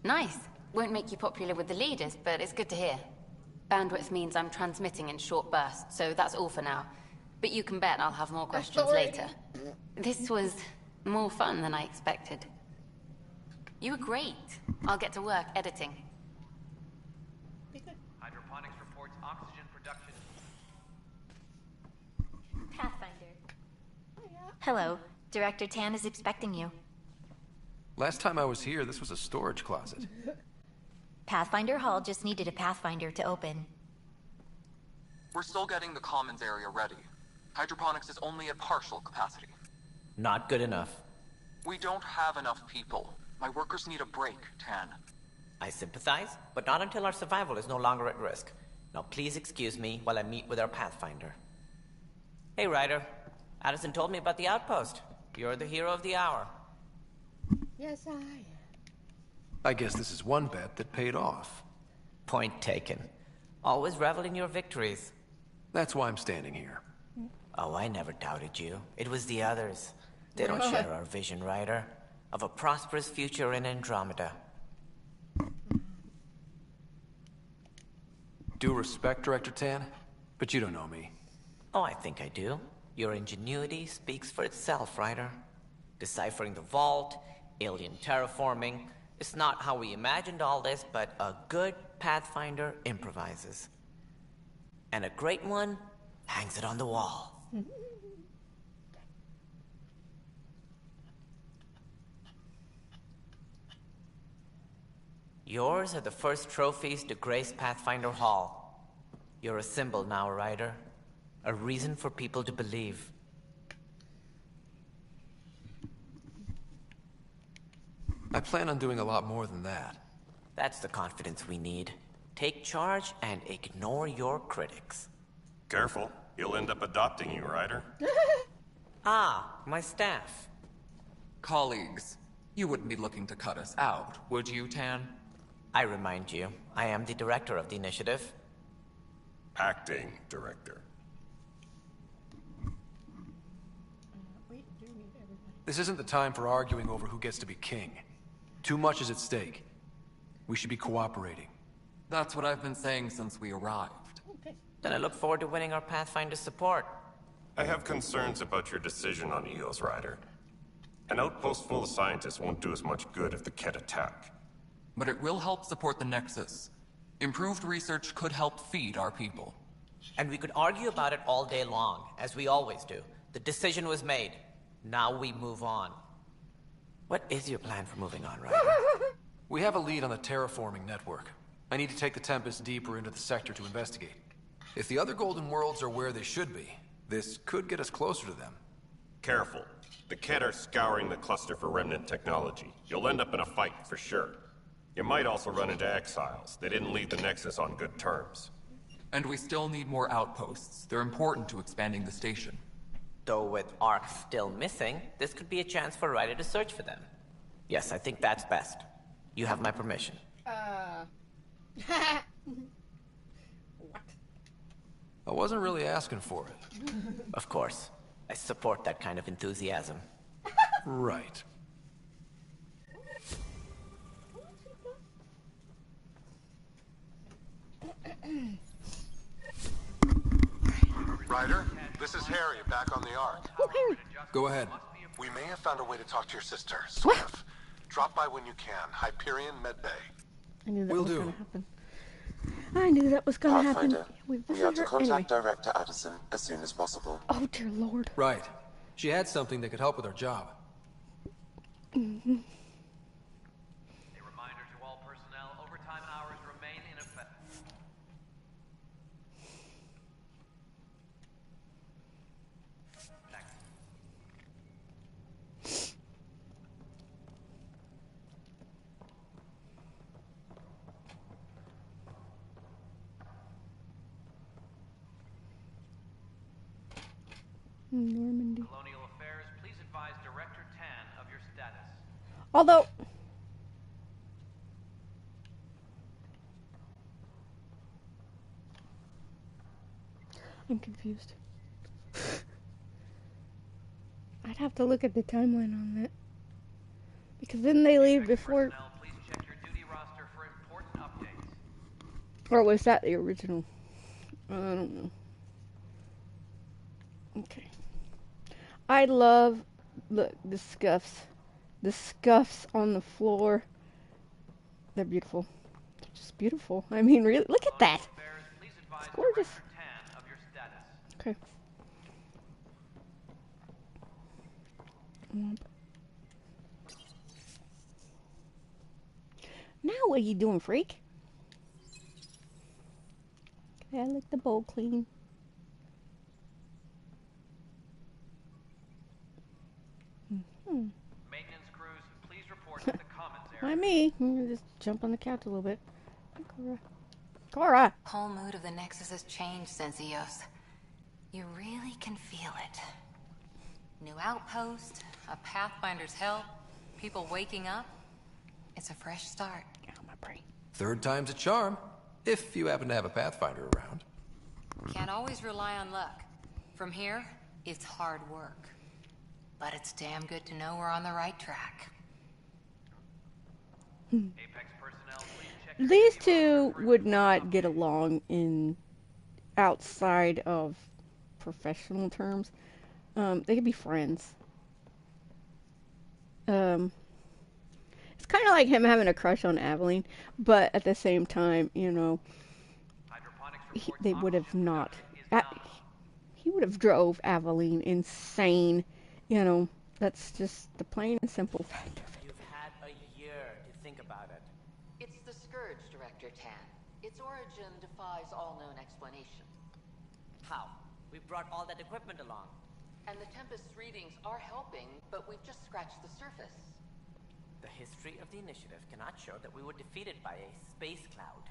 Nice. Won't make you popular with the leaders, but it's good to hear. Bandwidth means I'm transmitting in short bursts, so that's all for now. But you can bet I'll have more questions later. This was more fun than I expected. You were great. I'll get to work editing. Hydroponics reports oxygen production. Pathfinder. Hello. Director Tan is expecting you. Last time I was here, this was a storage closet. Pathfinder Hall just needed a Pathfinder to open. We're still getting the commons area ready. Hydroponics is only at partial capacity. Not good enough. We don't have enough people. My workers need a break, Tan. I sympathize, but not until our survival is no longer at risk. Now please excuse me while I meet with our Pathfinder. Hey, Ryder. Addison told me about the outpost. You're the hero of the hour. Yes, I am. I guess this is one bet that paid off. Point taken. Always revel in your victories. That's why I'm standing here. Oh, I never doubted you. It was the others. They don't share our vision, Ryder, of a prosperous future in Andromeda. Due respect, Director Tan, but you don't know me. Oh, I think I do. Your ingenuity speaks for itself, Ryder. Deciphering the vault, alien terraforming. It's not how we imagined all this, but a good Pathfinder improvises. And a great one hangs it on the wall. Yours are the first trophies to grace Pathfinder Hall. You're a symbol now, Ryder. A reason for people to believe. I plan on doing a lot more than that. That's the confidence we need. Take charge and ignore your critics. Careful. He'll end up adopting you, Ryder. Ah, my staff. Colleagues, you wouldn't be looking to cut us out, would you, Tan? I remind you, I am the director of the initiative. Acting director. This isn't the time for arguing over who gets to be king. Too much is at stake. We should be cooperating. That's what I've been saying since we arrived. Then I look forward to winning our Pathfinder's support. I have concerns about your decision on EOS, Ryder. An outpost full of scientists won't do as much good if the Ket attack. But it will help support the Nexus. Improved research could help feed our people. And we could argue about it all day long, as we always do. The decision was made. Now we move on. What is your plan for moving on, Ryder? We have a lead on the terraforming network. I need to take the Tempest deeper into the sector to investigate. If the other Golden Worlds are where they should be, this could get us closer to them. Careful. The Ket are scouring the cluster for remnant technology. You'll end up in a fight, for sure. You might also run into exiles. They didn't leave the Nexus on good terms. And we still need more outposts. They're important to expanding the station. Though with Ark still missing, this could be a chance for Ryder to search for them. Yes, I think that's best. You have my permission. What? I wasn't really asking for it. Of course. I support that kind of enthusiasm. Right. Ryder, this is Harry, back on the Ark. Go ahead. We may have found a way to talk to your sister, sort of. Drop by when you can. Hyperion Medbay. I knew that Will was do. gonna happen. I knew that was gonna happen. Pathfinder, we are to contact Director Addison as soon as possible. Oh dear Lord. Right. She had something that could help with her job. Mm-hmm. A reminder to all personnel, overtime hours remain in effect. Normandy. Colonial Affairs, please advise Director Tan of your status. Although, I'm confused. I'd have to look at the timeline on that. Because didn't they leave before? Please check your duty roster for important updates. Or was that the original? I don't know. Okay. I love, look, the scuffs. The scuffs on the floor. They're beautiful. They're just beautiful. I mean, really, look at that. It's gorgeous. Okay. Now what are you doing, freak? Okay, I lick the bowl clean. Maintenance crews, please report to the commons area. Why me? I'm gonna just jump on the couch a little bit. Cora. Whole mood of the Nexus has changed since EOS. You really can feel it. New outpost, a Pathfinder's help, people waking up. It's a fresh start. Oh, my brain. Third time's a charm, if you happen to have a Pathfinder around. Can't always rely on luck. From here, it's hard work. But it's damn good to know we're on the right track. Apex personnel, please check. These two would not get along in outside of professional terms. They could be friends. It's kind of like him having a crush on Aveline, but at the same time, you know, they would have not. He would have drove Aveline insane. You know, that's just the plain and simple fact of it. You've had a year to think about it. It's the Scourge, Director Tan. Its origin defies all known explanation. How? We brought all that equipment along. And the Tempest's readings are helping, but we've just scratched the surface. The history of the initiative cannot show that we were defeated by a space cloud.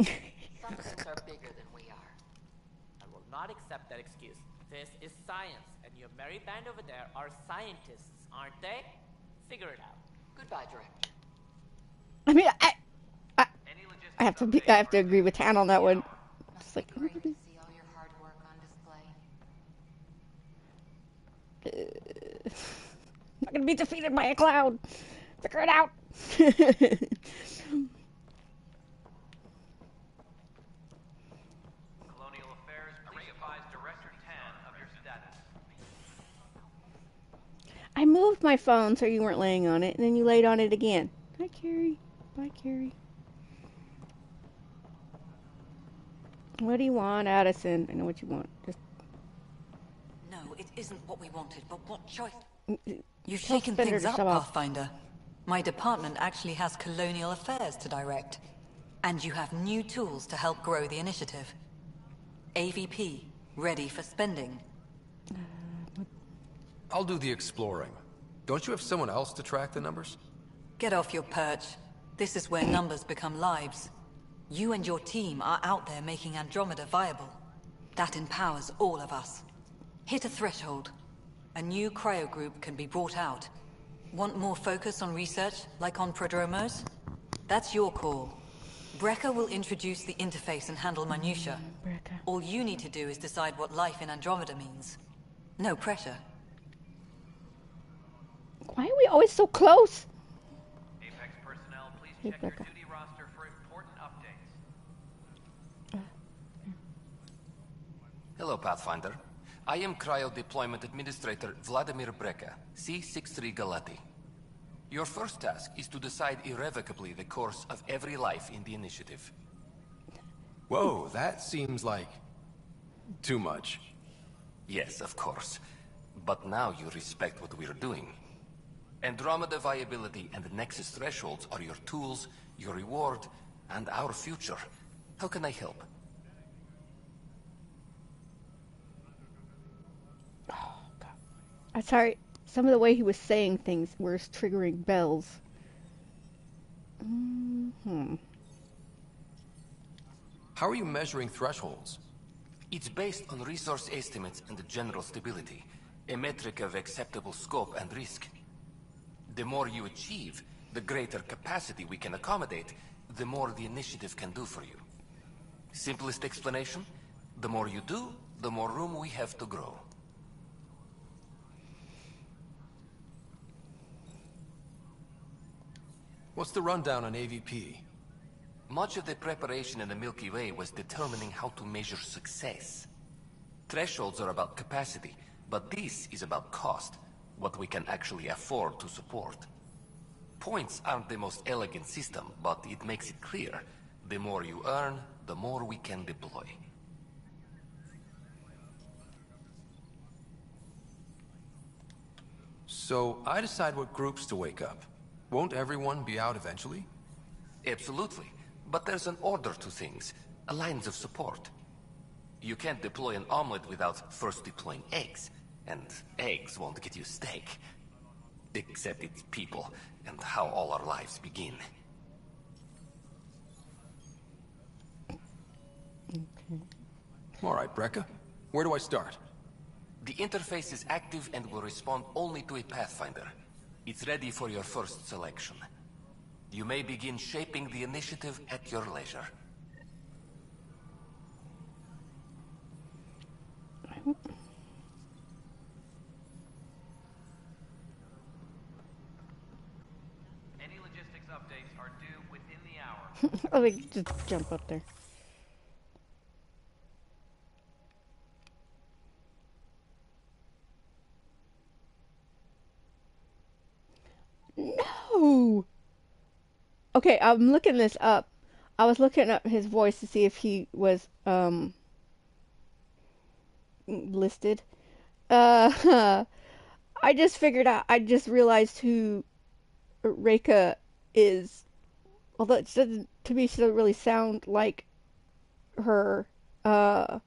Some things are bigger than we are. I will not accept that excuse. This is science, and your merry band over there are scientists, aren't they? Figure it out. Goodbye, Director. I mean, I have to agree with Tan on that one. Just like, Great to see all your hard work on display. I'm not gonna be defeated by a cloud. Figure it out. Colonial Affairs, please advise Director Tan of your status. I moved my phone so you weren't laying on it, and then you laid on it again. Hi, Carrie. Bye, Carrie. What do you want, Addison? I know what you want. Just No, it isn't what we wanted, but what choice? You've tell shaken Spender things to up, shove off. Pathfinder. My department actually has colonial affairs to direct. And you have new tools to help grow the initiative. AVP, ready for spending. I'll do the exploring. Don't you have someone else to track the numbers? Get off your perch. This is where numbers become lives. You and your team are out there making Andromeda viable. That empowers all of us. Hit a threshold. A new cryo group can be brought out. Want more focus on research, like on Prodromos? That's your call. Brecker will introduce the interface and handle minutiae. All you need to do is decide what life in Andromeda means. No pressure. why are we always so close? Apex personnel, please Hey, check your Becca. duty roster for important updates. Hello, Pathfinder. I am Cryo Deployment Administrator Vladimir Breka, C-63 Galati. Your first task is to decide irrevocably the course of every life in the initiative. Whoa, that seems like too much. Yes, of course. But now you respect what we're doing. Andromeda viability and the Nexus thresholds are your tools, your reward, and our future. How can I help? I'm sorry. Some of the way he was saying things were triggering bells. How are you measuring thresholds? It's based on resource estimates and the general stability. a metric of acceptable scope and risk. The more you achieve, the greater capacity we can accommodate, the more the initiative can do for you. Simplest explanation, the more you do, the more room we have to grow. What's the rundown on AVP? Much of the preparation in the Milky Way was determining how to measure success. Thresholds are about capacity, but this is about cost, what we can actually afford to support. Points aren't the most elegant system, but it makes it clear. The more you earn, the more we can deploy. So, I decide what groups to wake up. Won't everyone be out eventually? Absolutely. But there's an order to things, a lines of support. You can't deploy an omelet without first deploying eggs, and eggs won't get you steak. Except it's people, and how all our lives begin. All right, Brekka. Where do I start? The interface is active and will respond only to a Pathfinder. It's ready for your first selection. You may begin shaping the initiative at your leisure. Any logistics updates are due within the hour. Oh, they just jump up there. No! Okay, I'm looking this up. I was looking up his voice to see if he was, listed. I just figured out, I just realized who Reika is. Although it doesn't, to me, she doesn't really sound like her. But,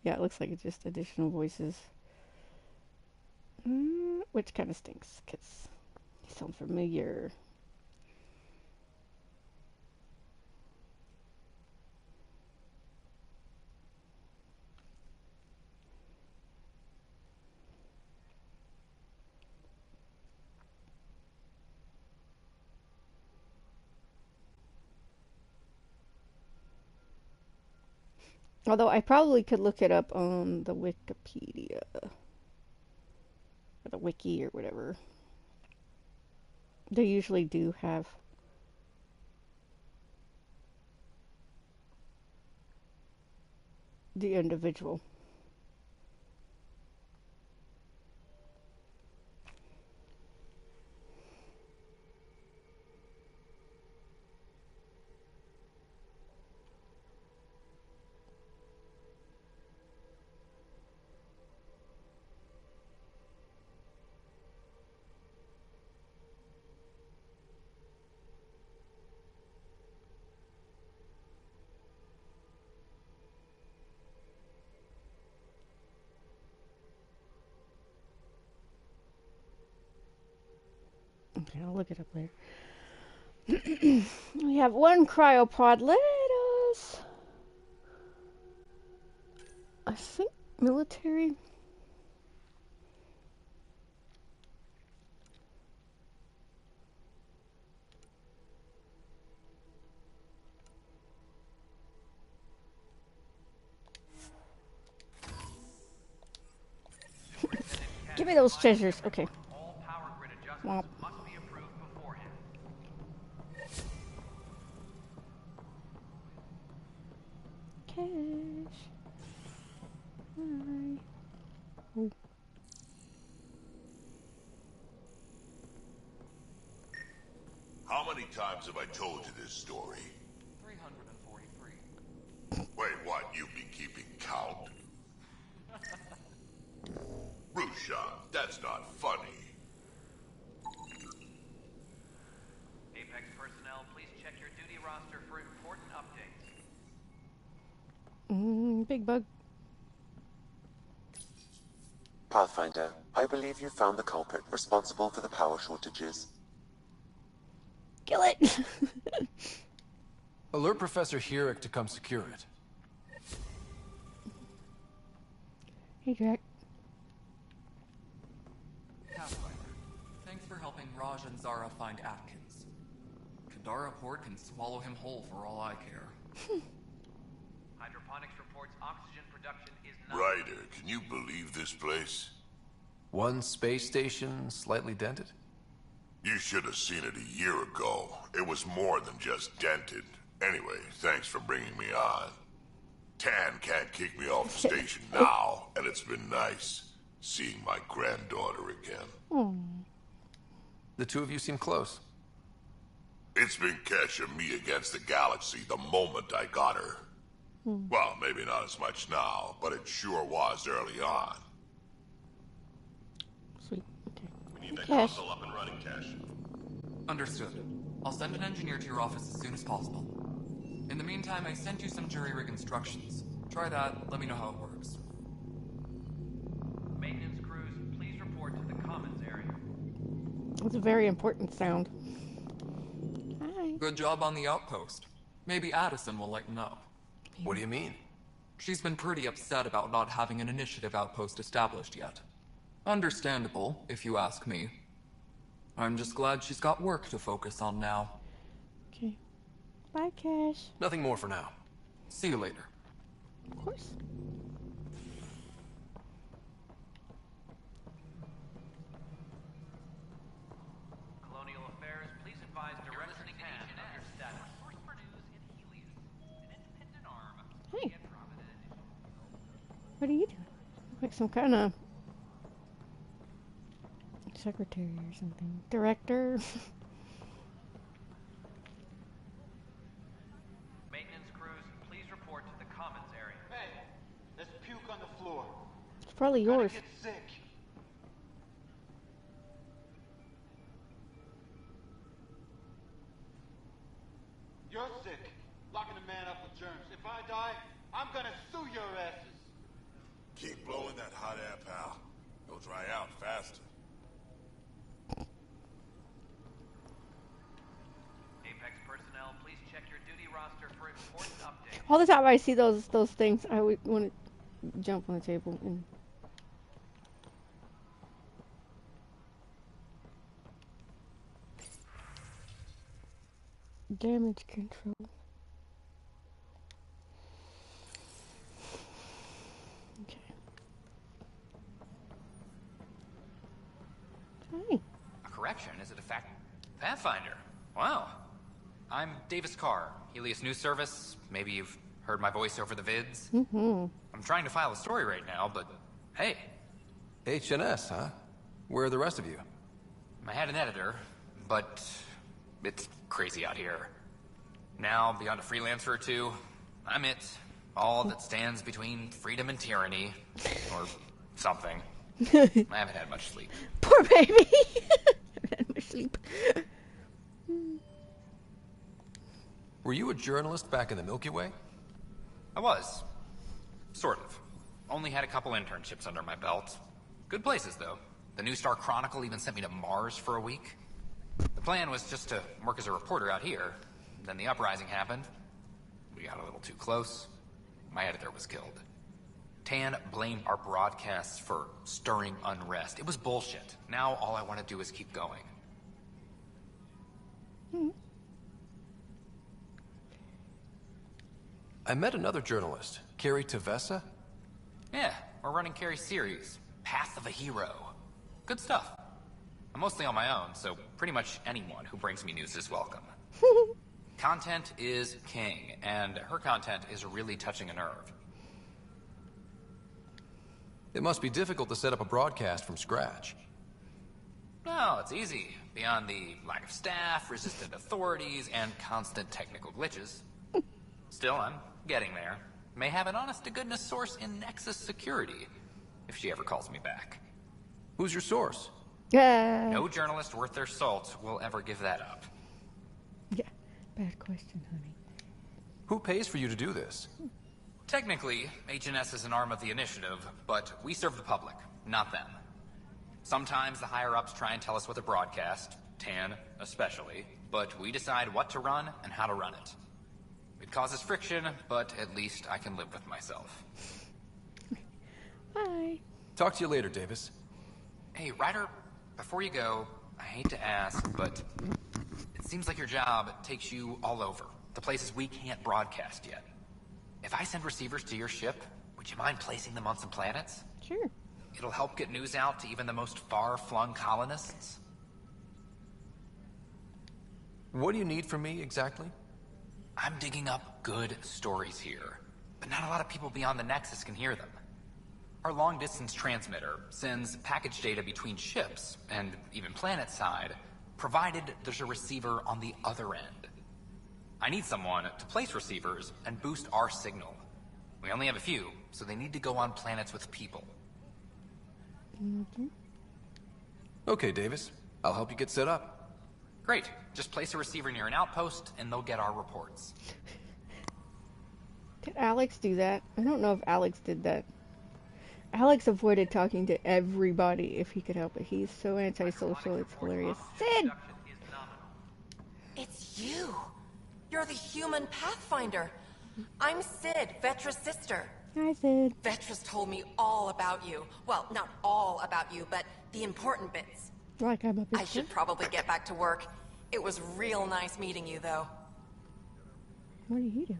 yeah, it looks like it's just additional voices. Which kind of stinks, because he sounds familiar. Although I probably could look it up on the Wikipedia. Or the wiki or whatever. They usually do have the individual. Okay, I'll look it up later. We have one cryopod. Let us... I think military... Give me those treasures. Okay. All power grid adjustments Womp. must be approved beforehand. Cash. Hi. Oh. How many times have I told you this story? 343. Wait, what? You've been keeping count? Rushan, that's not funny. Apex personnel, please check your duty roster for important updates. Big bug. Pathfinder, I believe you found the culprit responsible for the power shortages. Kill it! Alert Professor Herrick to come secure it. Hey, Drac. Pathfinder. Thanks for helping Raj and Zara find Atkins. Kadara Port can swallow him whole for all I care. Hydroponics reports oxygen production is not... Ryder, can you believe this place? One space station slightly dented? You should have seen it a year ago. It was more than just dented. Anyway, thanks for bringing me on. Tan can't kick me off the station now, and it's been nice seeing my granddaughter again. The two of you seem close. It's been catching me against the galaxy the moment I got her. Well, maybe not as much now, but it sure was early on. Sweet. Okay. We need that Cash. console up and running, Cash. Understood. I'll send an engineer to your office as soon as possible. In the meantime, I sent you some jury rig instructions. Try that, let me know how it works. Maintenance crews, please report to the commons area. It's a very important sound. Hi. Good job on the outpost. Maybe Addison will lighten up. What do you mean? She's been pretty upset about not having an initiative outpost established yet. Understandable, if you ask me. I'm just glad she's got work to focus on now. Okay. Bye, Cash. Nothing more for now. See you later. Of course. Colonial Affairs, please advise Director Tan of your status. Source for news in Helios, an independent arm. Hey. What are you doing? Look like some kind of secretary or something. Director. Maintenance crews, please report to the commons area. Hey, there's puke on the floor. It's probably yours. Get sick. You're sick. Locking a man up with germs. If I die, I'm gonna sue your asses. Keep blowing that hot air, pal. It'll dry out faster. Apex personnel, please check your duty roster for important updates. All the time I see those things, I would want to jump on the table and. Damage control. Okay. Hi. A correction, is it a fact? Pathfinder. Wow. I'm Davis Carr, Helios News Service. Maybe you've heard my voice over the vids. I'm trying to file a story right now, but hey. HNS, huh? Where are the rest of you? I had an editor, but it's crazy out here. Now, beyond a freelancer or two, I'm it. All that stands between freedom and tyranny. Or something. I haven't had much sleep. Poor baby! Haven't had much sleep. Were you a journalist back in the Milky Way? I was. Sort of. Only had a couple internships under my belt. Good places, though. The New Star Chronicle even sent me to Mars for a week. The plan was just to work as a reporter out here. Then the uprising happened. We got a little too close. My editor was killed. Tan blamed our broadcasts for stirring unrest. It was bullshit. Now all I want to do is keep going. I met another journalist, Carrie Tavessa. Yeah, we're running Carrie's series, Path of a Hero. Good stuff. I'm mostly on my own, so pretty much anyone who brings me news is welcome. Content is king, and her content is really touching a nerve. It must be difficult to set up a broadcast from scratch. No, it's easy. Beyond the lack of staff, resistant authorities, and constant technical glitches. Still, I'm getting there. May have an honest-to-goodness source in Nexus Security, if she ever calls me back. Who's your source? Yeah. No journalist worth their salt will ever give that up. Yeah. Bad question, honey. Who pays for you to do this? Technically, HNS is an arm of the initiative, but we serve the public, not them. Sometimes the higher-ups try and tell us what to broadcast, Tan especially, but we decide what to run and how to run it. It causes friction, but at least I can live with myself. Bye. Talk to you later, Davis. Hey, Ryder, Before you go, I hate to ask, but it seems like your job takes you all over. The places we can't broadcast yet. If I send receivers to your ship, would you mind placing them on some planets? Sure. It'll help get news out to even the most far-flung colonists. What do you need from me, exactly? I'm digging up good stories here, but not a lot of people beyond the Nexus can hear them. Our long-distance transmitter sends package data between ships, and even planet-side, provided there's a receiver on the other end. I need someone to place receivers and boost our signal. We only have a few, so they need to go on planets with people. Okay, Davis. I'll help you get set up. Great. Just place a receiver near an outpost, and they'll get our reports. Did Alex do that? I don't know if Alex did that. Alex avoided talking to everybody if he could help it. He's so antisocial, it's hilarious. Sid! It's you! You're the human Pathfinder. I'm Sid, Vetra's sister. Hi, Sid. Vetra's told me all about you. Well, not all about you, but the important bits. Like I'm a big I should probably get back to work. It was real nice meeting you, though. What do you do?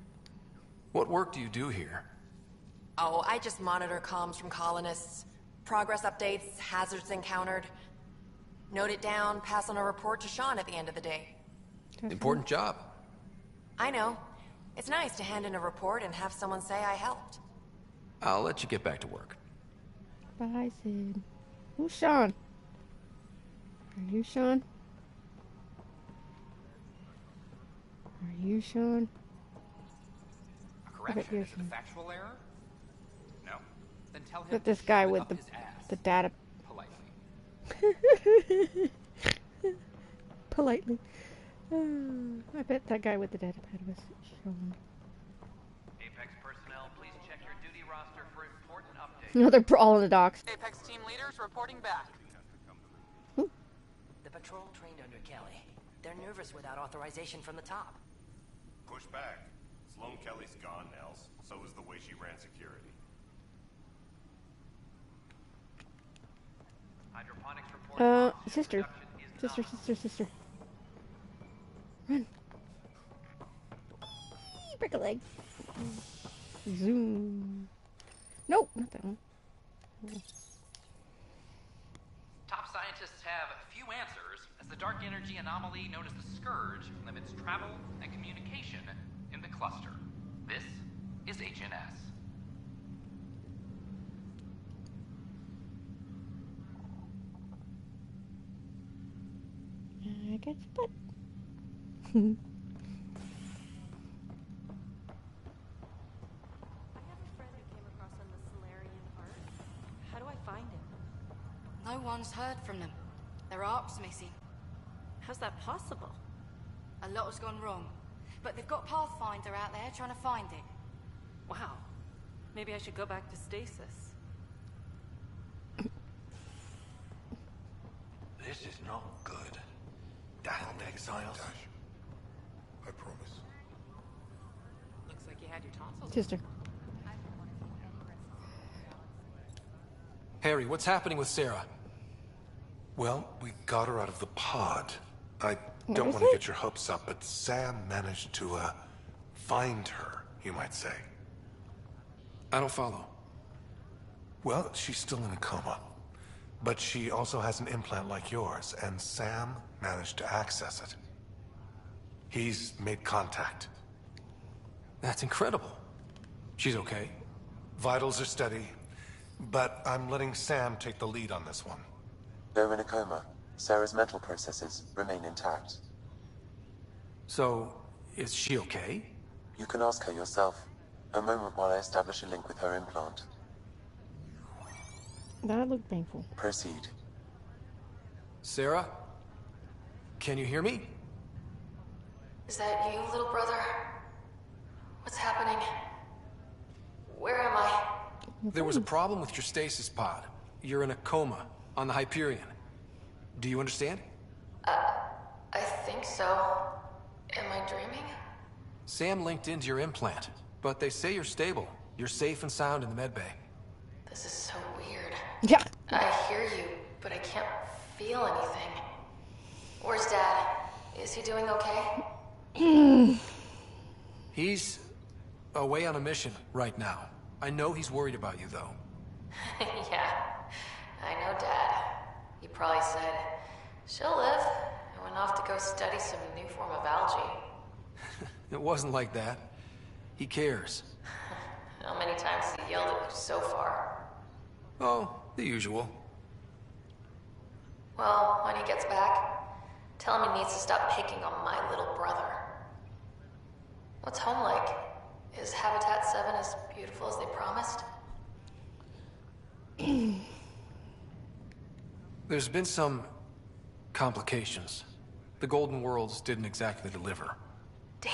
What work do you do here? Oh, I just monitor comms from colonists. Progress updates, hazards encountered. Note it down, pass on a report to Sean at the end of the day. Important job. I know. It's nice to hand in a report and have someone say I helped. I'll let you get back to work. Bye, Sid. Who's Sean? Are you Sean? Are you Sean? A correction? Is it a factual error? No? Then tell him But this guy with the data. Politely. Politely. I bet that guy with the data pad was Sean. Apex personnel, please check your duty roster for important updates. No, they're all in the docks. Apex team leaders reporting back. The patrol trained under Kelly. They're nervous without authorization from the top. Push back. Sloan Kelly's gone, Nels. So is the way she ran security. Hydroponics report. Sister. Sister. Run. Break a leg. Zoom. Nope, not that one. Top scientists have few answers, as the dark energy anomaly known as the Scourge limits travel and communication in the cluster. This is HNS. I guess, but... I have a friend who came across on the Solarian Ark. How do I find him? No one's heard from them. Their ark's missing. How's that possible? A lot has gone wrong. But they've got Pathfinder out there trying to find it. Wow. Maybe I should go back to stasis. This is not good. Dial exiles. I promise. Looks like you had your tonsils. Sister. Harry, what's happening with Sarah? Well, we got her out of the pod. I What don't is want to it? get your hopes up, but Sam managed to, find her, you might say. I don't follow. Well, she's still in a coma. But she also has an implant like yours, and Sam managed to access it. He's made contact. That's incredible. She's okay. Vitals are steady, but I'm letting Sam take the lead on this one. Though in a coma, Sarah's mental processes remain intact. So, is she okay? You can ask her yourself. A moment while I establish a link with her implant. That looked painful. Proceed. Sarah? Can you hear me? Is that you, little brother? What's happening? Where am I? There was a problem with your stasis pod. You're in a coma on the Hyperion. Do you understand? I think so. Am I dreaming? Sam linked into your implant, but they say you're stable. You're safe and sound in the medbay. This is so weird. Yeah. I hear you, but I can't feel anything. Where's Dad? Is he doing okay? He's away on a mission right now. I know he's worried about you, though. Yeah, I know Dad. He probably said, she'll live, and went off to go study some new form of algae. It wasn't like that. He cares. How many times has he yelled at you so far? Oh, the usual. Well, when he gets back, tell him he needs to stop picking on my little brother. What's home like? Is Habitat 7 as beautiful as they promised? There's been some complications. The Golden Worlds didn't exactly deliver. Damn.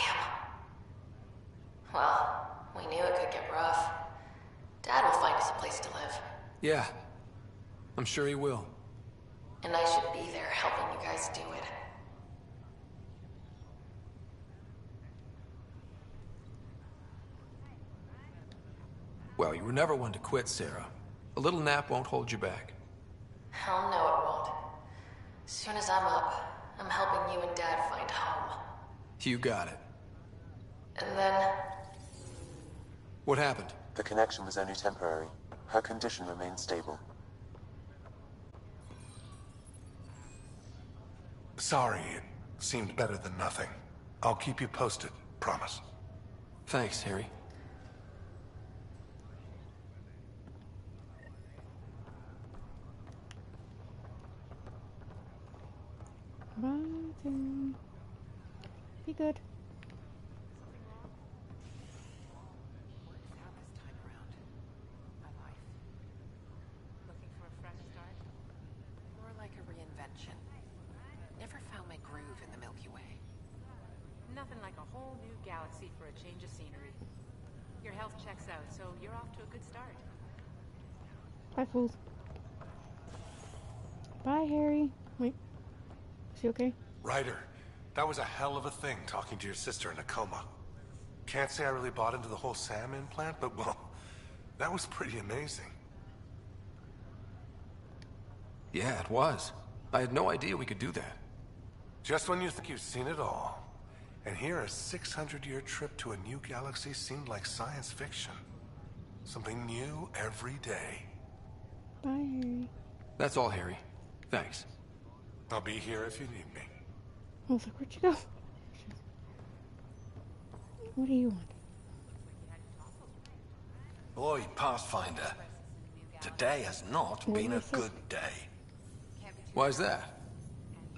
Well, we knew it could get rough. Dad will find us a place to live. Yeah, I'm sure he will. And I should be there helping you guys do it. Well, you were never one to quit, Sarah. A little nap won't hold you back. Hell no, it won't. As soon as I'm up, I'm helping you and Dad find home. You got it. And then... What happened? The connection was only temporary. Her condition remains stable. Sorry, it seemed better than nothing. I'll keep you posted, promise. Thanks, Harry. Ryder. Be good. Looking for a fresh start? More like a reinvention. Never found my groove in the Milky Way. Nothing like a whole new galaxy for a change of scenery. Your health checks out, so you're off to a good start. Bye, fools. Bye, Harry. Wait. Is he okay? Ryder, that was a hell of a thing talking to your sister in a coma. Can't say I really bought into the whole Sam implant, but well, that was pretty amazing. Yeah, it was. I had no idea we could do that. Just when you think you've seen it all, and here a 600-year trip to a new galaxy seemed like science fiction. Something new every day. Bye, Harry. That's all, Harry. Thanks. I'll be here if you need me. I was like, where'd you go? What do you want? Boy, Pathfinder, today has not been a good day. Why's that?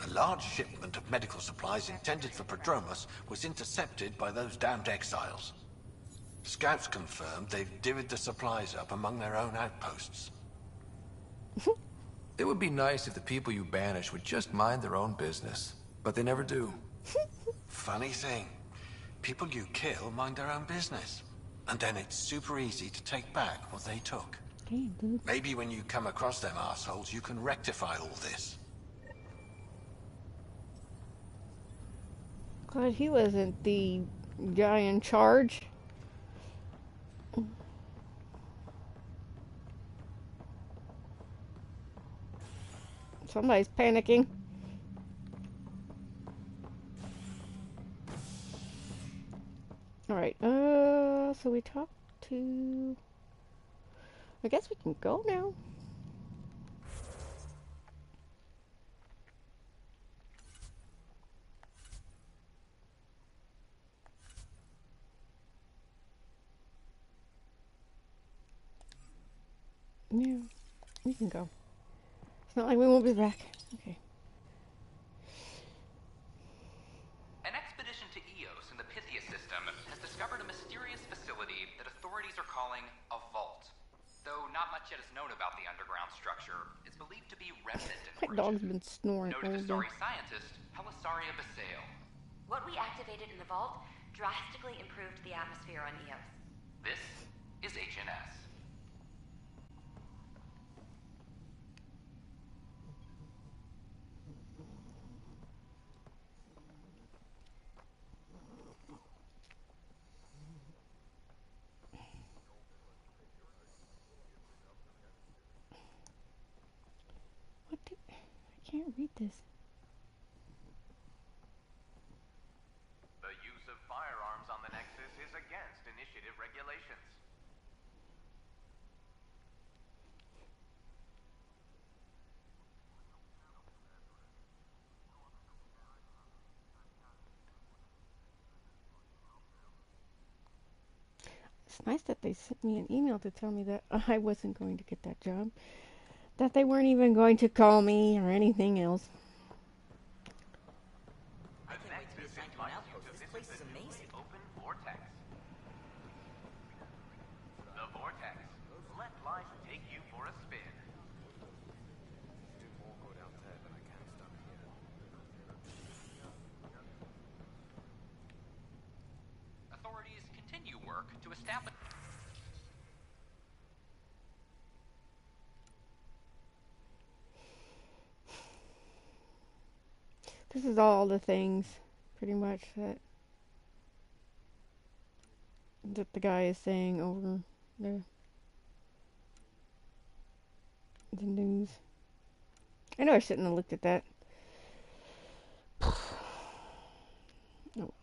A large shipment of medical supplies intended for Prodromus was intercepted by those damned exiles. Scouts confirmed they've divvied the supplies up among their own outposts. It would be nice if the people you banish would just mind their own business, but they never do. Funny thing, people you kill mind their own business, and then it's super easy to take back what they took. Damn, dude. Maybe when you come across them assholes, you can rectify all this. Glad he wasn't the guy in charge. Somebody's panicking. Alright, so we talked to... I guess we can go now. Yeah, we can go. It's not like we won't be back. Okay. An expedition to Eos in the Pythia system has discovered a mysterious facility that authorities are calling a vault. Though not much yet is known about the underground structure, it's believed to be remnant in My dog's been snoring all Noted day. Asari scientist Helisaria Basale. What we activated in the vault drastically improved the atmosphere on Eos. This is HNS. can't read this. The use of firearms on the Nexus is against initiative regulations. It's nice that they sent me an email to tell me that I wasn't going to get that job. That they weren't even going to call me or anything else. I can't wait to be assigned to an outpost. This place is amazing. Open vortex. The vortex. Let life take you for a spin. Do more good out there than I can stuck here. Authorities continue work to establish. This is all the things, pretty much, that the guy is saying over the news. I know I shouldn't have looked at that. No.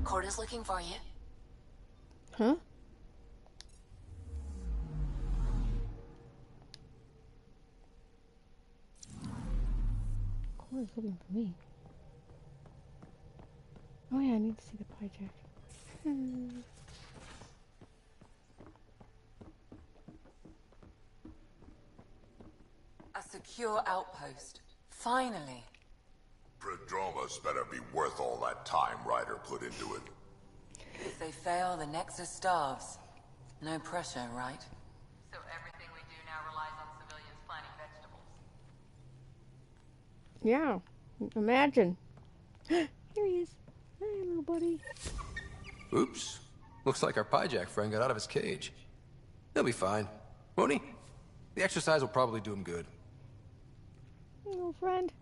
Corda's looking for you. Huh? Corda's looking for me. Oh yeah, I need to see the pie chart. A secure outpost. Finally. Prodromus better be worth all that time Ryder put into it. If they fail, the Nexus starves. No pressure, right? So everything we do now relies on civilians planting vegetables. Yeah, imagine. Here he is. Hey, little buddy. Oops. Looks like our Pyjack friend got out of his cage. He'll be fine, won't he? The exercise will probably do him good. Little friend.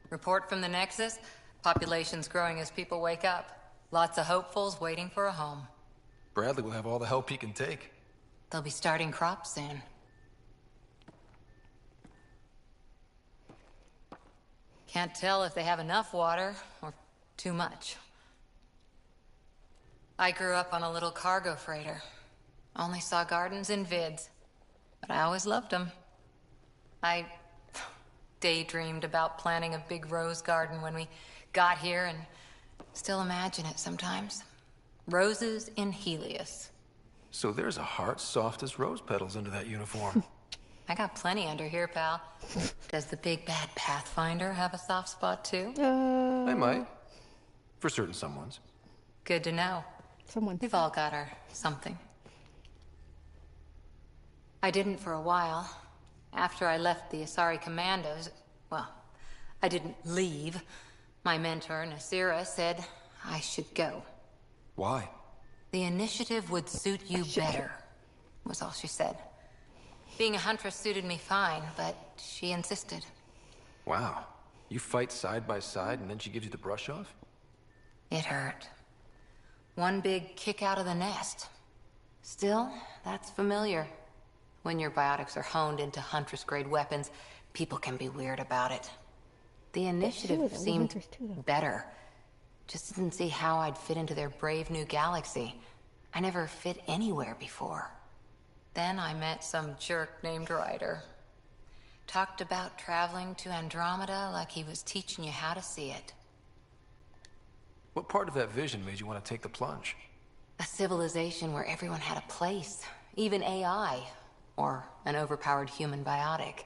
Report from the Nexus. Population's growing as people wake up. Lots of hopefuls waiting for a home. Bradley will have all the help he can take. They'll be starting crops soon. Can't tell if they have enough water or too much. I grew up on a little cargo freighter. Only saw gardens in vids, but I always loved them. I daydreamed about planting a big rose garden when we got here and still imagine it sometimes. Roses in Helios. So there's a heart soft as rose petals under that uniform. I got plenty under here, pal. Does the big bad Pathfinder have a soft spot too? I might. For certain someones. Good to know. We've all got our something. I didn't for a while. After I left the Asari Commandos, well, I didn't leave. My mentor, Nasira, said I should go. Why? The initiative would suit you better, was all she said. Being a huntress suited me fine, but she insisted. Wow. You fight side by side and then she gives you the brush off? It hurt. One big kick out of the nest. Still, that's familiar. When your biotics are honed into Huntress-grade weapons, people can be weird about it. The initiative seemed better. Just didn't see how I'd fit into their brave new galaxy. I never fit anywhere before. Then I met some jerk named Ryder. Talked about traveling to Andromeda like he was teaching you how to see it. What part of that vision made you want to take the plunge? A civilization where everyone had a place, even AI, or an overpowered human biotic.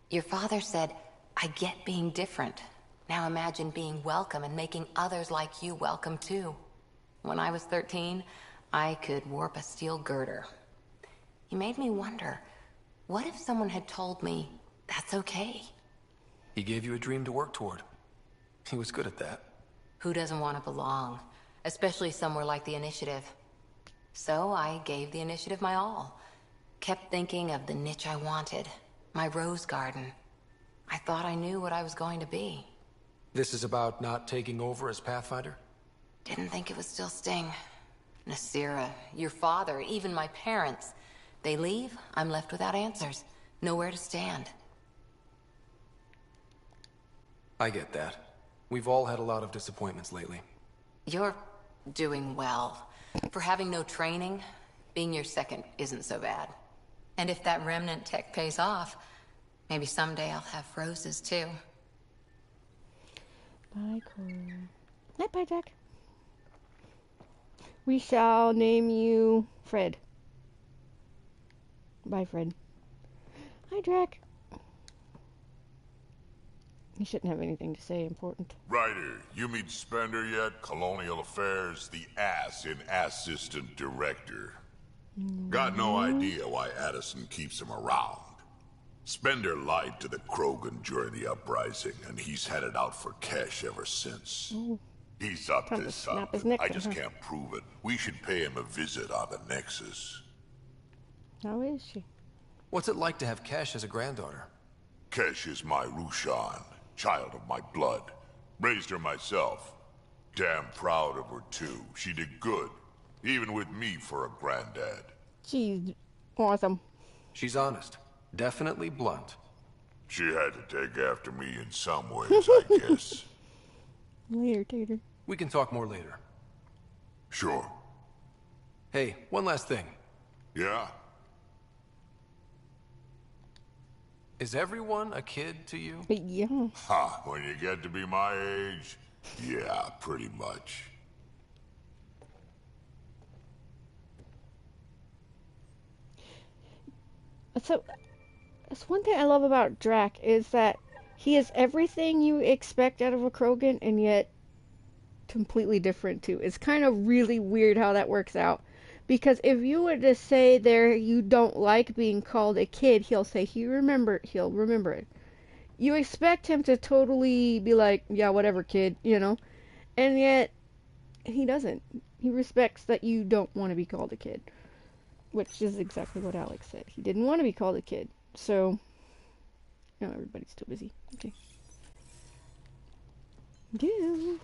Your father said, I get being different. Now imagine being welcome and making others like you welcome too. When I was 13, I could warp a steel girder. He made me wonder, what if someone had told me that's okay? He gave you a dream to work toward. He was good at that. Who doesn't want to belong? Especially somewhere like the Initiative. So I gave the Initiative my all. Kept thinking of the niche I wanted. My rose garden. I thought I knew what I was going to be. This is about not taking over as Pathfinder? Didn't think it would still sting. Nasira, your father, even my parents. They leave, I'm left without answers. Nowhere to stand. I get that. We've all had a lot of disappointments lately. You're doing well. For having no training, being your second isn't so bad. And if that remnant tech pays off, maybe someday I'll have roses too. Bye, Cora. Night, bye, Jack. We shall name you Fred. Bye, Fred. Hi, Drac. He shouldn't have anything to say important. Ryder, you meet Spender yet? Colonial Affairs, the ass in Assistant Director. Got no idea why Addison keeps him around. Spender lied to the Krogan during the uprising, and he's headed out for cash ever since. Oh. He's up Time to to snap his something. neck I then, just huh? can't prove it. We should pay him a visit on the Nexus. How is she? What's it like to have Kesh as a granddaughter? Kesh is my Rushan, child of my blood. Raised her myself. Damn proud of her too. She did good, even with me for a granddad. She's awesome. She's honest. Definitely blunt. She had to take after me in some ways, I guess. Later, Tater. We can talk more later. Sure. Hey, one last thing. Yeah? Is everyone a kid to you? Yeah. Ha, when you get to be my age, yeah, pretty much. So, that's one thing I love about Drac, is that he is everything you expect out of a Krogan, and yet completely different too. It's kind of really weird how that works out. Because if you were to say there you don't like being called a kid, he'll say he'll remember it. You expect him to totally be like, yeah, whatever, kid, you know? And yet, he doesn't. He respects that you don't want to be called a kid. Which is exactly what Alex said. He didn't want to be called a kid. So, no, everybody's too busy. Okay. Yeah.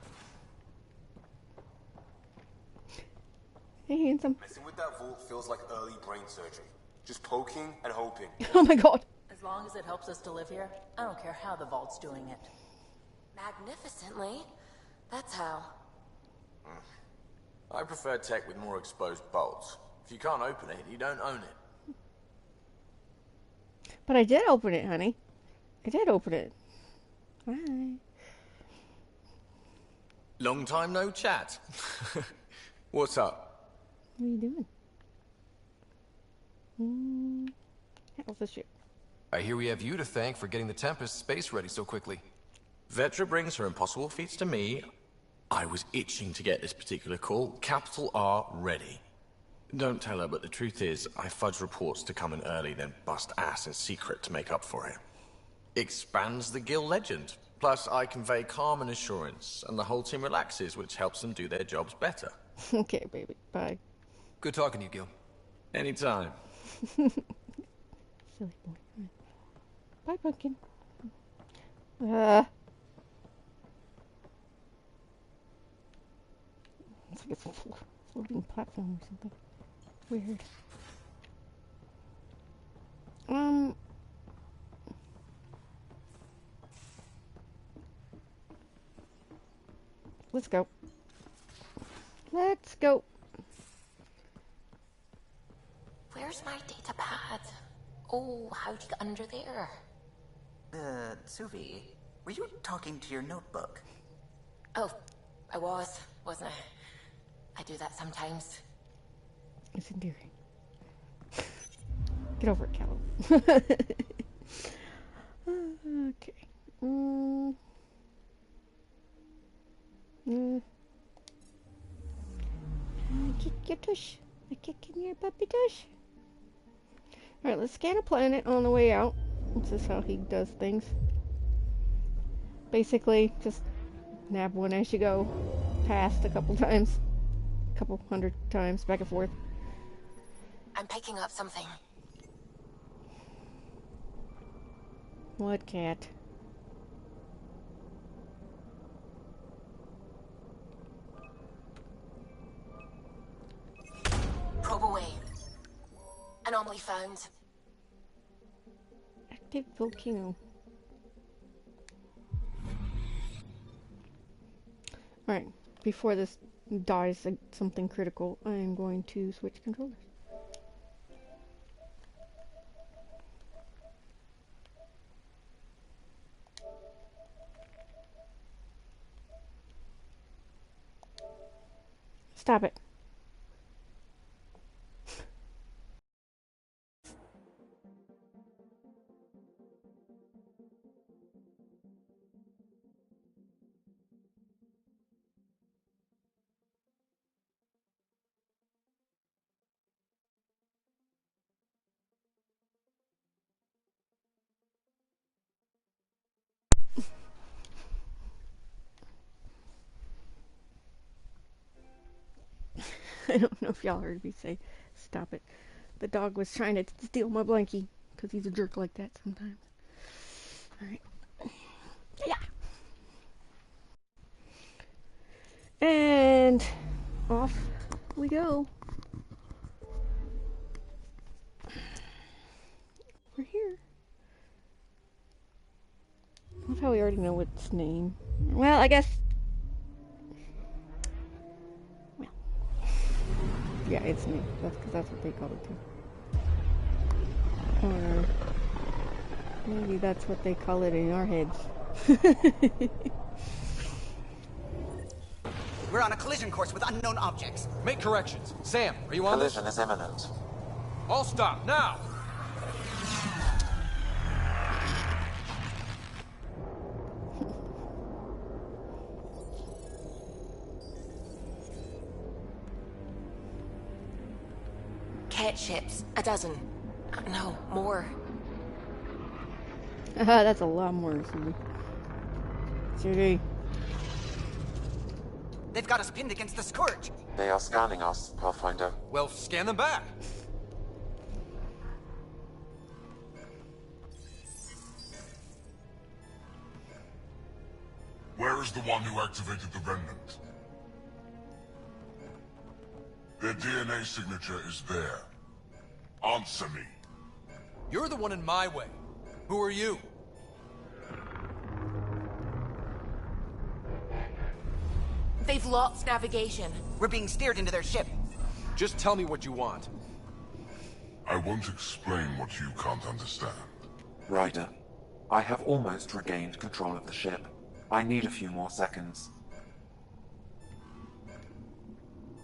Hey, handsome. Messing with that vault feels like early brain surgery. Just poking and hoping. Oh my god. As long as it helps us to live here, I don't care how the vault's doing it. Magnificently. That's how. I prefer tech with more exposed bolts. If you can't open it, you don't own it. But I did open it, honey. I did open it. Hi. Long time no chat. What's up? What are you doing? How's the ship? I hear we have you to thank for getting the Tempest space ready so quickly. Vetra brings her impossible feats to me. I was itching to get this particular call. Capital R ready. Don't tell her, but the truth is, I fudge reports to come in early, then bust ass in secret to make up for it. Expands the guild legend. Plus, I convey calm and assurance, and the whole team relaxes, which helps them do their jobs better. Okay, baby. Bye. Good talking to you, Gil. Anytime. Silly boy. Bye, Pumpkin. It's like it's a floating platform or something. Weird. Let's go. Let's go. Where's my data pad? Oh, how'd you get under there? Suvi, were you talking to your notebook? Oh, I wasn't I? I do that sometimes. It's endearing. Get over it, Cal. Okay. Kick your tush. I kick in your puppy tush. Alright, let's scan a planet on the way out. This is how he does things. Basically, just nab one as you go. Past a couple times. A couple hundred times, back and forth. I'm picking up something. What, cat? Probe away. Anomaly found. Active volcano. Alright, before this dies something critical, I am going to switch controllers. Stop it. I don't know if y'all heard me say, stop it. The dog was trying to steal my blankie, because he's a jerk like that sometimes. Alright. Yeah. And off we go. We're here. I love how we already know its name. Well, I guess... Well. Yeah, it's new. That's because that's what they call it too. Or... maybe that's what they call it in our heads. We're on a collision course with unknown objects. Make corrections. Sam, are you on this? Collision is imminent. All stop, now! Cat ships. A dozen. No, more. That's a lot more, Susie. Susie. They've got us pinned against the Scourge. They are scanning us, Pathfinder. Well, scan them back. Where is the one who activated the Remnant? Their DNA signature is there. Answer me. You're the one in my way. Who are you? They've lost navigation. We're being steered into their ship. Just tell me what you want. I won't explain what you can't understand. Ryder, I have almost regained control of the ship. I need a few more seconds.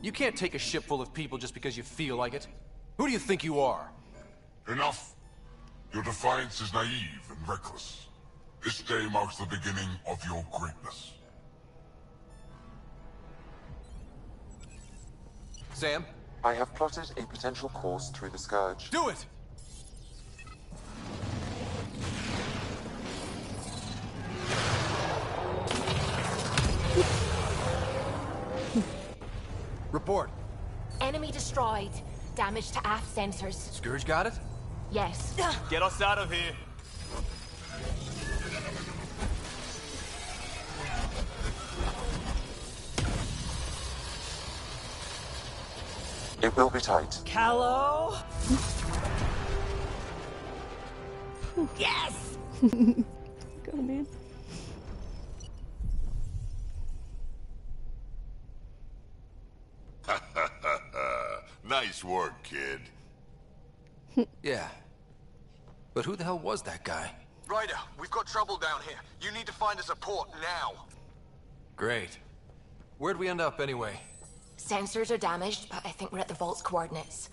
You can't take a ship full of people just because you feel like it. Who do you think you are? Enough. Your defiance is naive and reckless. This day marks the beginning of your greatness. Sam? I have plotted a potential course through the Scourge. Do it! Report. Enemy destroyed. Damage to aft sensors. Scourge got it? Yes. Get us out of here. It will be tight. Callow? Yes! Go, man. Nice work, kid. Yeah. But who the hell was that guy? Ryder, we've got trouble down here. You need to find us a port now. Great. Where'd we end up anyway? Sensors are damaged, but I think we're at the vault's coordinates.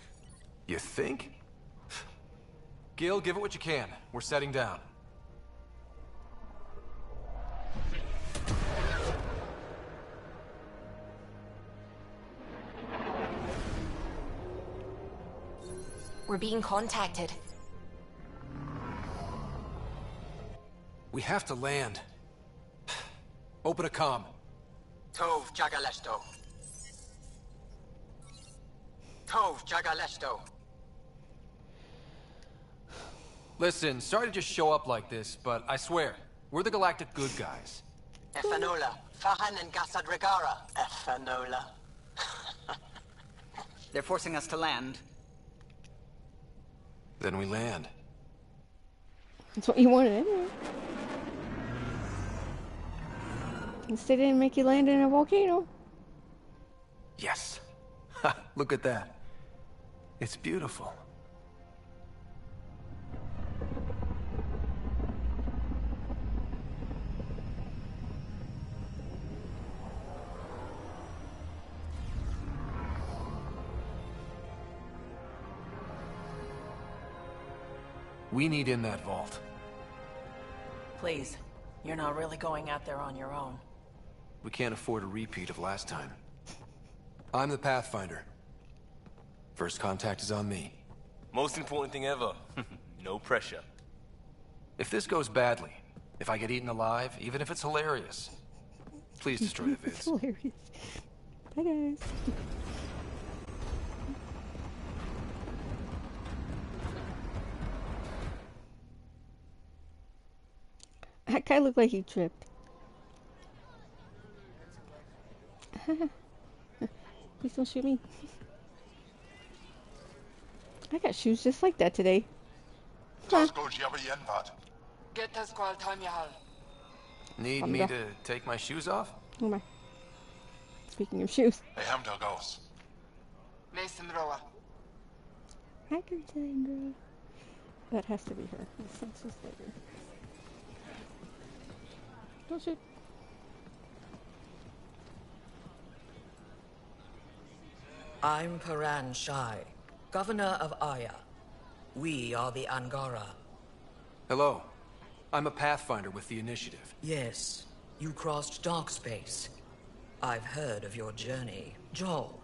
You think? Gil, give it what you can. We're setting down. We're being contacted. We have to land. Open a comm. Tov Jagalesto. Tov Jagalesto. Listen, sorry to just show up like this, but I swear, we're the galactic good guys. Efanola. Fahan and Gasad Regara. Efanola. They're forcing us to land. Then we land. That's what you wanted anyway. Instead, they didn't make you land in a volcano. Yes. Ha, look at that. It's beautiful. We need in that vault. Please, you're not really going out there on your own. We can't afford a repeat of last time. I'm the Pathfinder. First contact is on me. Most important thing ever. No pressure. If this goes badly, if I get eaten alive, even if it's hilarious, please destroy the It's vids. hilarious. Bye, guys. That guy looked like he tripped. Please don't shoot me. I got shoes just like that today. Huh. Need me to take my shoes off? Oh my. Speaking of shoes. Hey, Hamdal goes. Hi, Cassandra. That has to be her. That's just later. Don't shoot. I'm Paran Shai, Governor of Aya. We are the Angara. Hello. I'm a Pathfinder with the Initiative. Yes, you crossed dark space. I've heard of your journey. Joel,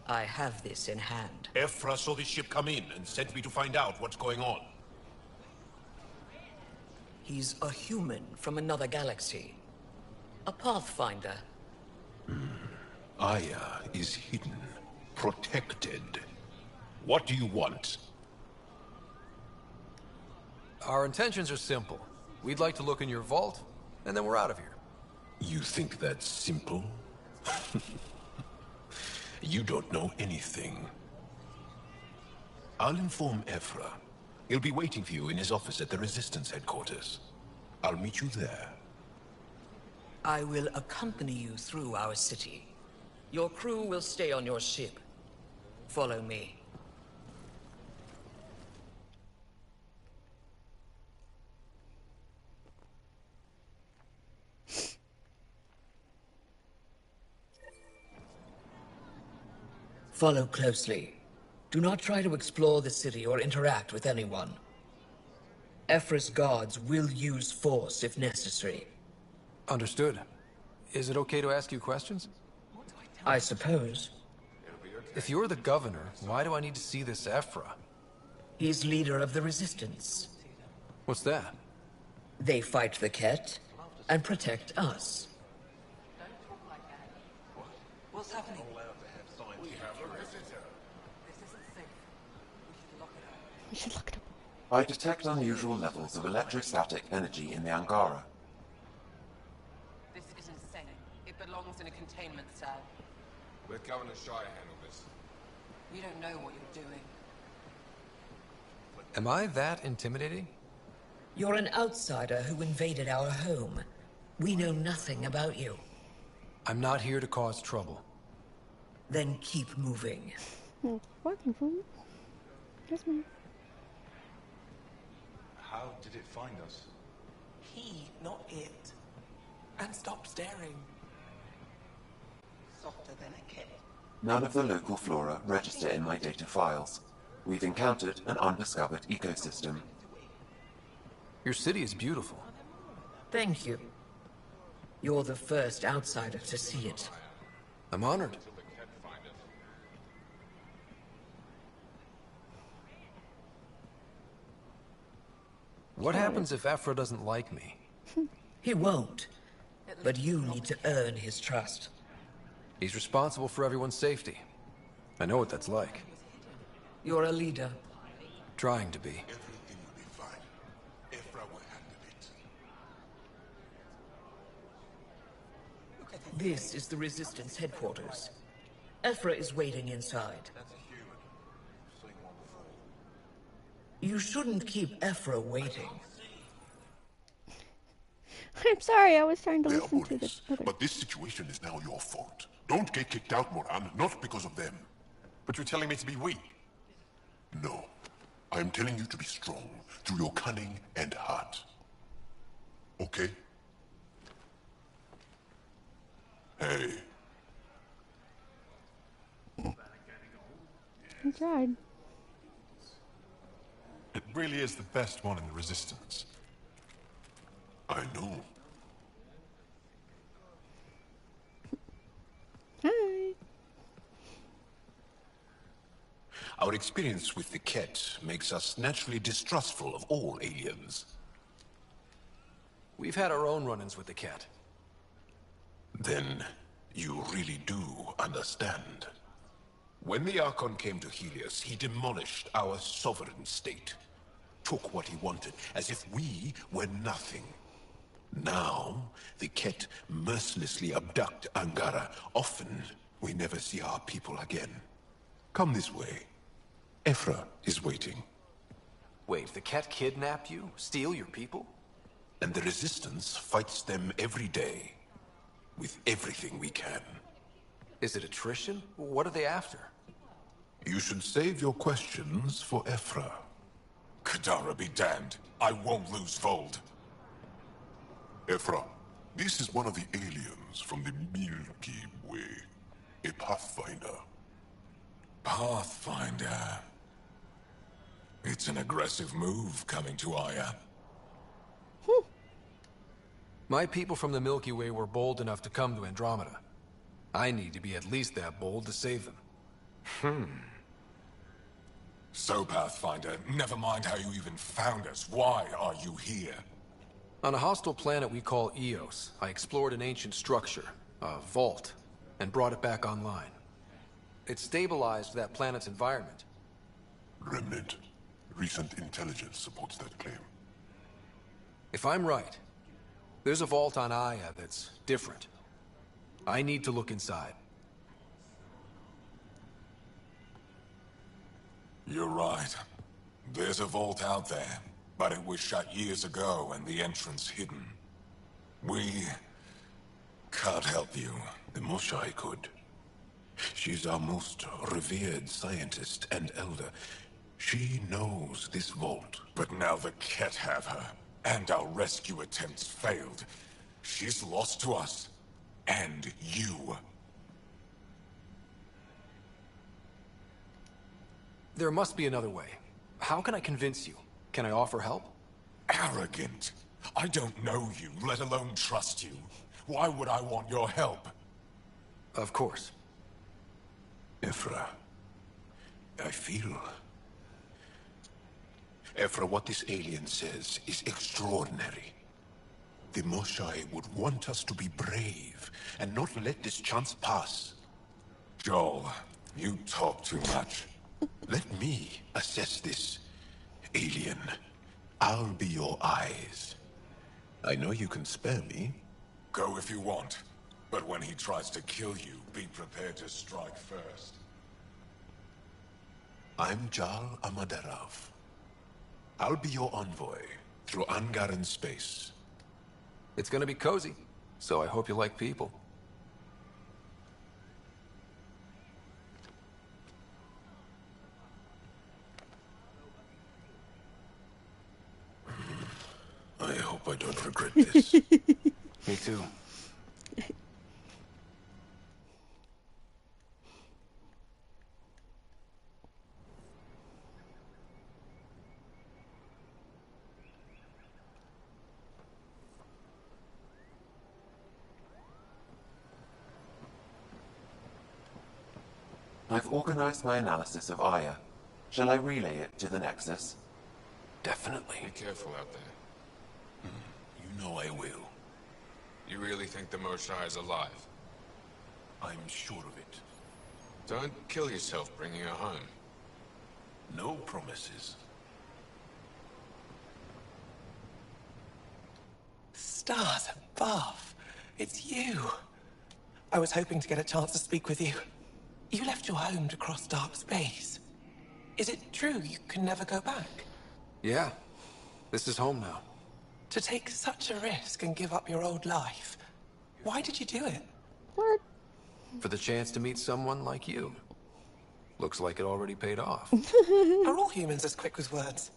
I have this in hand. Ephra saw the ship come in and sent me to find out what's going on. He's a human from another galaxy. A Pathfinder. Aya is hidden, protected. What do you want? Our intentions are simple. We'd like to look in your vault, and then we're out of here. You think that's simple? You don't know anything. I'll inform Ephra. He'll be waiting for you in his office at the Resistance headquarters. I'll meet you there. I will accompany you through our city. Your crew will stay on your ship. Follow me. Follow closely. Do not try to explore the city or interact with anyone. Ephra's guards will use force if necessary. Understood. Is it okay to ask you questions? I suppose. If you're the governor, why do I need to see this Ephra? He's leader of the Resistance. What's that? They fight the Ket and protect us. What's happening? We should look it up. I detect unusual levels of electrostatic energy in the Angara. This is insane. It belongs in a containment cell. Let Governor Shire handle this. You don't know what you're doing. Am I that intimidating? You're an outsider who invaded our home. We know nothing about you. I'm not here to cause trouble. Then keep moving. Fucking fool. That's me. How How did it find us? He, not it. And stop staring. Softer than a kid. None of the local flora register in my data files. We've encountered an undiscovered ecosystem. Your city is beautiful. Thank you. You're the first outsider to see it. I'm honored. What happens if Ephra doesn't like me? He won't. But you need to earn his trust. He's responsible for everyone's safety. I know what that's like. You're a leader. Trying to be. Everything will be fine. Ephra will handle it. This is the Resistance headquarters. Ephra is waiting inside. You shouldn't keep Ephra waiting. I'm sorry, I was trying to They are listen to the bullies, other. but this situation is now your fault. Don't get kicked out, Moran, not because of them. But you're telling me to be weak. No. I'm telling you to be strong through your cunning and heart. Okay? Hey. I tried. It really is the best one in the Resistance. I know. Hi. Our experience with the Ket makes us naturally distrustful of all aliens. We've had our own run-ins with the Ket. Then you really do understand. When the Archon came to Helios, he demolished our sovereign state. Took what he wanted, as if we were nothing. Now, the Ket mercilessly abduct Angara. Often, we never see our people again. Come this way. Ephra is waiting. Wait, the Ket kidnap you? Steal your people? And the Resistance fights them every day. With everything we can. Is it attrition? What are they after? You should save your questions for Ephra. Kadara be damned. I won't lose Vold. Ephra, this is one of the aliens from the Milky Way. A Pathfinder. Pathfinder. It's an aggressive move coming to Aya. My people from the Milky Way were bold enough to come to Andromeda. I need to be at least that bold to save them. So, Pathfinder, never mind how you even found us. Why are you here? On a hostile planet we call Eos, I explored an ancient structure, a vault, and brought it back online. It stabilized that planet's environment. Remnant. Recent intelligence supports that claim. If I'm right, there's a vault on Aya that's different. I need to look inside. You're right. There's a vault out there, but it was shut years ago and the entrance hidden. We can't help you. The Moshai could. She's our most revered scientist and elder. She knows this vault. But now the Ket have her, and our rescue attempts failed. She's lost to us, and you. There must be another way. How can I convince you? Can I offer help? Arrogant. I don't know you, let alone trust you. Why would I want your help? Of course. Ephra, I feel... Ephra, what this alien says is extraordinary. The Moshai would want us to be brave and not let this chance pass. Joel, you talk too much. Let me assess this, alien. I'll be your eyes. I know you can spare me. Go if you want. But when he tries to kill you, be prepared to strike first. I'm Jal Amaderav. I'll be your envoy through Angaran space. It's gonna be cozy, so I hope you like people. hope I don't regret this. Me too. I've organized my analysis of Aya. Shall I relay it to the Nexus? Definitely. Be careful out there. You know I will. You really think the Moshae is alive? I'm sure of it. Don't kill yourself bringing her home. No promises. Stars above. It's you. I was hoping to get a chance to speak with you. You left your home to cross dark space. Is it true you can never go back? Yeah. This is home now. To take such a risk and give up your old life, why did you do it? What? For the chance to meet someone like you. Looks like it already paid off. Are all humans as quick with words?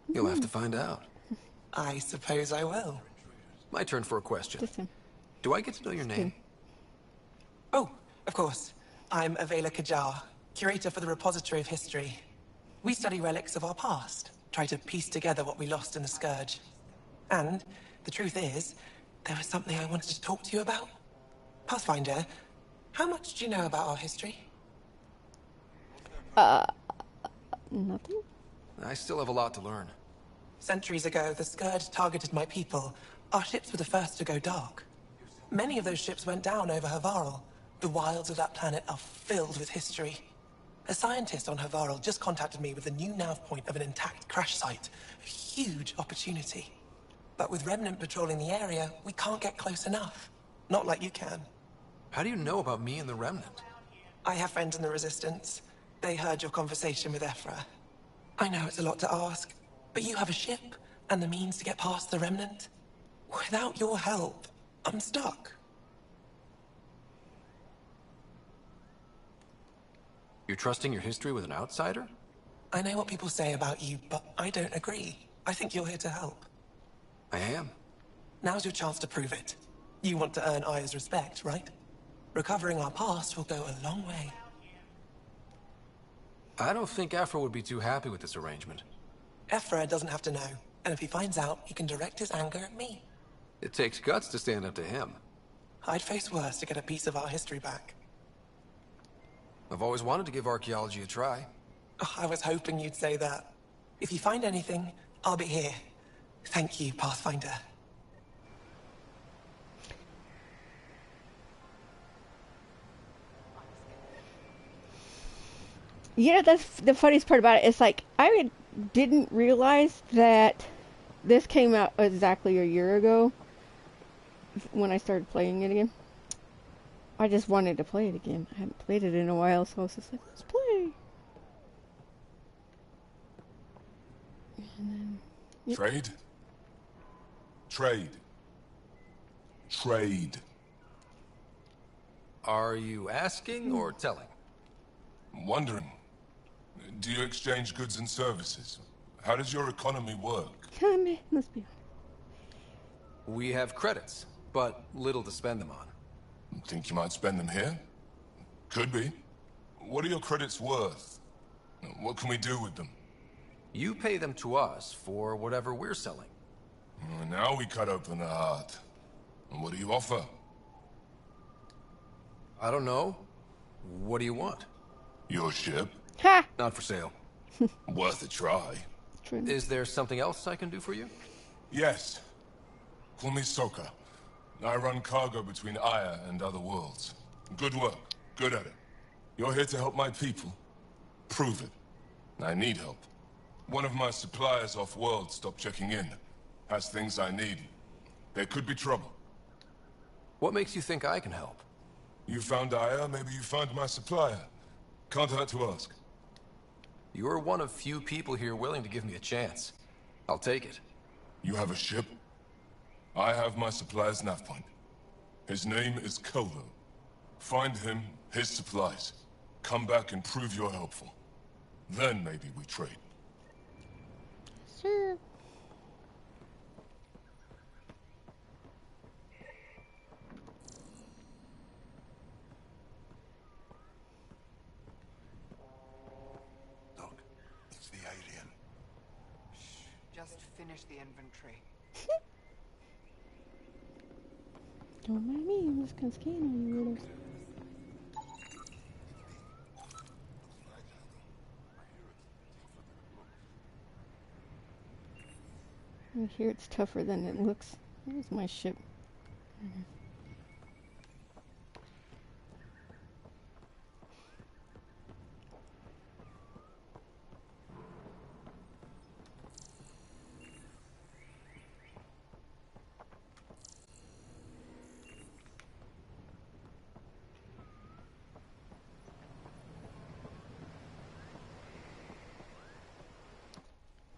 You'll have to find out. I suppose I will. My turn for a question. Do I get to know your name? Oh, of course. I'm Avela Kajar, curator for the Repository of History. We study relics of our past, try to piece together what we lost in the Scourge. And the truth is, there was something I wanted to talk to you about. Pathfinder, how much do you know about our history? Nothing? I still have a lot to learn. Centuries ago, the Scourge targeted my people. Our ships were the first to go dark. Many of those ships went down over Havarl. The wilds of that planet are filled with history. A scientist on Havarl just contacted me with the new nav point of an intact crash site. A huge opportunity. But with Remnant patrolling the area, we can't get close enough. Not like you can. How do you know about me and the Remnant? I have friends in the Resistance. They heard your conversation with Ephra. I know it's a lot to ask, but you have a ship and the means to get past the Remnant. Without your help, I'm stuck. You're trusting your history with an outsider? I know what people say about you, but I don't agree. I think you're here to help. I am. Now's your chance to prove it. You want to earn Aya's respect, right? Recovering our past will go a long way. I don't think Ephra would be too happy with this arrangement. Ephra doesn't have to know, and if he finds out, he can direct his anger at me. It takes guts to stand up to him. I'd face worse to get a piece of our history back. I've always wanted to give archaeology a try. Oh, I was hoping you'd say that. If you find anything, I'll be here. Thank you, Pathfinder. Yeah, that's the funniest part about it. It's like, I didn't realize that this came out exactly a year ago when I started playing it again. I just wanted to play it again. I hadn't played it in a while, so I was just like, let's play. And then, yep. Trade? Trade. Trade. Are you asking or telling? Wondering. Do you exchange goods and services? How does your economy work? Let's be honest. We have credits, but little to spend them on. Think you might spend them here? Could be. What are your credits worth? What can we do with them? You pay them to us for whatever we're selling. Now we cut open the heart. And what do you offer? I don't know. What do you want? Your ship? Ha! Not for sale. Worth a try. True. Is there something else I can do for you? Yes. Call me Soka. I run cargo between Aya and other worlds. Good work. Good at it. You're here to help my people. Prove it. I need help. One of my suppliers off-world stopped checking in. Has things I need. There could be trouble. What makes you think I can help? You found Aya, maybe you found my supplier. Can't hurt to ask. You're one of few people here willing to give me a chance. I'll take it. You have a ship? I have my supplier's nav point. His name is Kolo. Find him, his supplies. Come back and prove you're helpful. Then maybe we trade. Sure. finish the inventory. Don't mind me, I'm just gonna scan all you weirdos. I hear it's tougher than it looks. Where's my ship?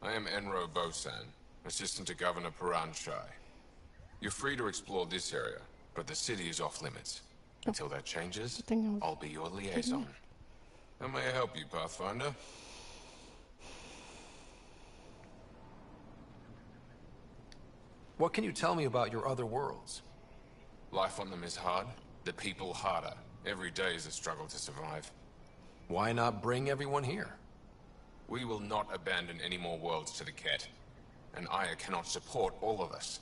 I am Enro Bosan, assistant to Governor Paranshai. You're free to explore this area, but the city is off limits. Until that changes, I'll be your liaison. How may I help you, Pathfinder? What can you tell me about your other worlds? Life on them is hard, the people harder. Every day is a struggle to survive. Why not bring everyone here? We will not abandon any more worlds to the Ket, and Aya cannot support all of us.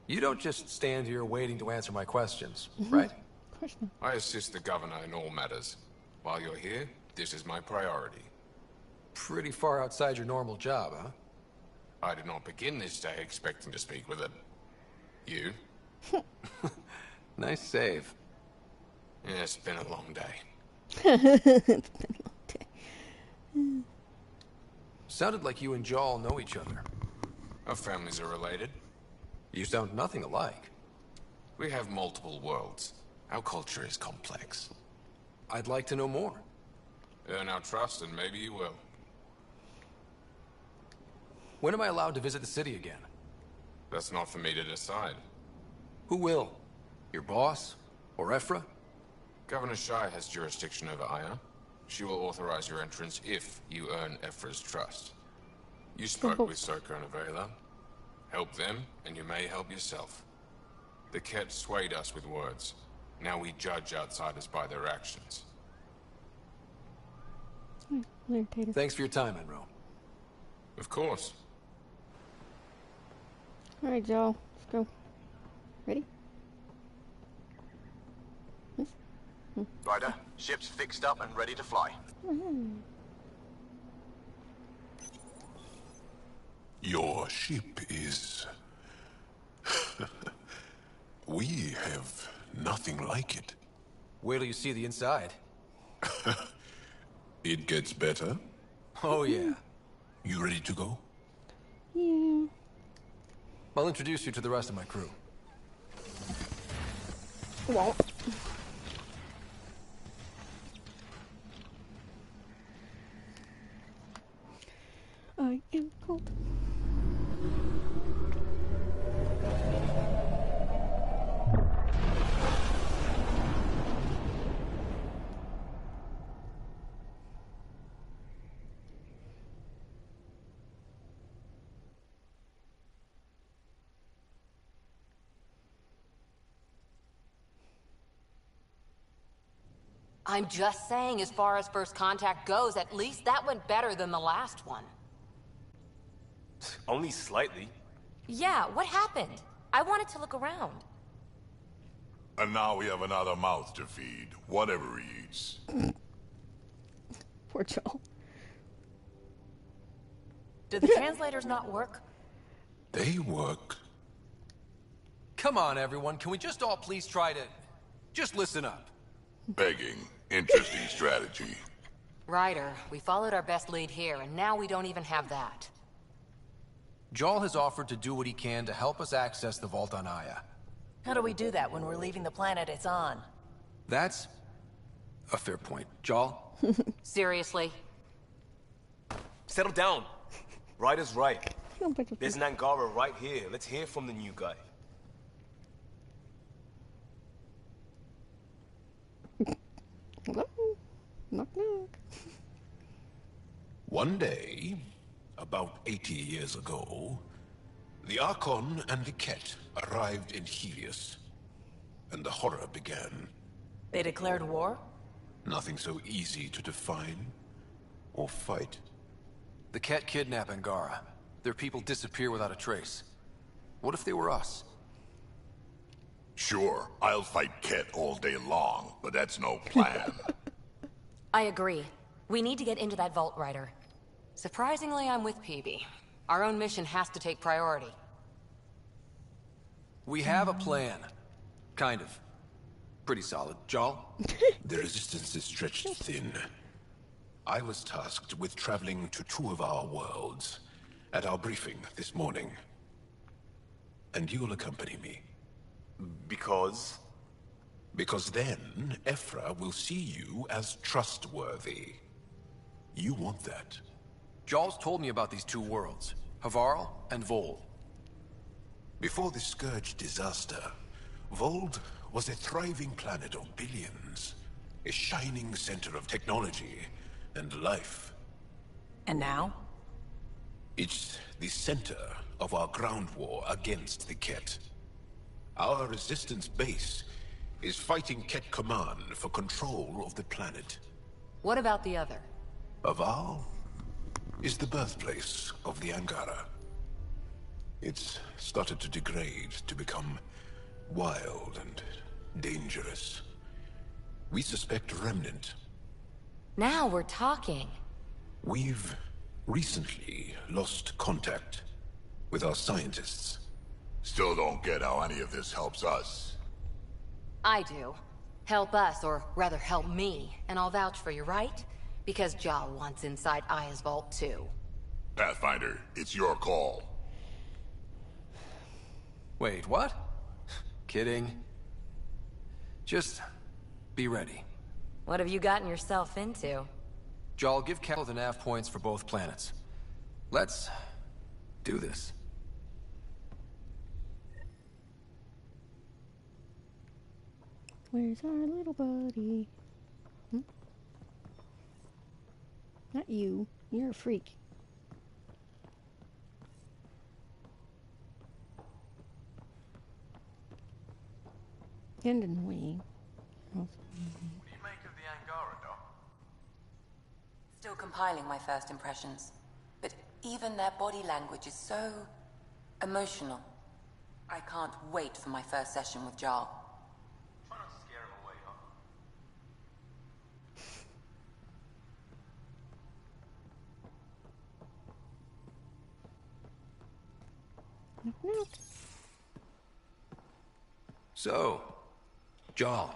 You don't just stand here waiting to answer my questions, right? Of course not. I assist the governor in all matters. While you're here, this is my priority. Pretty far outside your normal job, huh? I did not begin this day expecting to speak with it. You? Nice save. Yeah, it's been a long day. It's been a long day. Sounded like you and Jal know each other. Our families are related. You sound nothing alike. We have multiple worlds. Our culture is complex. I'd like to know more. Earn our trust and maybe you will. When am I allowed to visit the city again? That's not for me to decide. Who will? Your boss? Or Ephra? Governor Shai has jurisdiction over Aya. She will authorize your entrance if you earn Ephra's trust. You spoke with Soka and Avela. Help them, and you may help yourself. The Ket swayed us with words. Now we judge outsiders by their actions. Thanks for your time, Enro. Of course. Alright, y'all. Let's go. Ready? Yes? Ryder, ship's fixed up and ready to fly. Your ship is... We have nothing like it. Wait till you see the inside. It gets better. Oh, yeah. You ready to go? Yeah. I'll introduce you to the rest of my crew. Well. I am cold. I'm just saying, as far as first contact goes, at least that went better than the last one. Only slightly. Yeah, what happened? I wanted to look around. And now we have another mouth to feed, whatever he eats. Poor Joel. Did the translators not work? They work. Come on, everyone. Can we just all please try to... just listen up? Begging. Interesting strategy. Ryder, we followed our best lead here, and now we don't even have that. Jal has offered to do what he can to help us access the vault on Aya. How do we do that when we're leaving the planet it's on? That's a fair point. Jal? Seriously? Settle down. Ryder's right. Feel better. There's an Angara right here. Let's hear from the new guy. Hello? Knock knock. One day, about 80 years ago, the Archon and the Ket arrived in Helios, and the horror began. They declared war? Nothing so easy to define or fight. The Ket kidnap Angara. Their people disappear without a trace. What if they were us? Sure, I'll fight Ket all day long, but that's no plan. I agree. We need to get into that vault, Ryder. Surprisingly, I'm with PB. Our own mission has to take priority. We have a plan. Kind of. Pretty solid. Jal? The resistance is stretched thin. I was tasked with traveling to 2 of our worlds at our briefing this morning. And you'll accompany me. Because? Because then, Ephra will see you as trustworthy. You want that. Jal's told me about these 2 worlds. Havarl and Vold. Before the Scourge disaster, Vold was a thriving planet of billions. A shining center of technology and life. And now? It's the center of our ground war against the Ket. Our resistance base is fighting Ket Command for control of the planet. What about the other? Havarl is the birthplace of the Angara. It's started to degrade, to become wild and dangerous. We suspect Remnant. Now we're talking. We've recently lost contact with our scientists. Still don't get how any of this helps us. I do. Help us, or rather help me, and I'll vouch for you, right? Because Jal wants inside Aya's vault too. Pathfinder, it's your call. Wait, what? Kidding. Just be ready. What have you gotten yourself into? Jal, give Cal the nav points for both planets. Let's do this. Where's our little buddy? Not you. You're a freak. And annoying. What do you make of the Angara, Doc? Still compiling my first impressions. But even their body language is so emotional. I can't wait for my first session with Jarl. Try not to scare him away, huh? Knock, knock. So, Jal.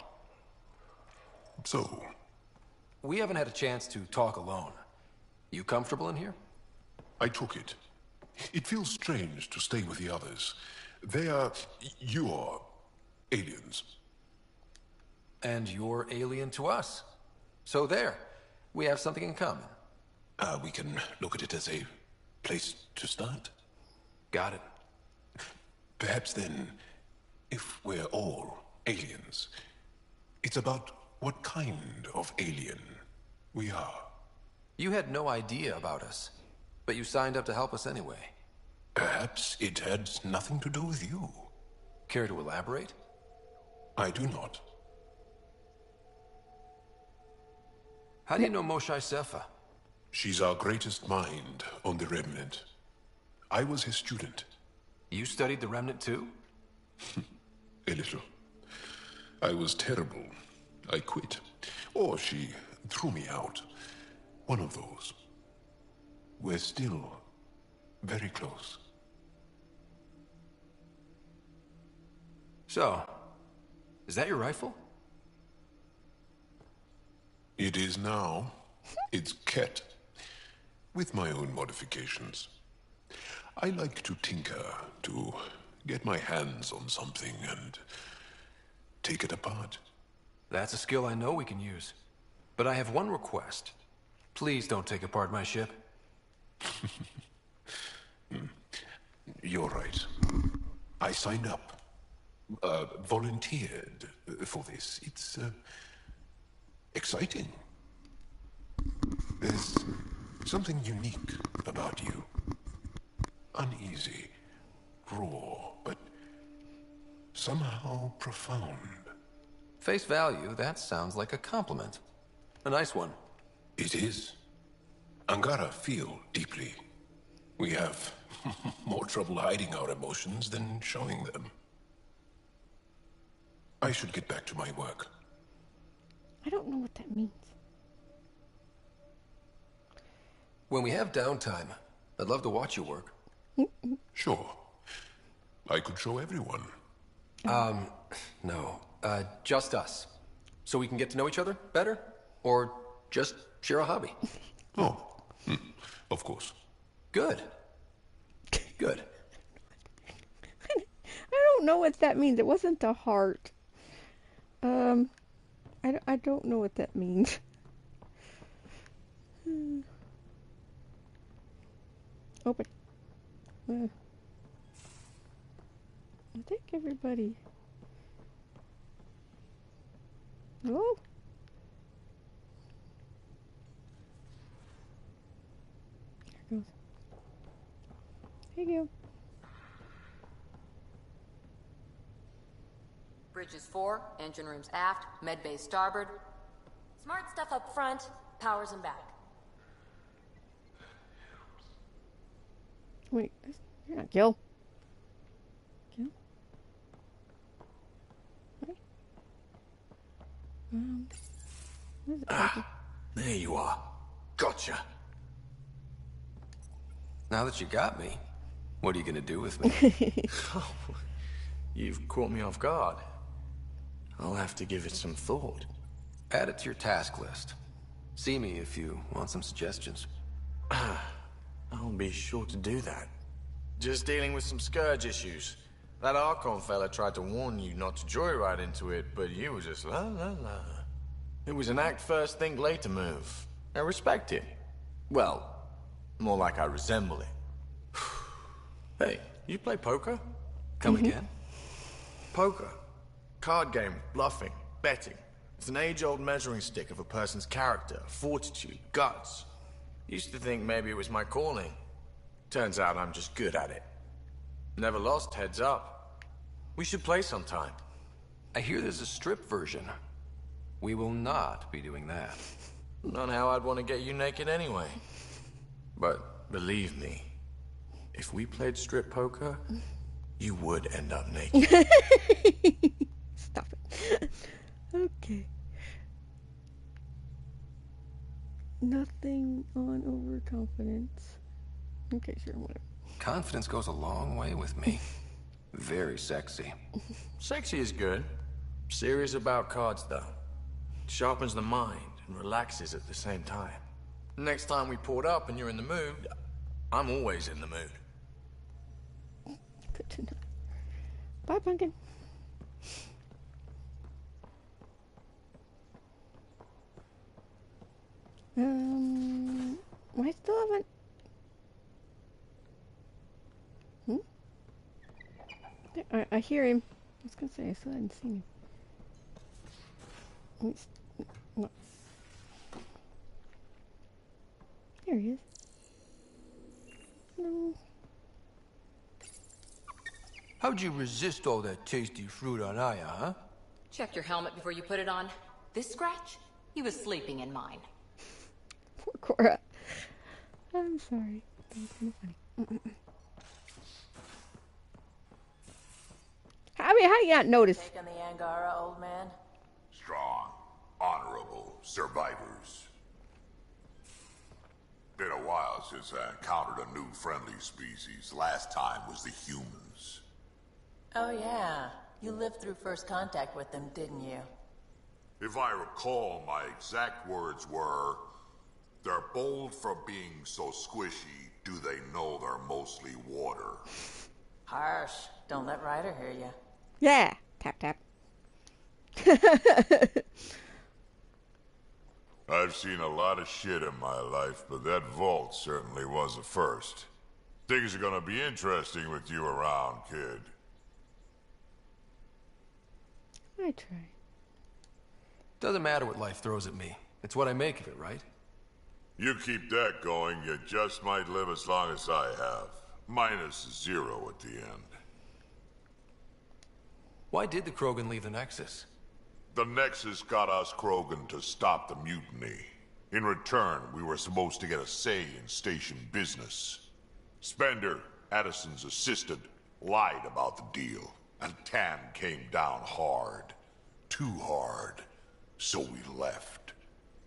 So? We haven't had a chance to talk alone. You comfortable in here? I took it. It feels strange to stay with the others. They are... you're... aliens. And you're alien to us. So there. We have something in common. We can look at it as a place to start. Got it. Perhaps then, if we're all aliens, it's about what kind of alien we are. You had no idea about us, but you signed up to help us anyway. Perhaps it had nothing to do with you. Care to elaborate? I do not. How do you know Moshae Sefa? She's our greatest mind on the Remnant. I was his student. You studied the Remnant too? A little. I was terrible. I quit. Or she threw me out. One of those. We're still very close. So, is that your rifle? It is now. It's Ket. With my own modifications. I like to tinker, to get my hands on something and take it apart. That's a skill I know we can use. But I have one request. Please don't take apart my ship. You're right. I signed up. Volunteered for this. It's exciting. There's something unique about you. Uneasy, raw, but somehow profound. Face value, that sounds like a compliment. A nice one. It is. Angara feel deeply. We have more trouble hiding our emotions than showing them. I should get back to my work. I don't know what that means. When we have downtime, I'd love to watch you work. Sure. I could show everyone. No. Just us. So we can get to know each other better? Or just share a hobby? Oh, of course. Good. Good. I don't know what that means. It wasn't the heart. I don't know what that means. Open. I think everybody... Hello? There goes. Thank you. Bridges 4, engine rooms aft, med bay starboard. Smart stuff up front, powers in back. Wait, you're not Gil. Gil? What? What is it? There you are. Gotcha. Now that you got me, what are you gonna do with me? You've caught me off guard. I'll have to give it some thought. Add it to your task list. See me if you want some suggestions. I'll be sure to do that. Just dealing with some scourge issues. That Archon fella tried to warn you not to joyride into it, but you were just la la la. It was an act first, think later move. I respect it. Well, more like I resemble it. Hey, you play poker? Come again? Poker. Card game, bluffing, betting. It's an age-old measuring stick of a person's character, fortitude, guts. Used to think maybe it was my calling. Turns out I'm just good at it. Never lost, heads up. We should play sometime. I hear there's a strip version. We will not be doing that. Not how I'd want to get you naked anyway. But believe me, if we played strip poker, you would end up naked. Stop it. Okay. Nothing on overconfidence. Okay, sure, whatever. Confidence goes a long way with me. Very sexy. Sexy is good. Serious about cards, though. Sharpens the mind and relaxes at the same time. Next time we port up and you're in the mood, I'm always in the mood. Good to know. Bye, Pumpkin. I still haven't... I hear him. I was gonna say, I still hadn't seen him. What? There he is. No. How'd you resist all that tasty fruit on Aya, huh? Check your helmet before you put it on. This scratch? He was sleeping in mine. Poor Cora. I'm sorry. That was kind of funny. How do you not notice? Taking the Angara, old man. Strong, honorable survivors. Been a while since I encountered a new friendly species. Last time was the humans. Oh yeah, you lived through first contact with them, didn't you? If I recall, my exact words were, "They're bold for being so squishy, do they know they're mostly water?" Harsh. Don't let Ryder hear you. Yeah. Tap, tap. I've seen a lot of shit in my life, but that vault certainly was a first. Things are gonna be interesting with you around, kid. I try. Doesn't matter what life throws at me. It's what I make of it, right? You keep that going, you just might live as long as I have. Minus 0 at the end. Why did the Krogan leave the Nexus? The Nexus got us Krogan to stop the mutiny. In return, we were supposed to get a say in station business. Spender, Addison's assistant, lied about the deal, and Tan came down hard. Too hard. So we left.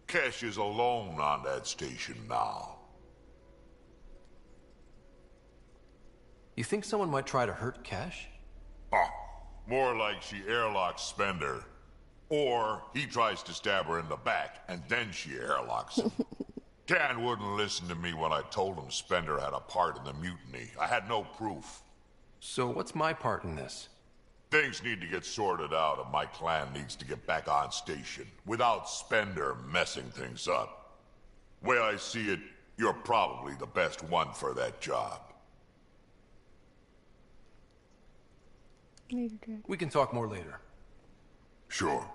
Kesh is alone on that station now. You think someone might try to hurt Kesh? More like she airlocks Spender. Or he tries to stab her in the back, and then she airlocks him. Tan wouldn't listen to me when I told him Spender had a part in the mutiny. I had no proof. So what's my part in this? Things need to get sorted out, and my clan needs to get back on station, without Spender messing things up. Way I see it, you're probably the best one for that job. We can talk more later. Sure.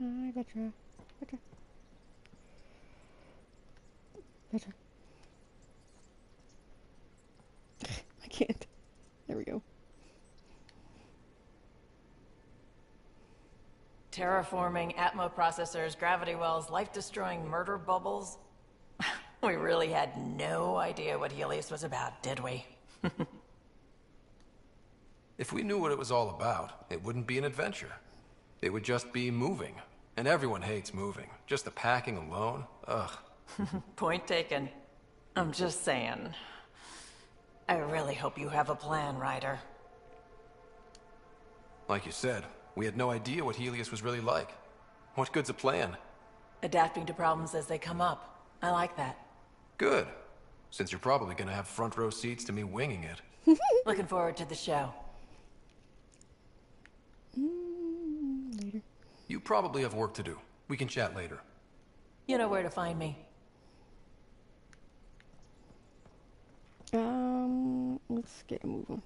I gotcha. Gotcha. Gotcha. I can't. There we go. Terraforming, Atmo processors, gravity wells, life-destroying murder bubbles. We really had no idea what Helios was about, did we? If we knew what it was all about, it wouldn't be an adventure. It would just be moving. And everyone hates moving. Just the packing alone, ugh. Point taken. I'm just saying. I really hope you have a plan, Ryder. Like you said, we had no idea what Helios was really like. What good's a plan? Adapting to problems as they come up. I like that. Good. Since you're probably gonna have front row seats to me winging it. Looking forward to the show. Later. You probably have work to do. We can chat later. You know where to find me. Let's get a move on.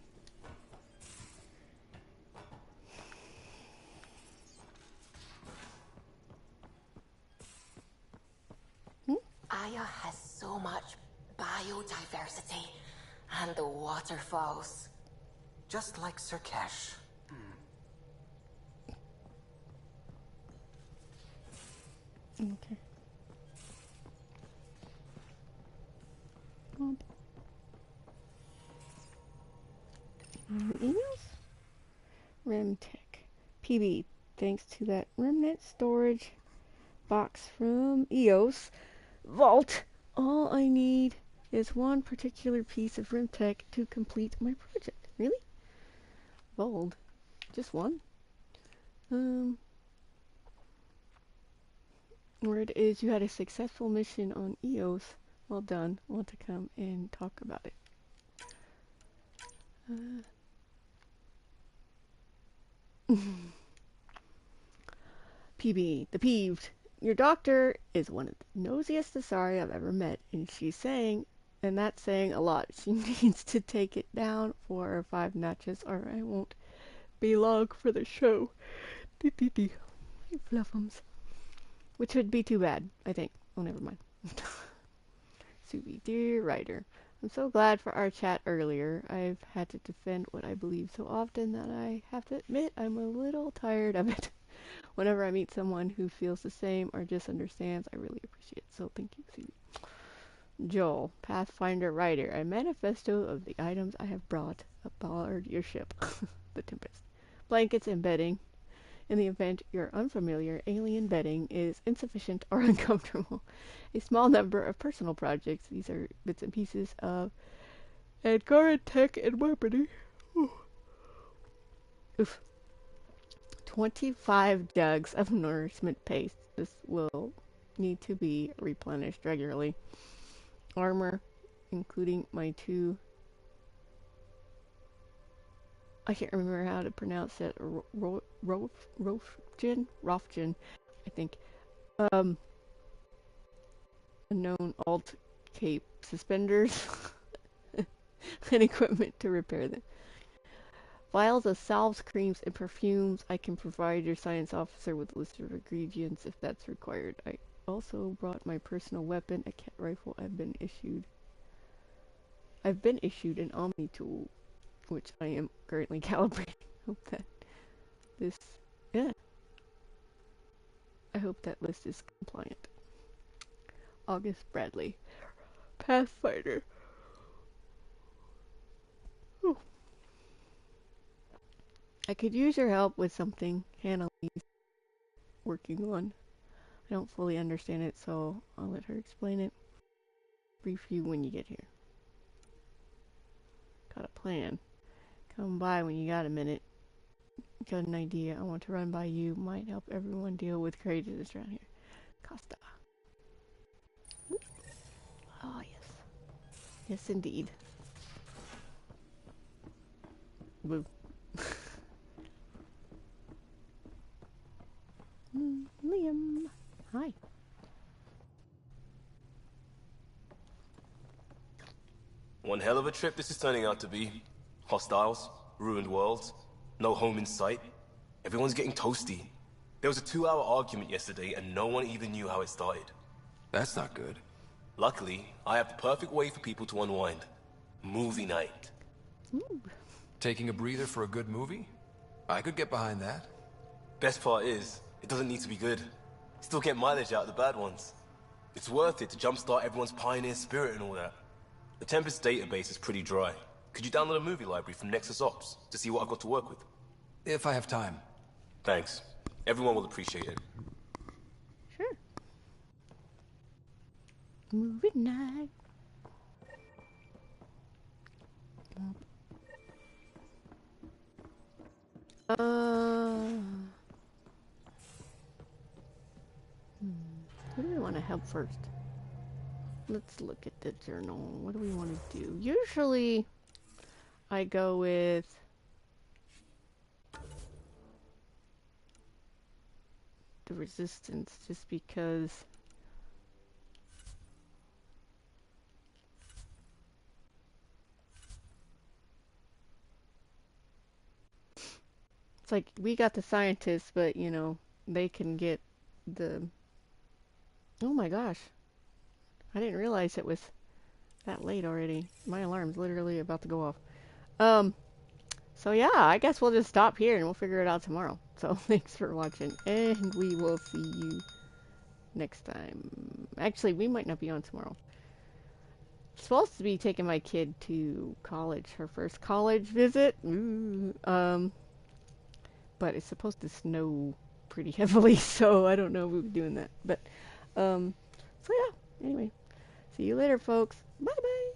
Aya has so much biodiversity and the waterfalls. Just like Sir Kesh. Okay. Emails? Remtech. PB. Thanks to that remnant storage box from EOS Vault, all I need is one particular piece of Remtech to complete my project. Really? Bold. Just one? Word is you had a successful mission on EOS. Well done. Want to come and talk about it. PB, the peeved. Your doctor is one of the nosiest Asari I've ever met, and that's saying a lot. She needs to take it down 4 or 5 notches, or I won't be long for the show. Fluffums. Which would be too bad, I think. Oh, never mind. Subi, dear Ryder, I'm so glad for our chat earlier. I've had to defend what I believe so often that I have to admit I'm a little tired of it. Whenever I meet someone who feels the same or just understands, I really appreciate it. So thank you, Subi. Joel, Pathfinder Ryder, a manifesto of the items I have brought aboard your ship, the Tempest. Blankets and bedding. In the event your unfamiliar alien bedding is insufficient or uncomfortable. A small number of personal projects. These are bits and pieces of Edgar tech and weaponry. Oof. 25 jugs of nourishment paste. This will need to be replenished regularly. Armor, including my 2... I can't remember how to pronounce it. Rofgen, I think. Unknown alt cape suspenders and equipment to repair them. Vials of salves, creams, and perfumes. I can provide your science officer with a list of ingredients if that's required. I also brought my personal weapon, a cat rifle. I've been issued an Omni tool, which I am currently calibrating. Hope that this, yeah. I hope that list is compliant. August Bradley, Pathfinder. Whew. I could use your help with something Hannah's working on. I don't fully understand it, so I'll let her explain it. Brief you when you get here. Got a plan. Come by when you got a minute. Got an idea I want to run by you. Might help everyone deal with craziness around here. Costa. Oh, yes. Yes, indeed. Woo. Liam. Hi. One hell of a trip this is turning out to be. Hostiles, ruined worlds, no home in sight. Everyone's getting toasty. There was a 2-hour argument yesterday and no one even knew how it started. That's not good. Luckily, I have the perfect way for people to unwind. Movie night. Ooh. Taking a breather for a good movie? I could get behind that. Best part is, it doesn't need to be good. Still get mileage out of the bad ones. It's worth it to jumpstart everyone's pioneer spirit and all that. The Tempest database is pretty dry. Could you download a movie library from Nexus Ops to see what I've got to work with? If I have time. Thanks. Everyone will appreciate it. Sure. Movie night. Who do we want to help first? Let's look at the journal. What do we want to do? Usually, I go with the resistance, just because it's like we got the scientists, but you know, they can get the... Oh my gosh. I didn't realize it was that late already. My alarm's literally about to go off. So yeah, I guess we'll just stop here and we'll figure it out tomorrow. So thanks for watching, and we will see you next time. Actually, we might not be on tomorrow. I'm supposed to be taking my kid to college, her first college visit. But it's supposed to snow pretty heavily, so I don't know if we'll be doing that. But, so yeah, anyway. See you later, folks. Bye-bye.